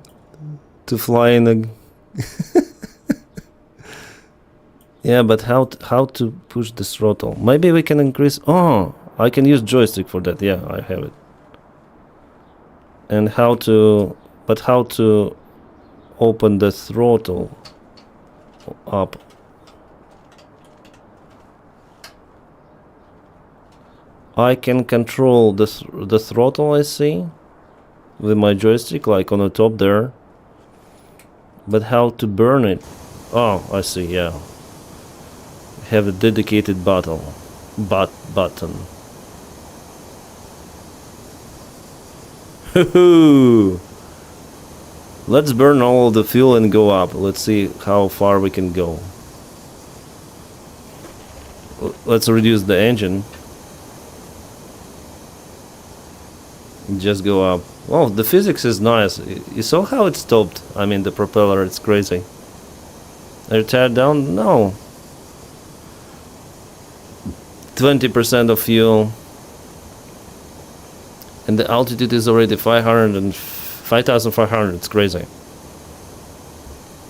to fly in a yeah, but how to push the throttle? Maybe we can increase. Oh, I can use joystick for that. Yeah, I have it. And how to open the throttle up? I can control the throttle, I see, with my joystick, like on the top there. But how to burn it? Oh, I see, yeah. Have a dedicated button. Let's burn all of the fuel and go up. Let's see how far we can go. Let's reduce the engine. Just go up. Oh, the physics is nice. You saw how it stopped? I mean, the propeller, it's crazy. Are you tired down? No. 20% of fuel. And the altitude is already 5,500. It's crazy.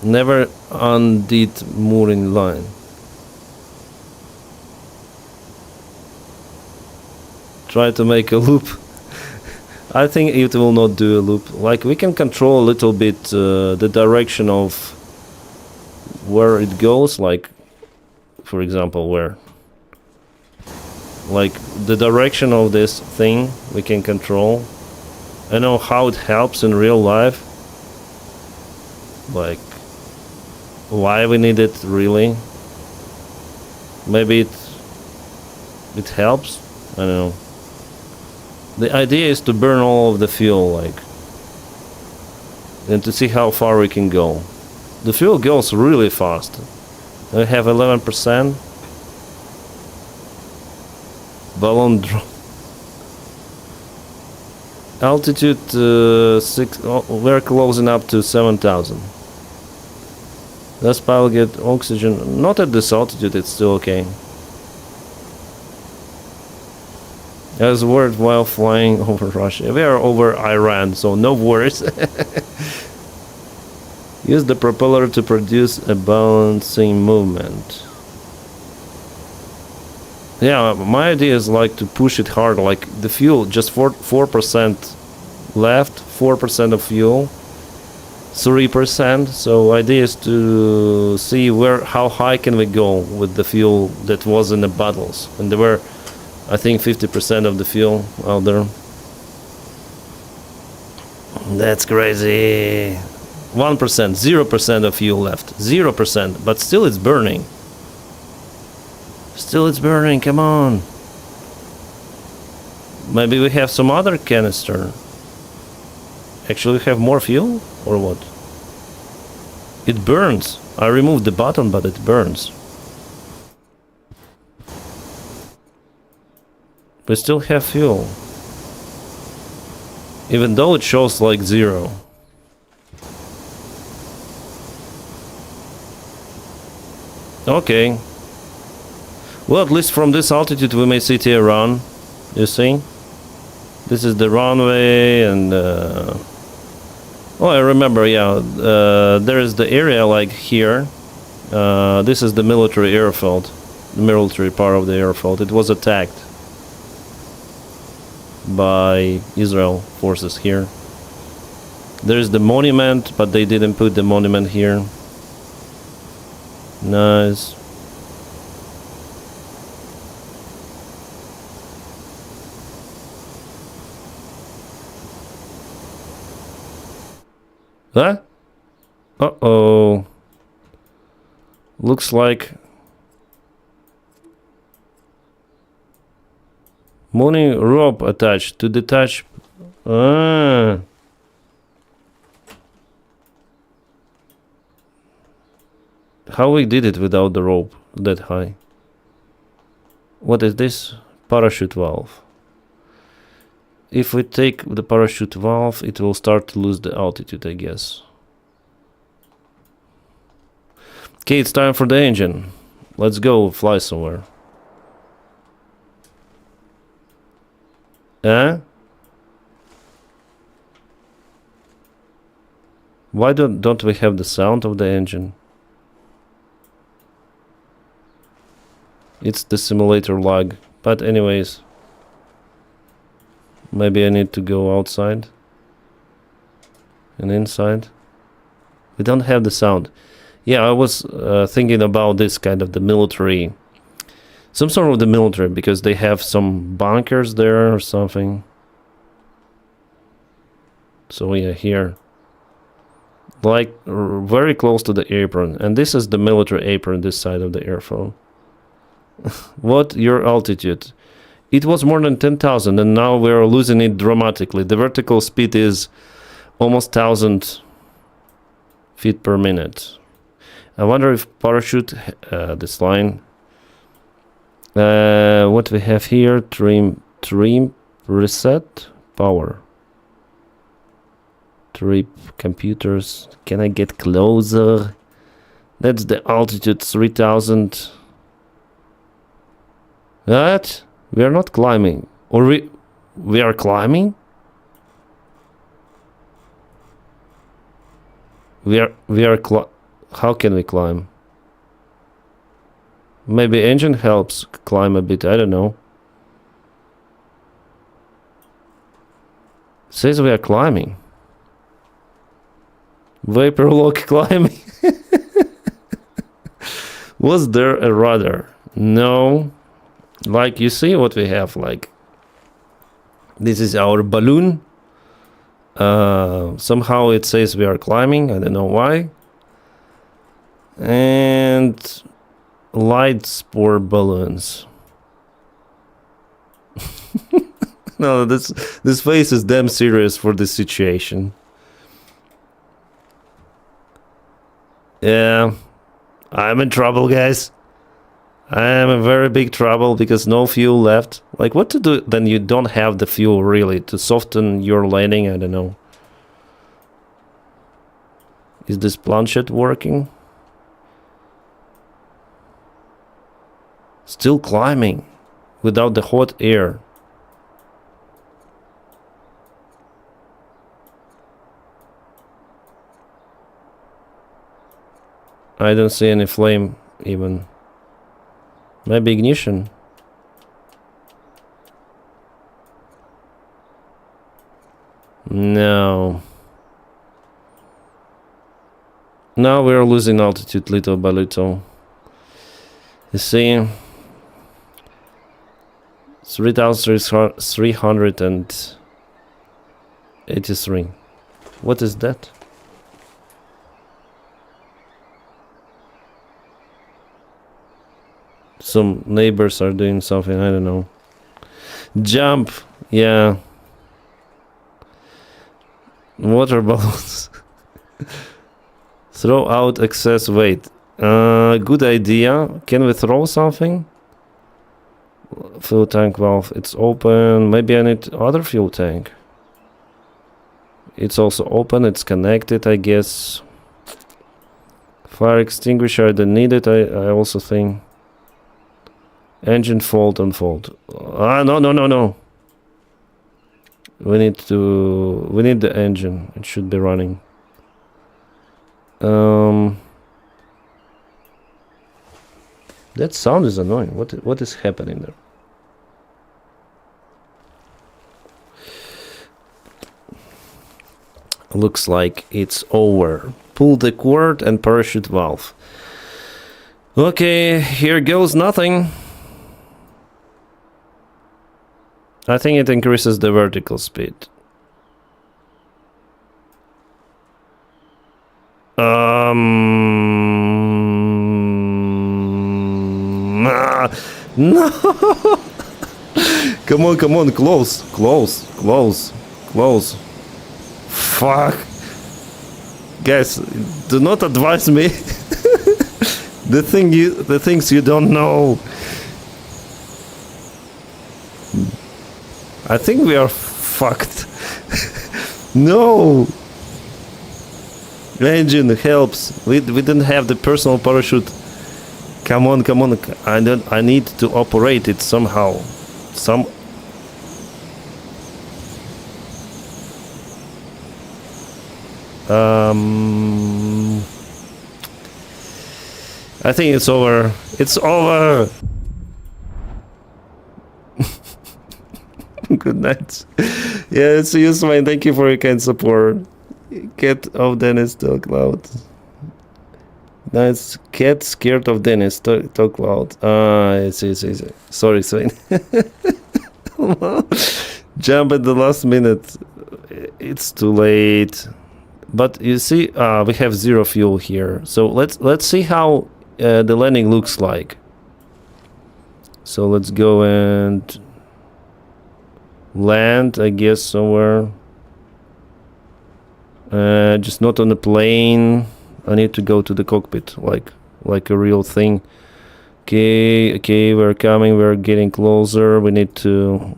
Never undid mooring line. Try to make a loop. I think it will not do a loop. Like, we can control a little bit the direction of where it goes. Like, for example, where, like, the direction of this thing we can control. I know how it helps in real life. Like, why we need it really. Maybe it helps. I don't know. The idea is to burn all of the fuel, like, and to see how far we can go. The fuel goes really fast. We have 11%. Balloon drop. Altitude 6. Oh, we're closing up to 7,000. Does pilot get oxygen? Not at this altitude. It's still okay. As word while flying over Russia. We are over Iran, so no worries. Use the propeller to produce a balancing movement. Yeah, my idea is like to push it hard, like the fuel, just 4% left, 4% of fuel, 3%. So idea is to see how high can we go with the fuel that was in the bottles, and there were, I think, 50% of the fuel out there. That's crazy. 1%, 0% of fuel left, 0%, but still it's burning. Still it's burning, come on. Maybe we have some other canister. Actually, we have more fuel? Or what? It burns. I removed the button, but it burns. We still have fuel. Even though it shows like 0. Okay. Well, at least from this altitude we may see Tehran. You see? This is the runway and... Oh, I remember, yeah. There is the area like here. This is the military airfield. The military part of the airfield. It was attacked by Israel forces here. There's the monument, but they didn't put the monument here. Nice. Huh? Uh-oh. Looks like mooring rope attached to detach. Ah. How we did it without the rope that high? What is this? Parachute valve. If we take the parachute valve, it will start to lose the altitude, I guess. Okay, it's time for the engine. Let's go fly somewhere. Huh? Why don't we have the sound of the engine? It's the simulator lag. But anyways. Maybe I need to go outside. And inside. We don't have the sound. Yeah, I was thinking about this kind of the military. Some sort of the military, because they have some bunkers there or something. So yeah, here. Like very close to the apron. And this is the military apron, this side of the airfield. What your altitude? It was more than 10,000 and now we're losing it dramatically. The vertical speed is almost 1,000 feet per minute. I wonder if parachute, this line. What we have here, trim, reset, power. Trip, computers. Can I get closer? That's the altitude, 3,000. What? We are not climbing. Or we are climbing? We are how can we climb? Maybe engine helps climb a bit, I don't know. Says we are climbing. Vapor lock climbing. Was there a rudder? No. Like, you see what we have, like, this is our balloon. Somehow it says we are climbing, I don't know why. And light spore balloons. No, this face is damn serious for this situation. Yeah, I'm in trouble, guys. I am in very big trouble because no fuel left. Like, what to do then you don't have the fuel really to soften your landing? I don't know. Is this planchette working? Still climbing without the hot air. I don't see any flame even. Maybe ignition. No. Now we are losing altitude little by little. You see, 3,383. What is that? Some neighbors are doing something, I don't know. Jump, yeah. Water balloons. Throw out excess weight. Good idea. Can we throw something? Fuel tank valve. It's open. Maybe I need other fuel tank. It's also open. It's connected, I guess. Fire extinguisher. I don't need it. I also think. Engine fault, unfault. No. We need the engine. It should be running. That sound is annoying. What is happening there? Looks like it's over. Pull the cord and parachute valve. Okay, here goes nothing. I think it increases the vertical speed. No. Come on, close. Fuck. Guys, do not advise me. the things you don't know. I think we are fucked. No. Engine helps. We didn't have the personal parachute. Come on. I need to operate it somehow. I think it's over. It's over. Good night. Yeah, see you, Swain. Thank you for your kind support. Cat of Denys Davydov. Nice. Cat scared of Denys talk loud. See. Sorry, Swain. Jump at the last minute. It's too late. But you see, we have 0 fuel here. So let's see how the landing looks like. So let's go and land, I guess, somewhere. Just not on the plane. I need to go to the cockpit, like a real thing. Okay, we're coming. We're getting closer. We need to,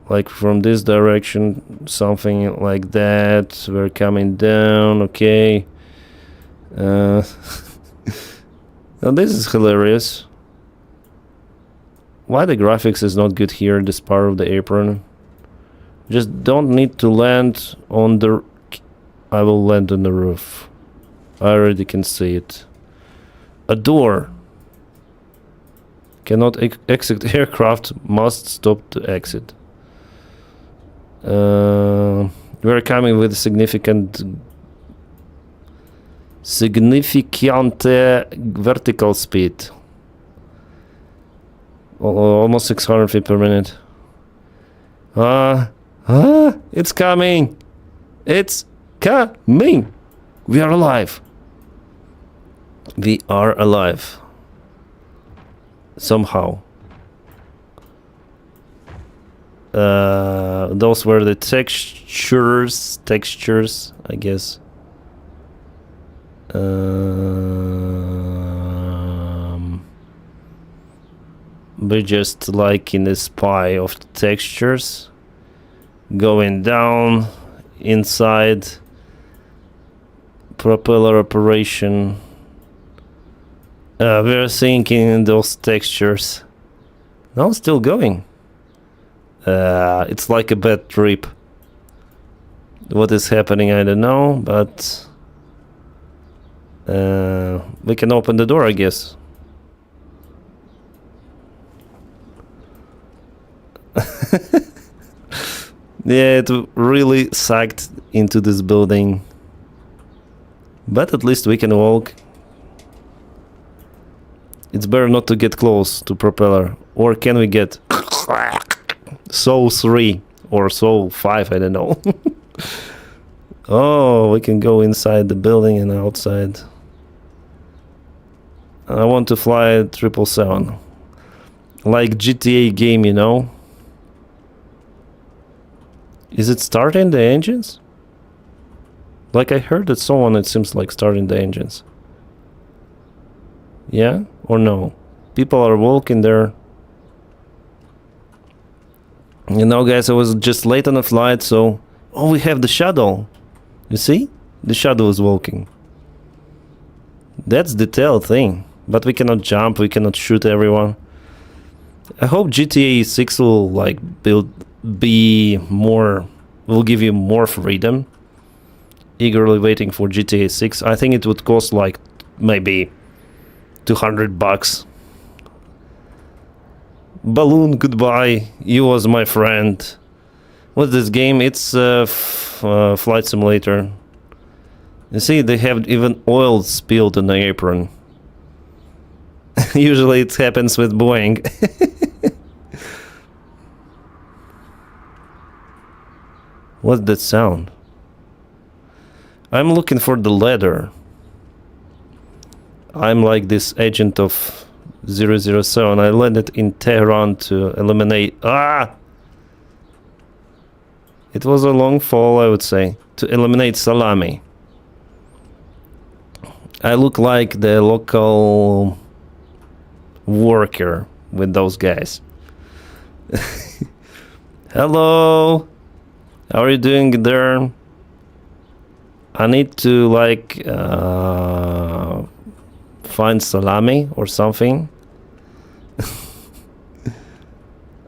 like, from this direction, something like that. We're coming down. Okay. Now this is hilarious. Why the graphics is not good here, this part of the apron? Just don't need to land on the... I will land on the roof. I already can see it. A door. Cannot exit aircraft, must stop to exit. We're coming with significant vertical speed. Almost 600 feet per minute. It's coming. It's coming. We are alive. We are alive. Somehow. Those were the textures, I guess. We're just like in this pie of textures. Going down, inside, propeller operation. We're sinking in those textures. No, still going. It's like a bad trip. What is happening, I don't know, but we can open the door, I guess. Yeah, it really sucked into this building. But at least we can walk. It's better not to get close to propeller. Or can we get Soul 3 or Soul 5, I don't know. Oh, we can go inside the building and outside. I want to fly 777. Like GTA game, you know? Is it starting the engines? Like I heard that someone, it seems like starting the engines. Yeah or no? People are walking there. You know, guys, I was just late on the flight, so... Oh, we have the shuttle. You see? The shuttle is walking. That's the tail thing. But we cannot jump, we cannot shoot everyone. I hope GTA 6 will, like, be more... will give you more freedom. Eagerly waiting for GTA 6. I think it would cost, like, maybe $200. Balloon, goodbye. You was my friend. What's this game? It's Flight Simulator. You see, they have even oil spilled on the apron. Usually it happens with Boeing. What's that sound? I'm looking for the ladder. I'm like this agent of 007. I landed in Tehran to eliminate... Ah! It was a long fall, I would say. To eliminate Salami. I look like the local worker with those guys. Hello! How are you doing there? I need to, like, find Salami or something.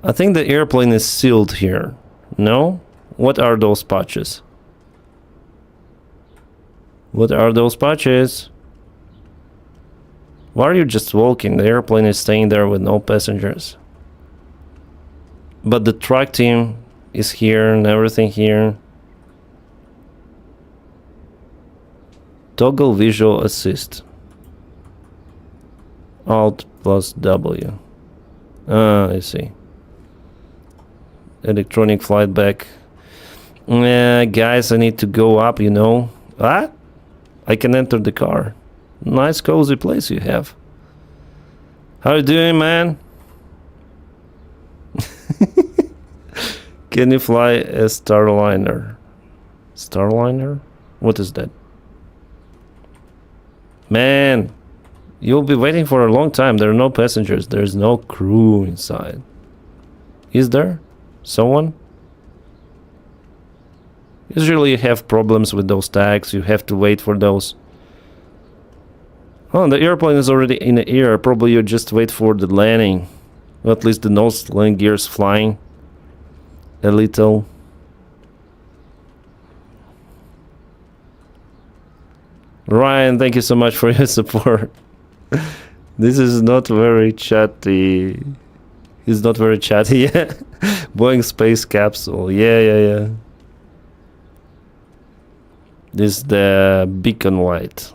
I think the airplane is sealed here. No? What are those patches? What are those patches? Why are you just walking? The airplane is staying there with no passengers. But the track team is here and everything here. Toggle visual assist. Alt plus W. Ah, I see. Electronic flight back. Guys, I need to go up, you know. Ah? I can enter the car. Nice cozy place you have. How you doing, man? Can you fly a Starliner? Starliner? What is that? Man, you'll be waiting for a long time. There are no passengers. There's no crew inside. Is there someone? Usually you have problems with those tags. You have to wait for those. Oh, the airplane is already in the air. Probably you just wait for the landing. Or at least the nose landing gears flying. A little. Ryan, thank you so much for your support. This is not very chatty. He's not very chatty yet. Boeing space capsule. Yeah. This is the beacon light.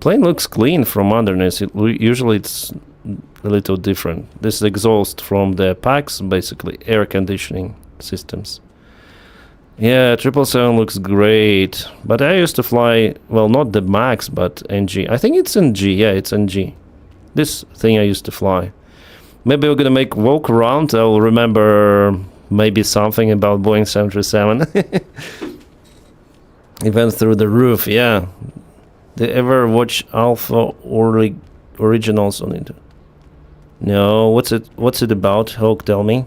Plane looks clean from underneath. Usually it's a little different. This is exhaust from the packs, basically air conditioning systems. Yeah, 777 looks great. But I used to fly, well, not the Max, but NG. I think it's NG. Yeah, it's NG. This thing I used to fly. Maybe we're gonna make walk around. I'll remember maybe something about Boeing 737. It went through the roof, yeah. Did you ever watch Alpha or Originals on it? No, what's it about? Hulk, tell me.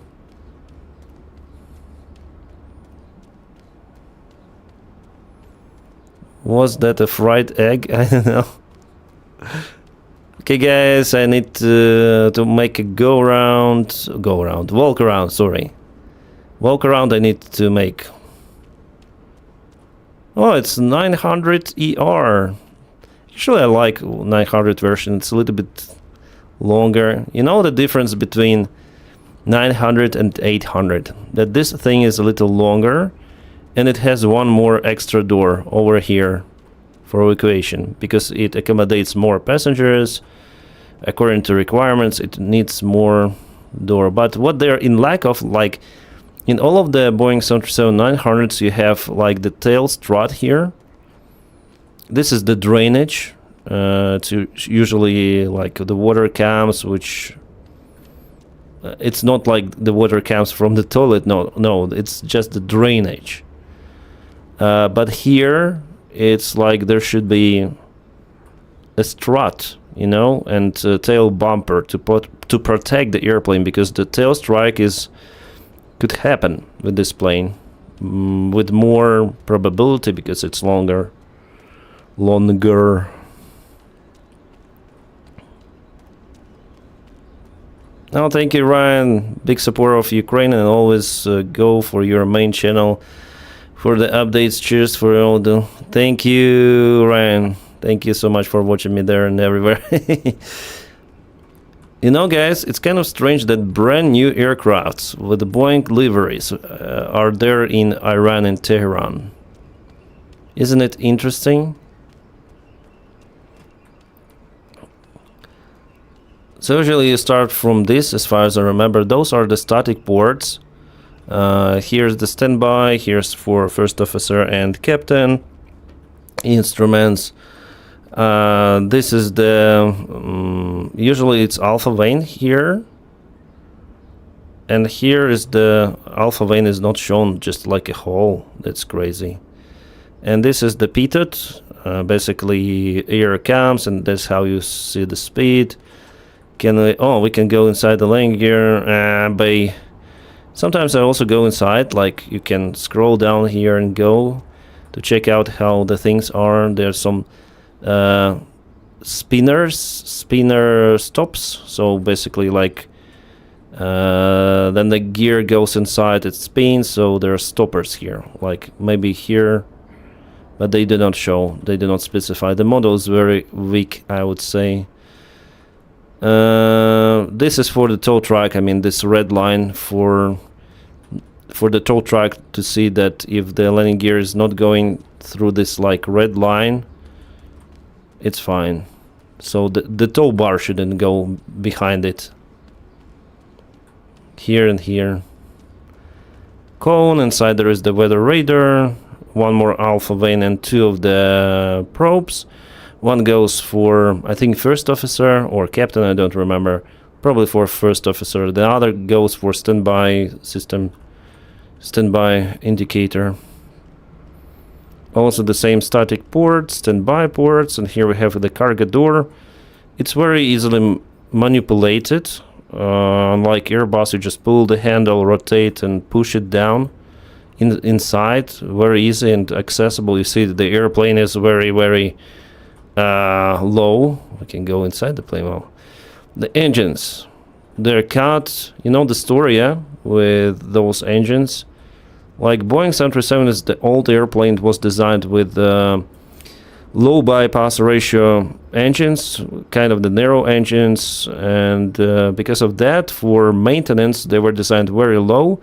Was that a fried egg? I don't know. Okay, guys, I need to make a walk around, sorry. Walk around I need to make. Oh, it's 900 ER. Actually, I like 900 version. It's a little bit longer. You know the difference between 900 and 800? That this thing is a little longer and it has one more extra door over here for evacuation because it accommodates more passengers. According to requirements, it needs more door. But what they're in lack of, like in all of the Boeing 737-900s, you have like the tail strut here. This is the drainage. To usually like the water comes, which It's not like the water comes from the toilet. No, it's just the drainage. But here, it's like there should be a strut, you know, and a tail bumper to protect the airplane, because the tail strike could happen with this plane with more probability because it's longer. Oh, thank you, Ryan. Big supporter of Ukraine, and always go for your main channel for the updates. Cheers for all the... Thank you, Ryan. Thank you so much for watching me there and everywhere. You know, guys, it's kind of strange that brand new aircrafts with the Boeing liveries are there in Iran and Tehran. Isn't it interesting? So usually you start from this, as far as I remember. Those are the static ports. Here's the standby, here's for first officer and captain. Instruments. This is the... usually it's alpha vane here. And here is the... alpha vane is not shown, just like a hole. That's crazy. And this is the pitot. Basically air comes, and that's how you see the speed. We can go inside the landing gear. Sometimes I also go inside, like you can scroll down here and go to check out how the things are. There's some spinner stops. So basically, like then the gear goes inside, it spins. So there are stoppers here, like maybe here, but they do not show. They do not specify. The model is very weak, I would say. This is for the tow track. I mean, this red line for the tow track to see that if the landing gear is not going through this like red line, it's fine. So the tow bar shouldn't go behind it. Here and here. Cone, inside there is the weather radar, one more alpha vane and two of the probes. One goes for, I think, first officer or captain, I don't remember. Probably for first officer. The other goes for standby system, standby indicator. Also the same static ports, standby ports, and here we have the cargo door. It's very easily manipulated. Unlike Airbus, you just pull the handle, rotate, and push it down. Inside, very easy and accessible. You see that the airplane is very, very low. We can go inside the plane. Well, the engines, they're cut. You know the story, yeah, with those engines. Like Boeing 737 is the old airplane, was designed with low bypass ratio engines, kind of the narrow engines, and because of that, for maintenance they were designed very low.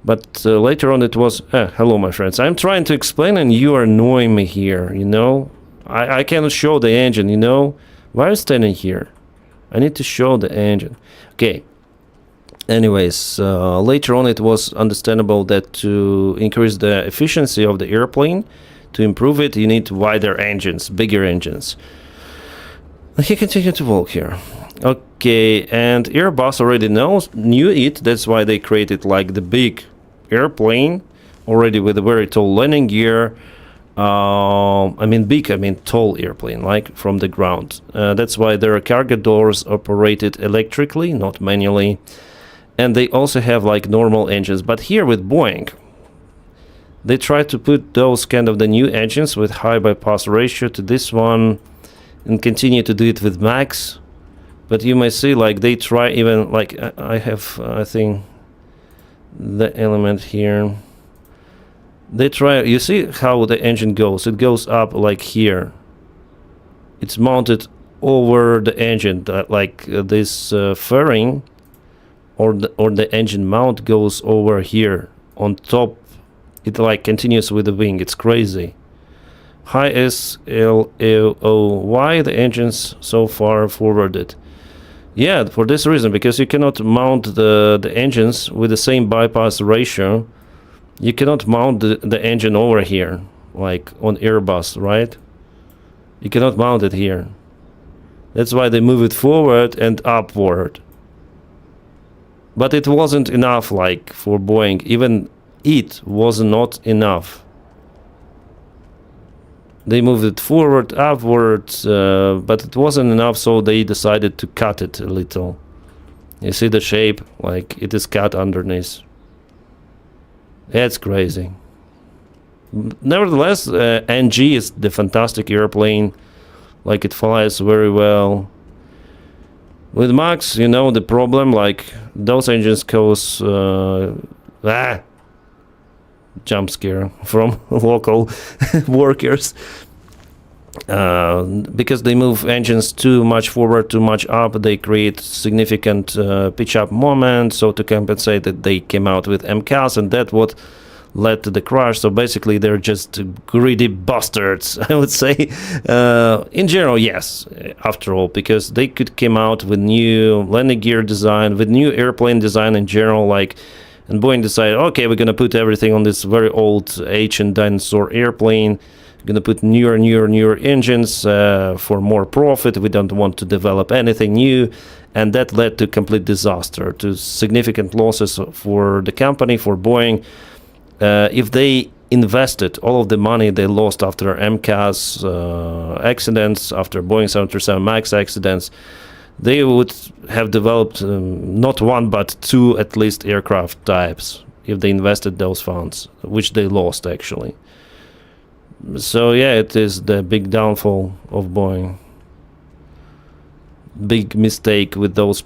But later on it was hello my friends, I'm trying to explain and you are annoying me here, you know. I cannot show the engine, you know. Why are you standing here? I need to show the engine. Okay. Anyways, later on it was understandable that to increase the efficiency of the airplane, to improve it, you need wider engines, bigger engines. He continued to walk here. Okay, and Airbus already knew it. That's why they created like the big airplane, already with a very tall landing gear. I mean tall airplane, like from the ground. That's why their cargo doors operated electrically, not manually. And they also have like normal engines. But here with Boeing, they try to put those kind of the new engines with high bypass ratio to this one and continue to do it with Max. But you may see like they try even like I have, I think, the element here. They try, you see how the engine goes. It goes up like here. It's mounted over the engine, like this fairing or the engine mount goes over here on top. It like continues with the wing. It's crazy. High SLAOY, the engine's so far forwarded. Yeah, for this reason, because you cannot mount the engines with the same bypass ratio. You cannot mount the engine over here, like on Airbus, right? You cannot mount it here. That's why they move it forward and upward. But it wasn't enough, like, for Boeing. Even it was not enough. They moved it forward, upward, but it wasn't enough, so they decided to cut it a little. You see the shape, like it is cut underneath. It's crazy. Nevertheless, NG is the fantastic airplane. Like, it flies very well. With Max, you know the problem, like those engines cause jump scare from local workers. Because they move engines too much forward, too much up, they create significant pitch up moment. So to compensate that, they came out with MCAS, and that what led to the crash. So basically they're just greedy bastards, I would say. In general, yes, after all, because they could came out with new landing gear design, with new airplane design in general, like, and Boeing decided, okay, we're gonna put everything on this very old ancient dinosaur airplane. Gonna put newer engines for more profit. We don't want to develop anything new, and that led to complete disaster, to significant losses for the company, for Boeing. If they invested all of the money they lost after MCAS accidents, after Boeing 737 MAX accidents, they would have developed not one but two at least aircraft types if they invested those funds, which they lost actually. So yeah, it is the big downfall of Boeing. Big mistake with those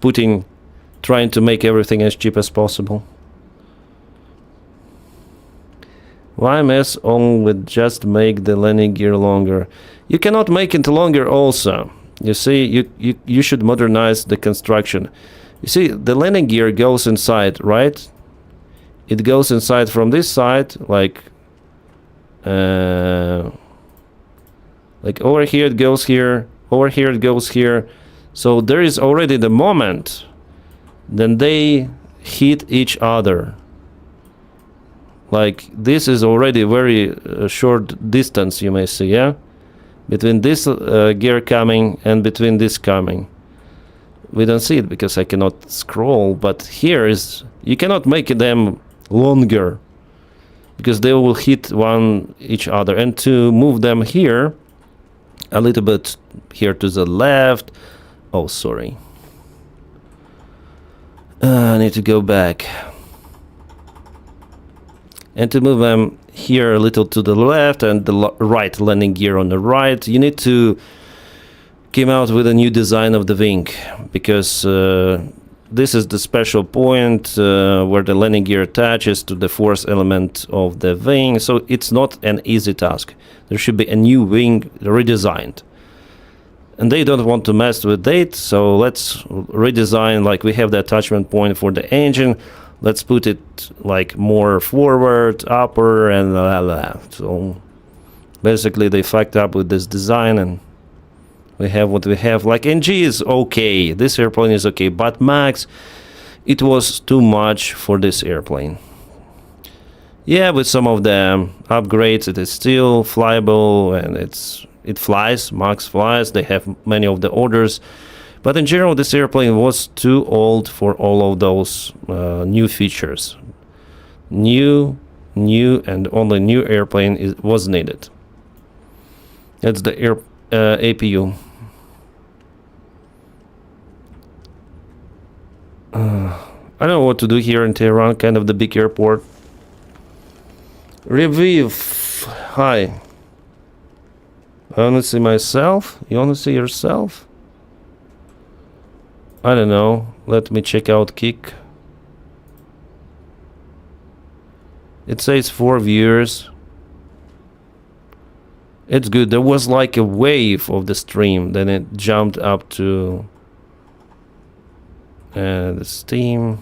trying to make everything as cheap as possible. Why mess on with just make the landing gear longer? You cannot make it longer also. You see, you should modernize the construction. You see, the landing gear goes inside, right? It goes inside from this side, like over here it goes here, over here it goes here. So there is already the moment then they hit each other. Like, this is already very short distance, you may see, yeah, between this gear coming and between this coming. We don't see it because I cannot scroll, but here is, you cannot make them longer because they will hit each other. And to move them here a little bit here to the left, oh sorry, I need to go back, and to move them here a little to the left and the right landing gear on the right, you need to come out with a new design of the wing, because this is the special point where the landing gear attaches to the force element of the wing, so it's not an easy task. There should be a new wing redesigned. And they don't want to mess with it, so let's redesign, like we have the attachment point for the engine, let's put it like more forward, upper, and so basically they fucked up with this design, and we have what we have. Like, NG is okay, this airplane is okay, but Max, it was too much for this airplane. Yeah, with some of the upgrades it is still flyable, and it flies, Max flies, they have many of the orders, but in general this airplane was too old for all of those new features. New and only new airplane was needed. That's the APU. I don't know what to do here in Tehran, kind of the big airport. Reviv, hi. I want to see myself? You want to see yourself? I don't know. Let me check out Kick. It says 4 viewers. It's good. There was like a wave of the stream, then it jumped up to the Steam.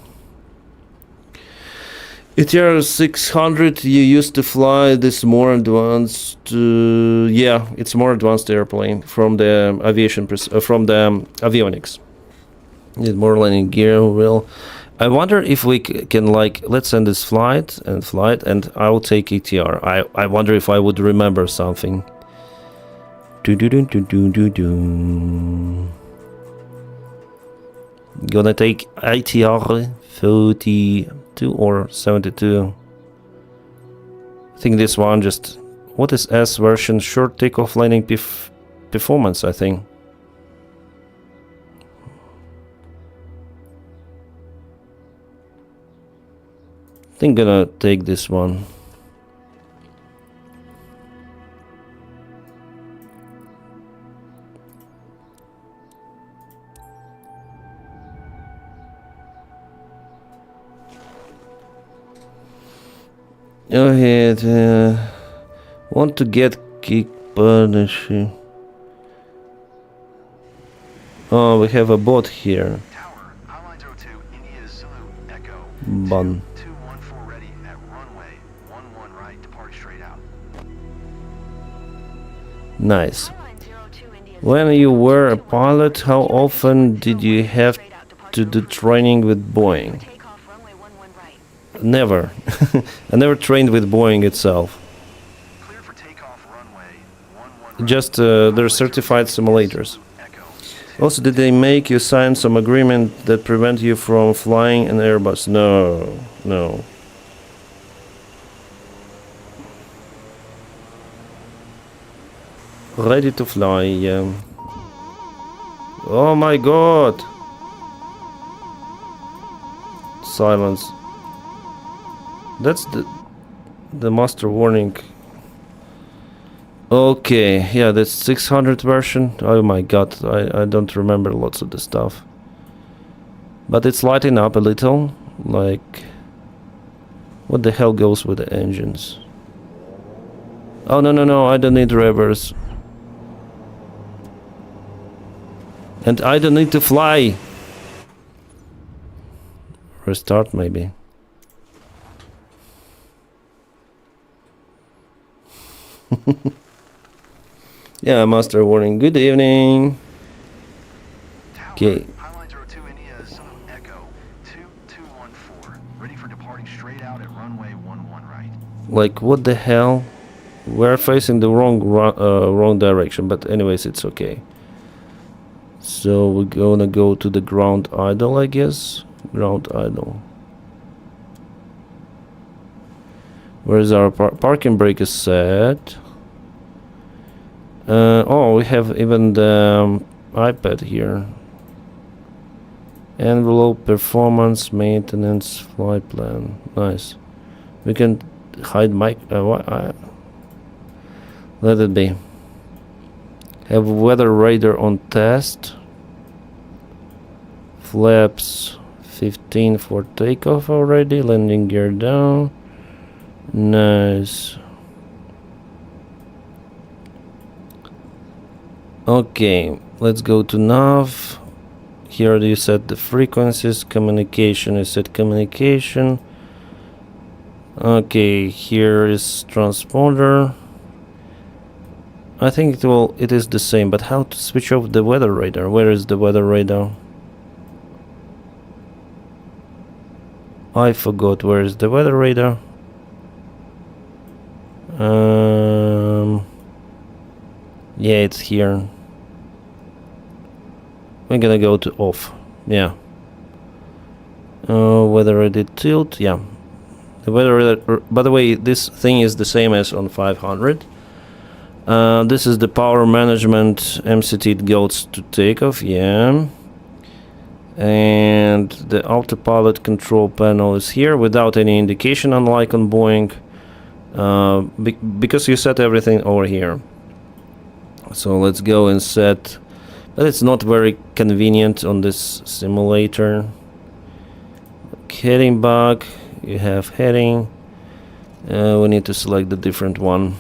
ETR 600 you used to fly, this more advanced, yeah, it's more advanced airplane from the aviation, from the avionics. Need more landing gear, will. I wonder if we can, like, let's end this flight, and I'll take ETR. I wonder if I would remember something. Gonna take ITR 42 or 72. I think this one just... What is S version? Short takeoff landing performance, I think. I think gonna take this one. Go ahead. Want to get kicked, but oh, we have a bot here. Tower, Highline 02, India Zulu Echo. Bun. 214 ready at runway 11 right, depart straight out. Nice. When you were a pilot, how often did you have to do training with Boeing? Never. I never trained with Boeing itself. Clear for takeoff runway 11 Just they're certified simulators. Also, did they make you sign some agreement that prevent you from flying an Airbus? No, no. Ready to fly, yeah. Oh my god! Silence. That's the master warning. Okay, yeah, that's 600 version. Oh my god, I don't remember lots of the stuff. But it's lighting up a little. Like, what the hell goes with the engines? Oh no, no, no, I don't need reverse. And I don't need to fly. Restart maybe. Yeah, master warning. Good evening. Okay. Highline 02, India Zulu Echo 2214, ready for departing straight out at runway 11 right. Like, what the hell? We're facing the wrong direction, but anyways, it's okay. So we're gonna go to the ground idle, I guess. Ground idle. Where's our parking brake is set? Oh, we have even the iPad here. Envelope, performance, maintenance, flight plan. Nice. We can hide mic. Let it be. Have weather radar on test. Flaps 15 for takeoff already. Landing gear down. Nice. Okay, let's go to nav. Here you set the frequencies. Communication, you set communication. Okay, here is transponder. I think it is the same, but how to switch off the weather radar? Where is the weather radar? I forgot where is the weather radar. Yeah, it's here. We're gonna go to off. Yeah. Weather radar tilt. Yeah. The weather radar. By the way, this thing is the same as on 500. This is the power management MCT. It goes to takeoff. Yeah. And the autopilot control panel is here without any indication, unlike on Boeing. Because you set everything over here. So let's go and set, but it's not very convenient on this simulator. Heading back, you have heading. We need to select the different one.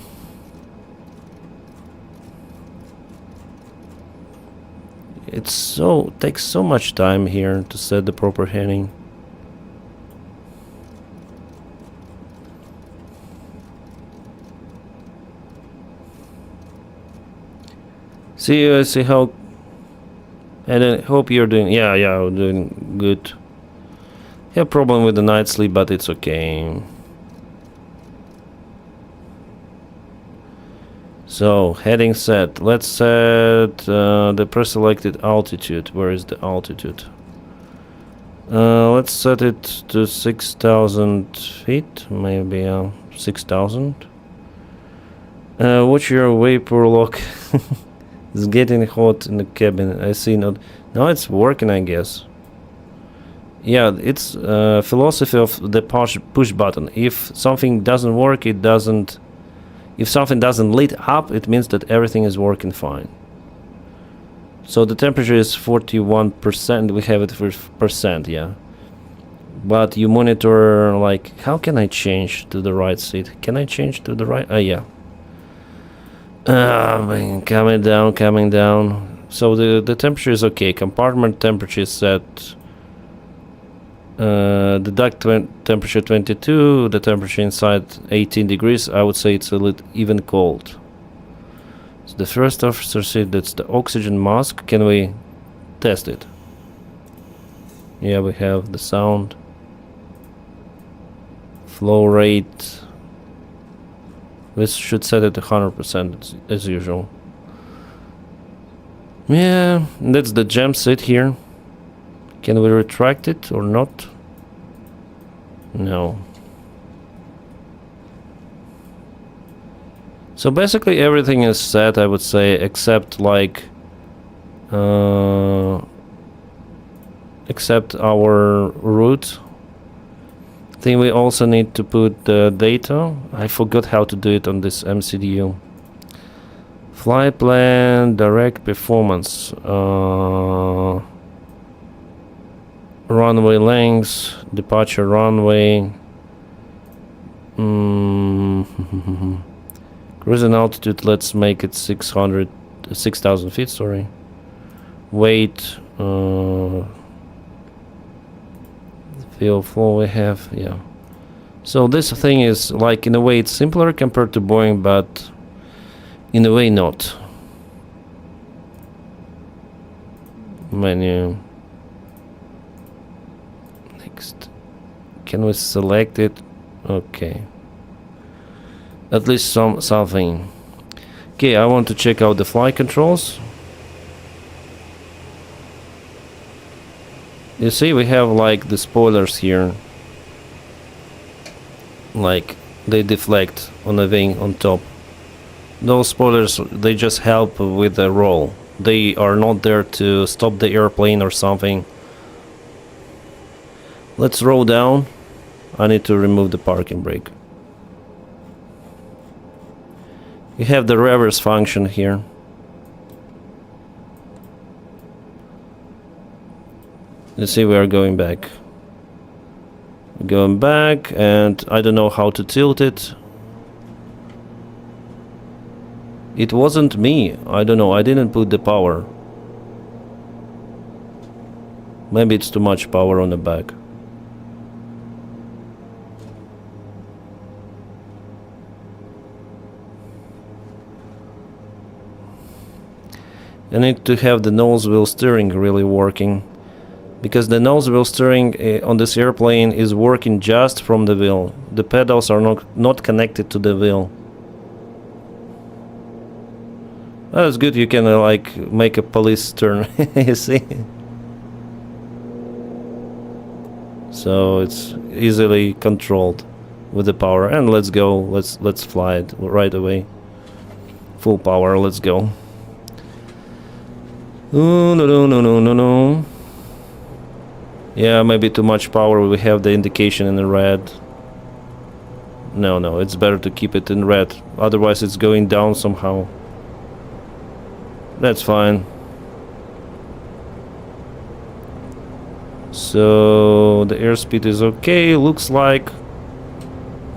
Takes so much time here to set the proper heading. See how, and I hope you're doing. Yeah, we're doing good. Have problem with the night sleep, but it's okay. So heading set. Let's set the pre-selected altitude. Where is the altitude? Let's set it to 6,000 feet, maybe 6,000. Watch your vapor lock. It's getting hot in the cabin. I see not. Now it's working, I guess. Yeah, it's philosophy of the push button. If something doesn't work, it doesn't. If something doesn't lit up, it means that everything is working fine. So the temperature is 41%. We have it for percent, yeah. But you monitor, like, how can I change to the right seat? Can I change to the right? Yeah. Coming down, coming down. So the temperature is okay. Compartment temperature is set. The duct temperature 22. The temperature inside 18 degrees. I would say it's a little even cold. So the first officer said that's the oxygen mask. Can we test it? Yeah, we have the sound. Flow rate. This should set it to 100% as usual. Yeah, that's the jam sit here. Can we retract it or not? No. So basically everything is set, I would say, except like except our route. I think we also need to put the data. I forgot how to do it on this MCDU. Flight plan, direct performance, runway lengths, departure runway, cruising altitude. Let's make it 6,000 feet. Sorry. Weight. Fuel flow we have, yeah. So this thing is like, in a way it's simpler compared to Boeing, but in a way not. Menu. Next. Can we select it? Okay. At least something. Okay, I want to check out the flight controls. You see, we have like the spoilers here. Like they deflect on the wing on top. Those spoilers, they just help with the roll. They are not there to stop the airplane or something. Let's roll down. I need to remove the parking brake. You have the reverse function here. You see, we are going back. Going back, and I don't know how to tilt it. It wasn't me. I don't know. I didn't put the power. Maybe it's too much power on the back. I need to have the nose wheel steering really working. Because the nose wheel steering on this airplane is working just from the wheel. The pedals are not connected to the wheel. That's good, you can like make a police turn, you see? So it's easily controlled with the power. And let's go, let's fly it right away. Full power, let's go. Oh, no. Yeah, maybe too much power. We have the indication in the red. No, it's better to keep it in red. Otherwise it's going down somehow. That's fine. So the airspeed is okay. Looks like.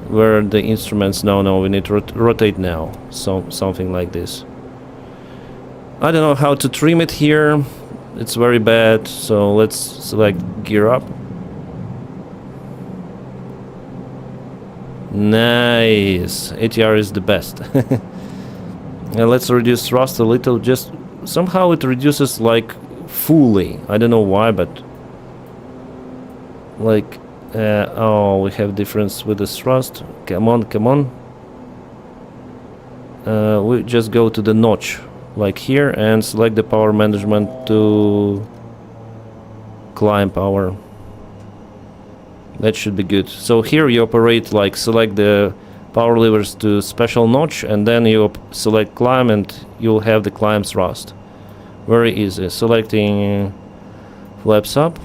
Where are the instruments? No, we need to rotate now. So something like this. I don't know how to trim it here. It's very bad, so let's select gear up. Nice. ATR is the best. And let's reduce thrust a little. Just somehow it reduces like fully. I don't know why, but like oh, we have difference with the thrust. Come on. We just go to the notch. Like here, and select the power management to climb power. That should be good. So here you operate, like, select the power levers to special notch, and then you select climb, and you'll have the climb thrust. Very easy. Selecting flaps up,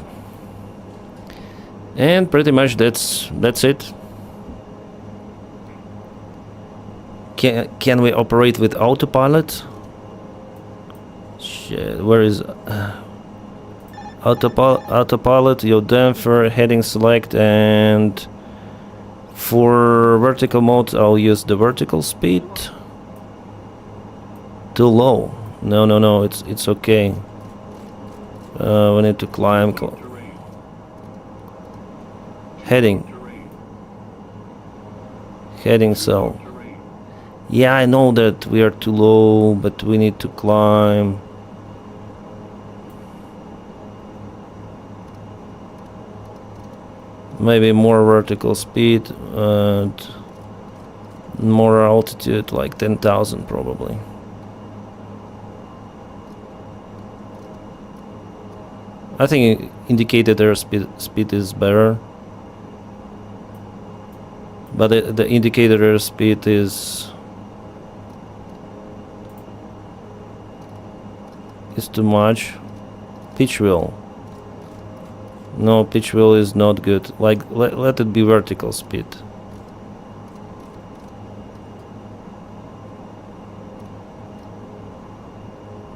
and pretty much that's it. Can we operate with autopilot? Shit, where is autopilot? Your damper, heading select, and for vertical mode I'll use the vertical speed. Too low. No, it's okay. We need to climb. Heading cell. Yeah, I know that we are too low, but we need to climb. Maybe more vertical speed and more altitude, like 10,000 probably. I think indicated airspeed is better. But the indicator airspeed is too much. Pitch wheel. No, pitch wheel is not good. Like, let it be vertical speed.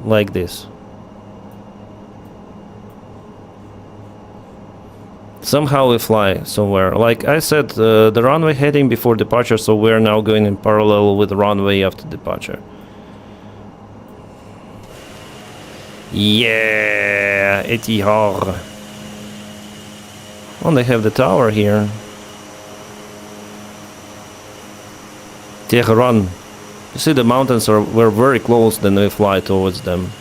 Like this. Somehow we fly somewhere. Like I said, the runway heading before departure, so we're now going in parallel with the runway after departure. Yeah, Etihad. Oh, they have the tower here. Tehran. You see, the mountains were very close, then we fly towards them.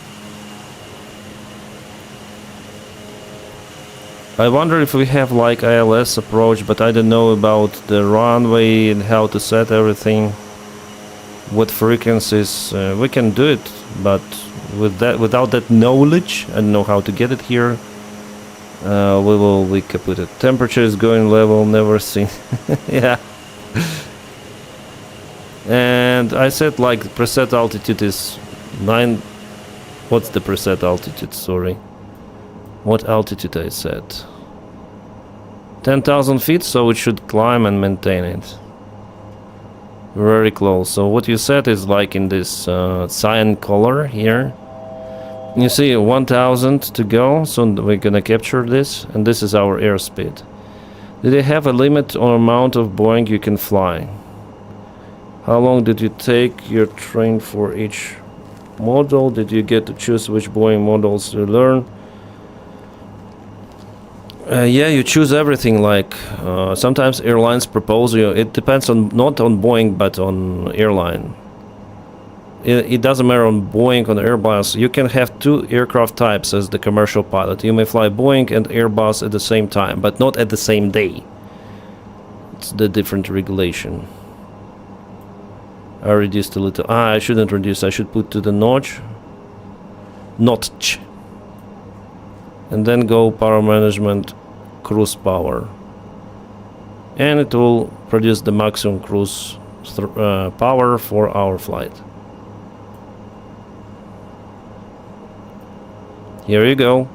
I wonder if we have like ILS approach, but I don't know about the runway and how to set everything. What frequencies we can do it, but without that knowledge, I don't know how to get it here. We kaput it. Temperature is going level, never seen. Yeah. And I said like preset altitude is 9. What's the preset altitude? Sorry. What altitude I set? 10,000 feet, so it should climb and maintain it. Very close. So what you set is like in this cyan color here. You see 1,000 to go, so we're gonna capture this, and this is our airspeed. Do they have a limit on amount of Boeing you can fly? How long did you take your train for each model? Did you get to choose which Boeing models to learn? Yeah, you choose everything. Like sometimes airlines propose you. It depends on not on Boeing but on airline. It doesn't matter on Boeing, on Airbus. You can have 2 aircraft types as the commercial pilot. You may fly Boeing and Airbus at the same time, but not at the same day. It's the different regulation. I reduced a little. I shouldn't reduce. I should put to the notch. Notch. And then go power management, cruise power. And it will produce the maximum cruise power for our flight. Here you go.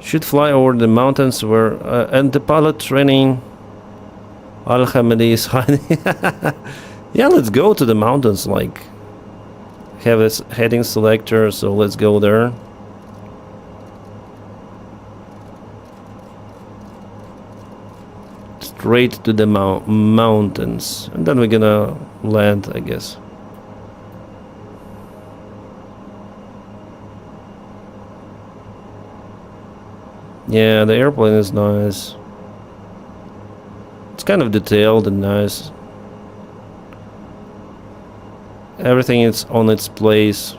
Should fly over the mountains where and the pilot training. Al-Hamidi is hiding. Yeah, let's go to the mountains. Like, have a heading selector, so let's go there. Straight to the mountains, and then we're gonna land, I guess. Yeah, the airplane is nice. It's kind of detailed and nice. Everything is on its place.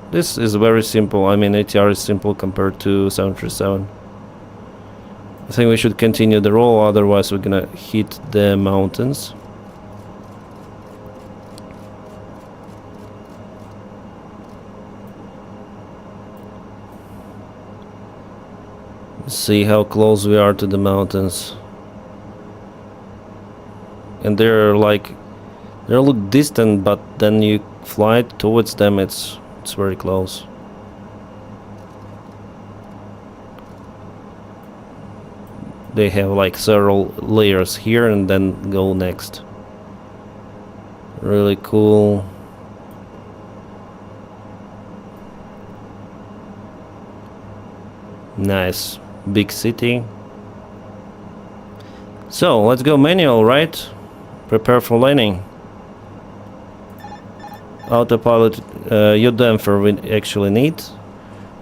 This is very simple. I mean, ATR is simple compared to 737. I think we should continue the roll, otherwise we're gonna hit the mountains. See how close we are to the mountains. And they're like, they look distant, but then you fly towards them, it's very close. They have like several layers here and then go next. Really cool. Nice. Big city. So, let's go manual, right? Prepare for landing. Autopilot, U-damper we actually need.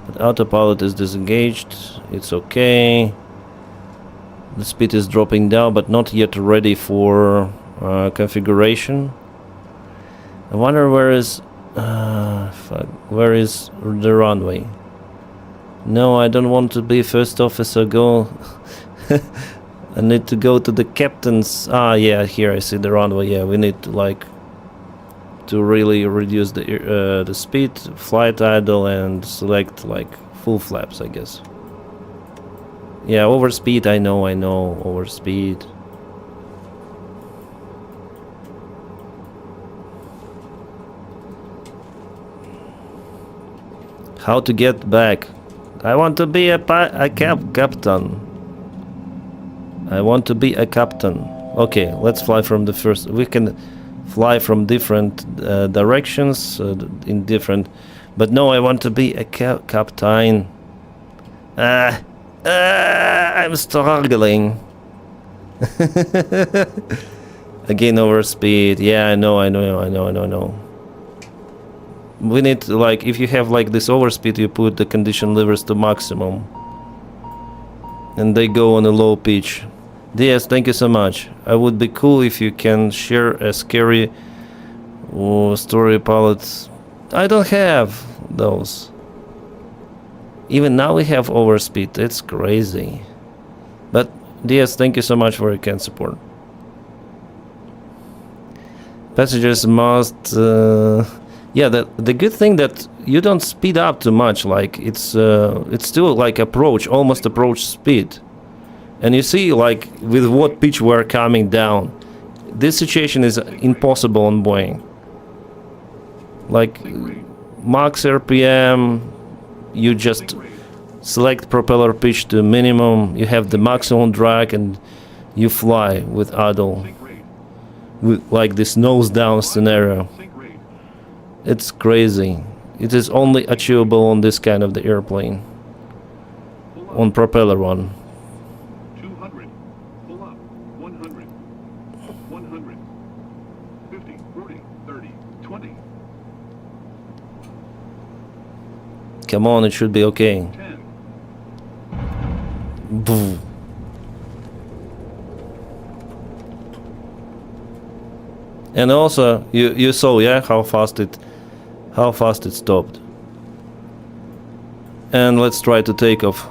But autopilot is disengaged. It's okay. The speed is dropping down, but not yet ready for configuration. I wonder where is the runway? No, I don't want to be first officer. Go. I need to go to the captain's. Ah, yeah, here I see the runway. Yeah, we need to like to really reduce the speed, flight idle, and select like full flaps, I guess. Yeah, overspeed. I know, overspeed. How to get back? I want to be a captain. I want to be a captain. Okay, let's fly from the first. We can fly from different directions in different. But no, I want to be a captain. I'm struggling. Again, overspeed. Yeah, I know. We need to, like, if you have like this overspeed, you put the condition levers to maximum. And they go on a low pitch. Yes, thank you so much. I would be cool if you can share a scary story palette. I don't have those. Even now we have overspeed. It's crazy. But yes, thank you so much for your kind support. Passengers must... yeah, the good thing that you don't speed up too much. Like it's still like almost approach speed. And you see like with what pitch we're coming down. This situation is impossible on Boeing. Like max RPM, you just select propeller pitch to minimum, you have the maximum drag and you fly with idle. With like this nose down scenario. It's crazy. It is only achievable on this kind of the airplane. On propeller one. 200. Pull up. 100. 100. 50. 40. 30. 20. Come on, it should be okay. 10. Boom. And also, you saw, yeah, how fast it stopped. And let's try to take off.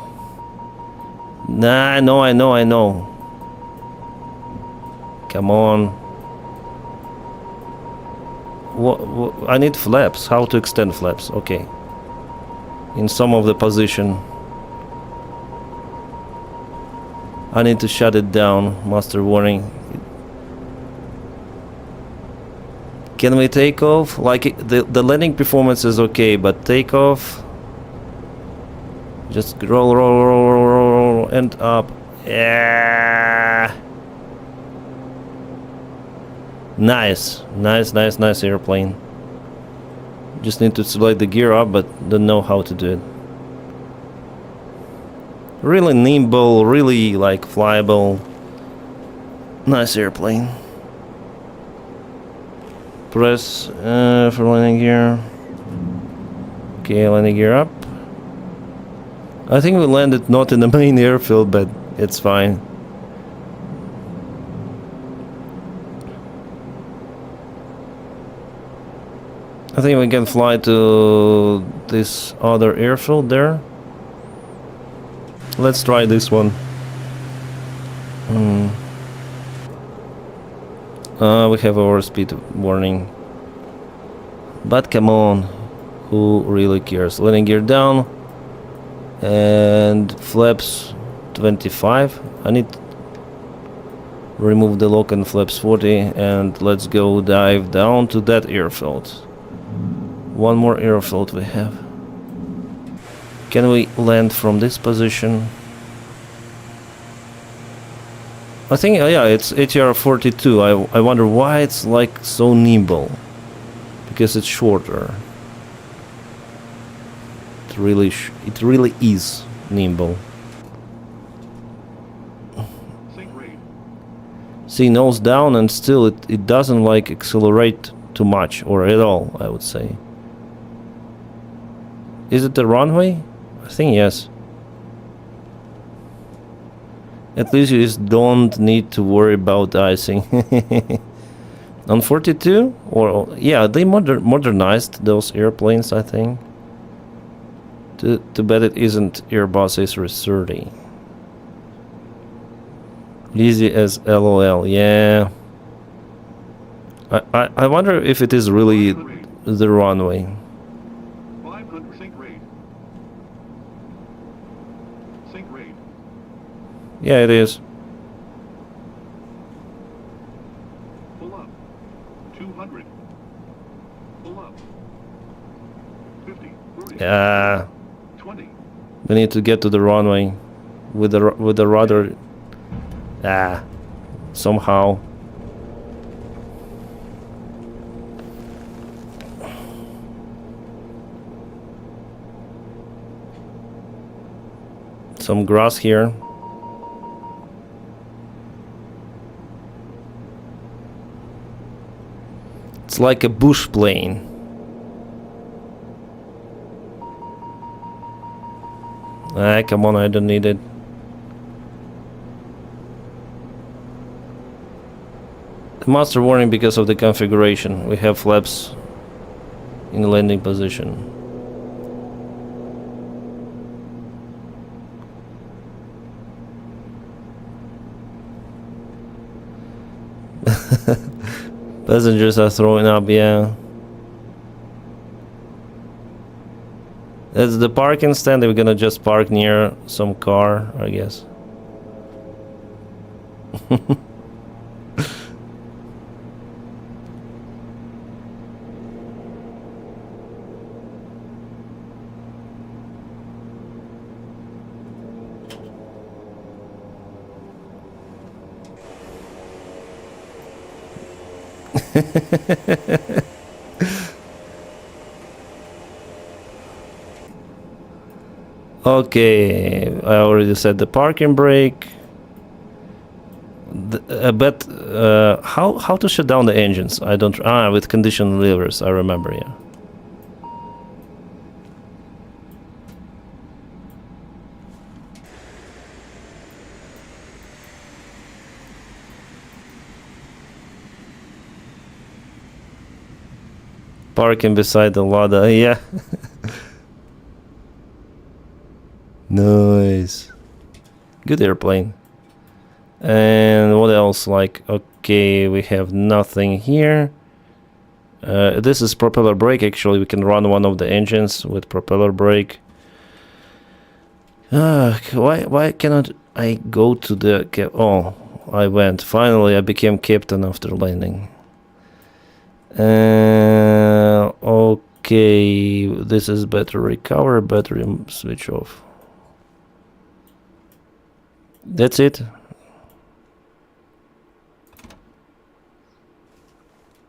Nah, I know. Come on. What, I need flaps. How to extend flaps? Okay. In some of the position. I need to shut it down. Master warning. Can we take off? Like the landing performance is okay, but take off. Just roll, and up. Yeah. Nice airplane. Just need to select the gear up, but don't know how to do it. Really nimble, really like flyable. Nice airplane. Press for landing gear. Okay, landing gear up. I think we landed not in the main airfield, but it's fine. I think we can fly to this other airfield there. Let's try this one. We have overspeed warning. But come on, who really cares? Landing gear down. And flaps 25. I need to remove the lock and flaps 40 and let's go dive down to that airfield. One more airfield we have. Can we land from this position? I think, yeah, it's ATR 42. I wonder why it's like so nimble. Because it's shorter. It really is nimble. See, nose down and still it doesn't like accelerate too much or at all, I would say. Is it the runway? I think yes. At least you just don't need to worry about icing. On 42? Or yeah, they modernized those airplanes, I think. Too bad it isn't Airbus A330. Easy as LOL, yeah. I wonder if it is really the runway. 500 sink rate. Sink rate. Yeah, it is. Pull up. 200. Pull up. 50. 40. Yeah. 20. We need to get to the runway with the rudder. Somehow. Some grass here. It's like a bush plane. Come on, I don't need it. Master warning because of the configuration. We have flaps in landing position. Passengers are throwing up, yeah. That's the parking stand. We're gonna just park near some car, I guess. Okay, I already said the parking brake. But how to shut down the engines? I don't. With condition levers. I remember. Yeah. Parking beside the Lada. Yeah. Nice. Good airplane. And what else? Like, okay, we have nothing here. This is propeller brake. Actually, we can run one of the engines with propeller brake. Why cannot I go to the oh, I went. Finally, I became captain after landing. Okay, this is battery cover, battery switch off. That's it.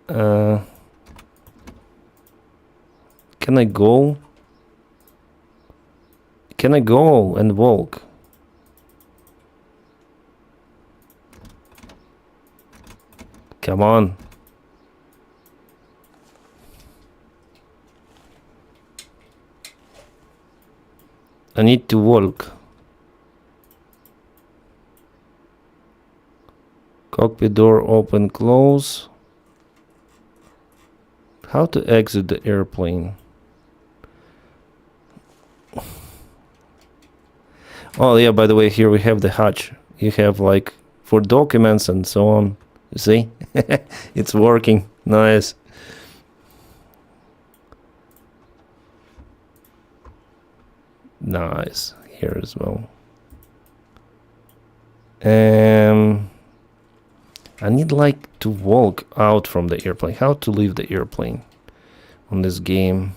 Can I go? Can I go and walk? Come on. I need to walk. Cockpit door open, close. How to exit the airplane? Oh yeah, by the way, here we have the hatch. You have like for documents and so on. You see? It's working. Nice. Nice. Here as well. I need like to walk out from the airplane. How to leave the airplane on this game?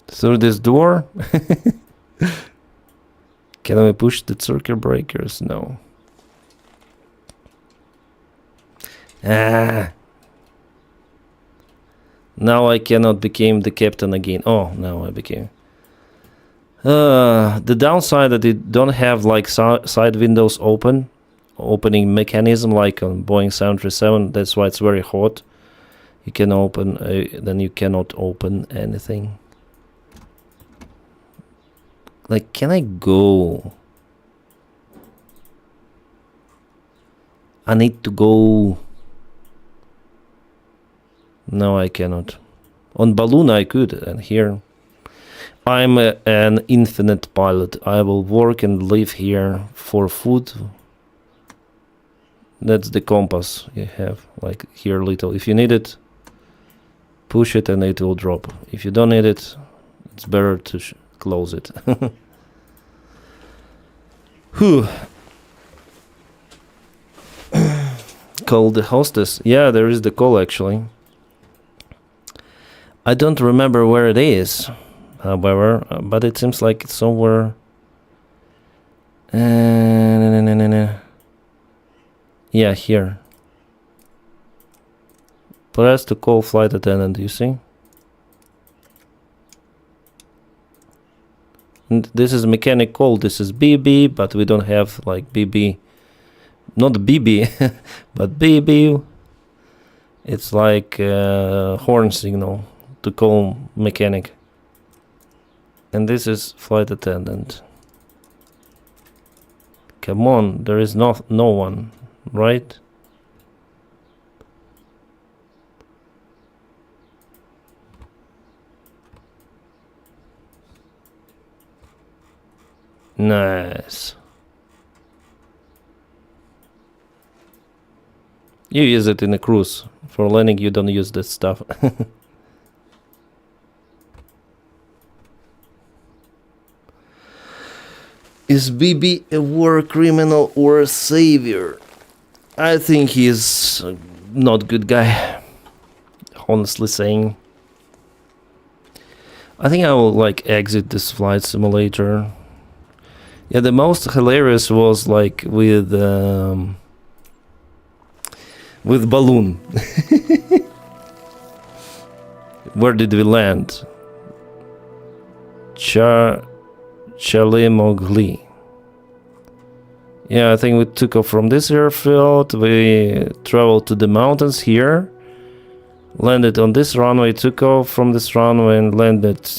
Through this door? Can I push the circuit breakers? No. Ah. Now I cannot become the captain again. Oh, now I became. The downside that it don't have like side windows opening mechanism like on Boeing 737. That's why it's very hot. You can open, then you cannot open anything. Like, can I go? I need to go. No, I cannot. On balloon I could, and here I'm an infinite pilot. I will work and live here for food. That's the compass you have, like here little. If you need it, push it and it will drop. If you don't need it, it's better to close it. Whew. Call the hostess. Yeah, there is the call actually. I don't remember where it is, however, but it seems like it's somewhere. Yeah, here. Press to call flight attendant, you see? And this is mechanic call, this is BB, but we don't have like BB. Not BB, but BB. It's like a horn signal to call mechanic. And this is flight attendant. Come on, there is no one, right? Nice. You use it in a cruise. For landing you don't use this stuff. Is BB a war criminal or a savior? I think he's not good guy. Honestly saying. I think I will like exit this flight simulator. Yeah, the most hilarious was like with balloon. Where did we land? Chalemogli. Yeah, I think we took off from this airfield. We traveled to the mountains here. Landed on this runway, took off from this runway and landed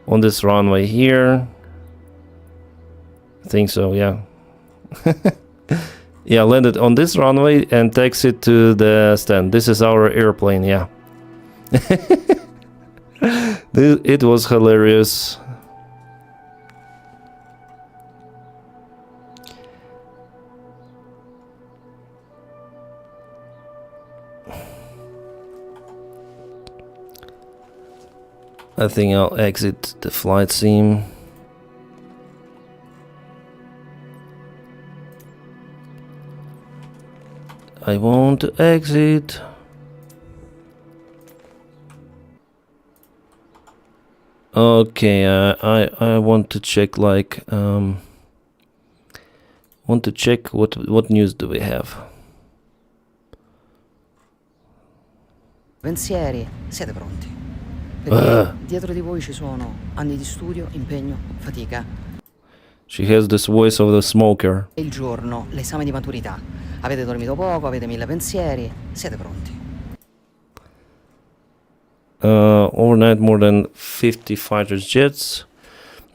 on this runway here. I think so, yeah. Yeah, landed on this runway and taxied to the stand. This is our airplane, yeah. It was hilarious. I think I'll exit the flight sim. I want to exit. Okay, I want to check like want to check what news do we have. Pensieri, siete pronti? Perché dietro di voi ci sono anni di studio, impegno, fatica. She has this voice of the smoker. Il giorno, l'esame di maturità. Avete dormito poco, avete 1000 pensieri, siete pronti. Overnight, more than 50 fighter jets.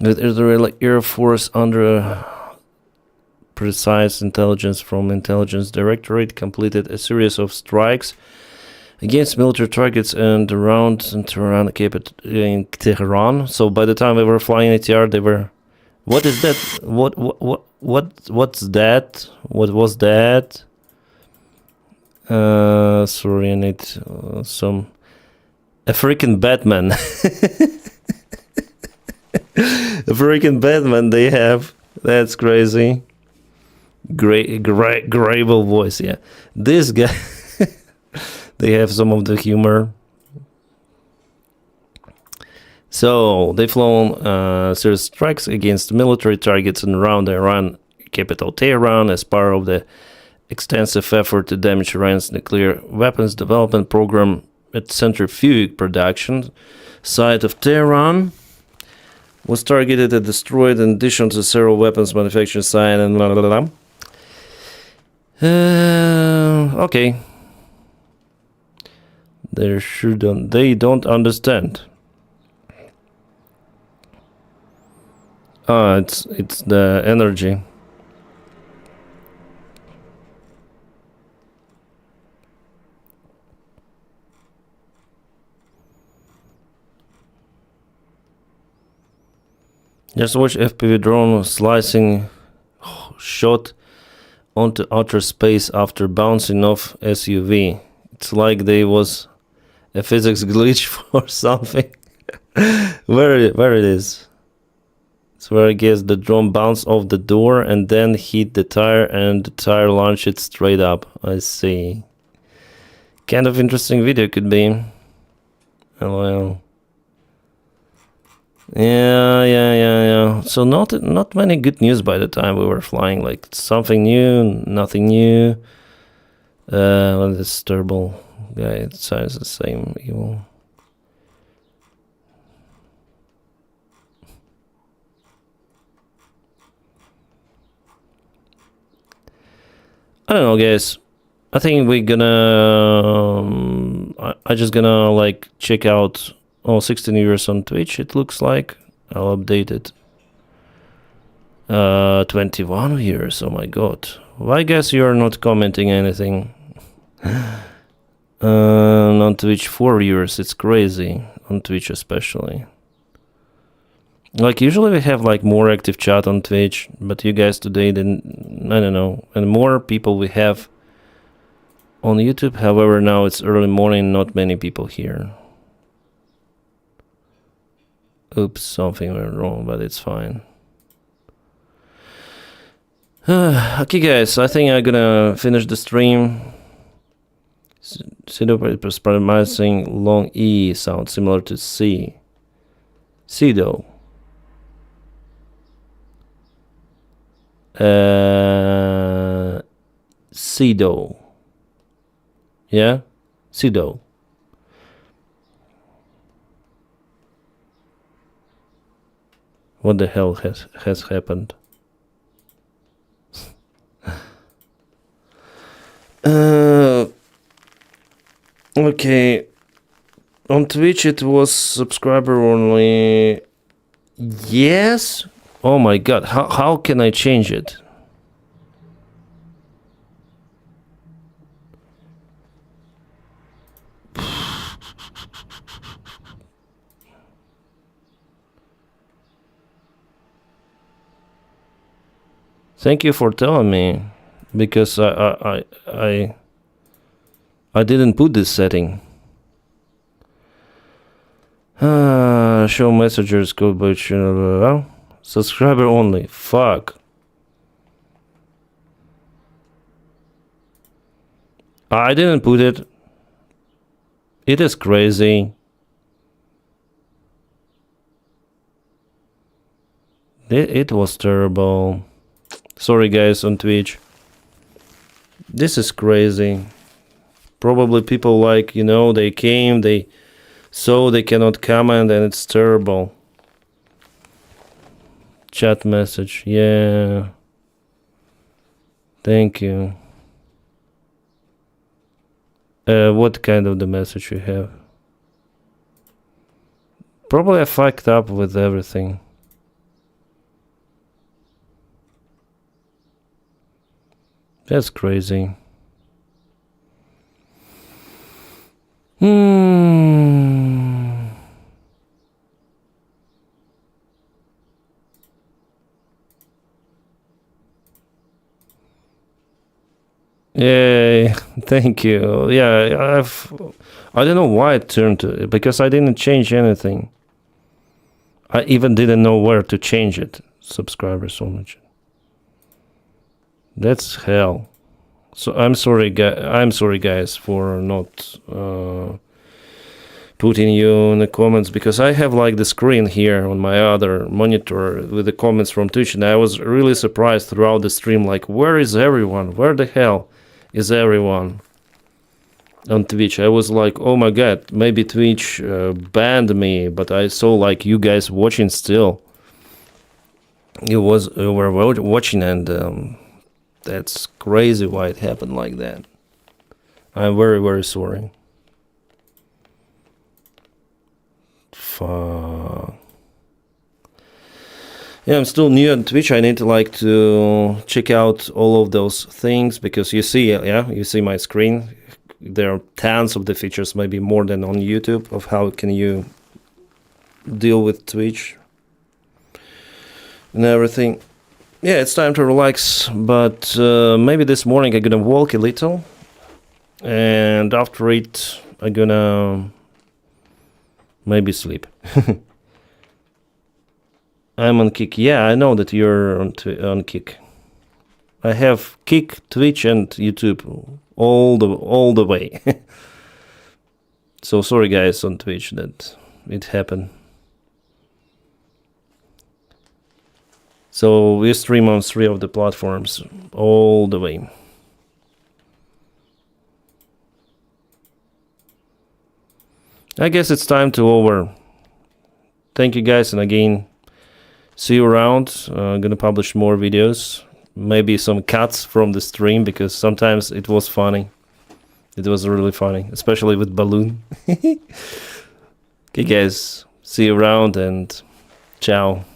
The Israeli Air Force, under precise intelligence from Intelligence Directorate, completed a series of strikes against military targets and around Tehran, Capt in Tehran. So by the time we were flying ATR, they were. What is that? What's that? What was that? Sorry, I need a freaking Batman. A freaking Batman they have. That's crazy. Gravel voice, yeah. This guy, they have some of the humor. So, they've flown serious strikes against military targets and around the Iran capital Tehran as part of the extensive effort to damage Iran's nuclear weapons development program at centrifuge production site of Tehran was targeted and destroyed in addition to several weapons manufacturing sites and blah, blah, blah. Okay. They don't understand. It's the energy. Just watch FPV drone slicing shot onto outer space after bouncing off SUV. It's like there was a physics glitch or something. where it is. It's where I guess the drone bounced off the door and then hit the tire and the tire launched it straight up. I see. Kind of interesting video could be. Oh well. Yeah. So not many good news by the time we were flying. Like something new, nothing new. Well, this terrible guy. It sounds the same. Evil. I don't know, guys. I think we're gonna. I just gonna like check out. 16 viewers on Twitch, it looks like. I'll update it. 21 viewers, oh my god. Well, I guess you're not commenting anything. On Twitch, 4 viewers, it's crazy. On Twitch especially. Like, usually we have like more active chat on Twitch, but you guys today didn't, I don't know. And more people we have on YouTube, however now it's early morning, not many people here. Oops, something went wrong, but it's fine. Okay, guys, I think I'm gonna finish the stream. Pseudo is promising long E sound similar to C. Pseudo. Pseudo. Yeah? Pseudo. What the hell has happened? Okay. On Twitch it was subscriber only. Yes? Oh my god, how can I change it? Thank you for telling me, because I didn't put this setting. Show messengers code by channel. Subscriber only. Fuck. I didn't put it. It is crazy. It was terrible. Sorry guys on Twitch. This is crazy. Probably people like, you know, they came, they saw they cannot comment and it's terrible. Chat message, yeah. Thank you. What kind of the message you have? Probably I fucked up with everything. That's crazy. Yay, thank you. Yeah, I don't know why it turned to it, because I didn't change anything. I even didn't know where to change it. Subscribers so much. That's hell. So I'm sorry, guys, for not putting you in the comments, because I have like the screen here on my other monitor with the comments from Twitch, and I was really surprised throughout the stream, like, where is everyone? Where the hell is everyone on Twitch? I was like, oh my god, maybe Twitch banned me, but I saw like you guys watching still. You were watching, and that's crazy why it happened like that. I'm very, very sorry. Fuck. Yeah, I'm still new on Twitch. I need to like to check out all of those things, because you see, yeah, you see my screen. There are tons of the features, maybe more than on YouTube, of how can you deal with Twitch and everything. Yeah, it's time to relax, but maybe this morning I'm gonna walk a little, and after it I'm gonna maybe sleep. I'm on Kick. Yeah, I know that you're on Kick. I have Kick, Twitch, and YouTube all the way. So sorry, guys, on Twitch that it happened. So we stream on 3 of the platforms all the way. I guess it's time to over. Thank you, guys, and again, see you around. I'm gonna publish more videos, maybe some cuts from the stream, because sometimes it was funny. It was really funny, especially with Balloon. Okay, guys, see you around, and ciao.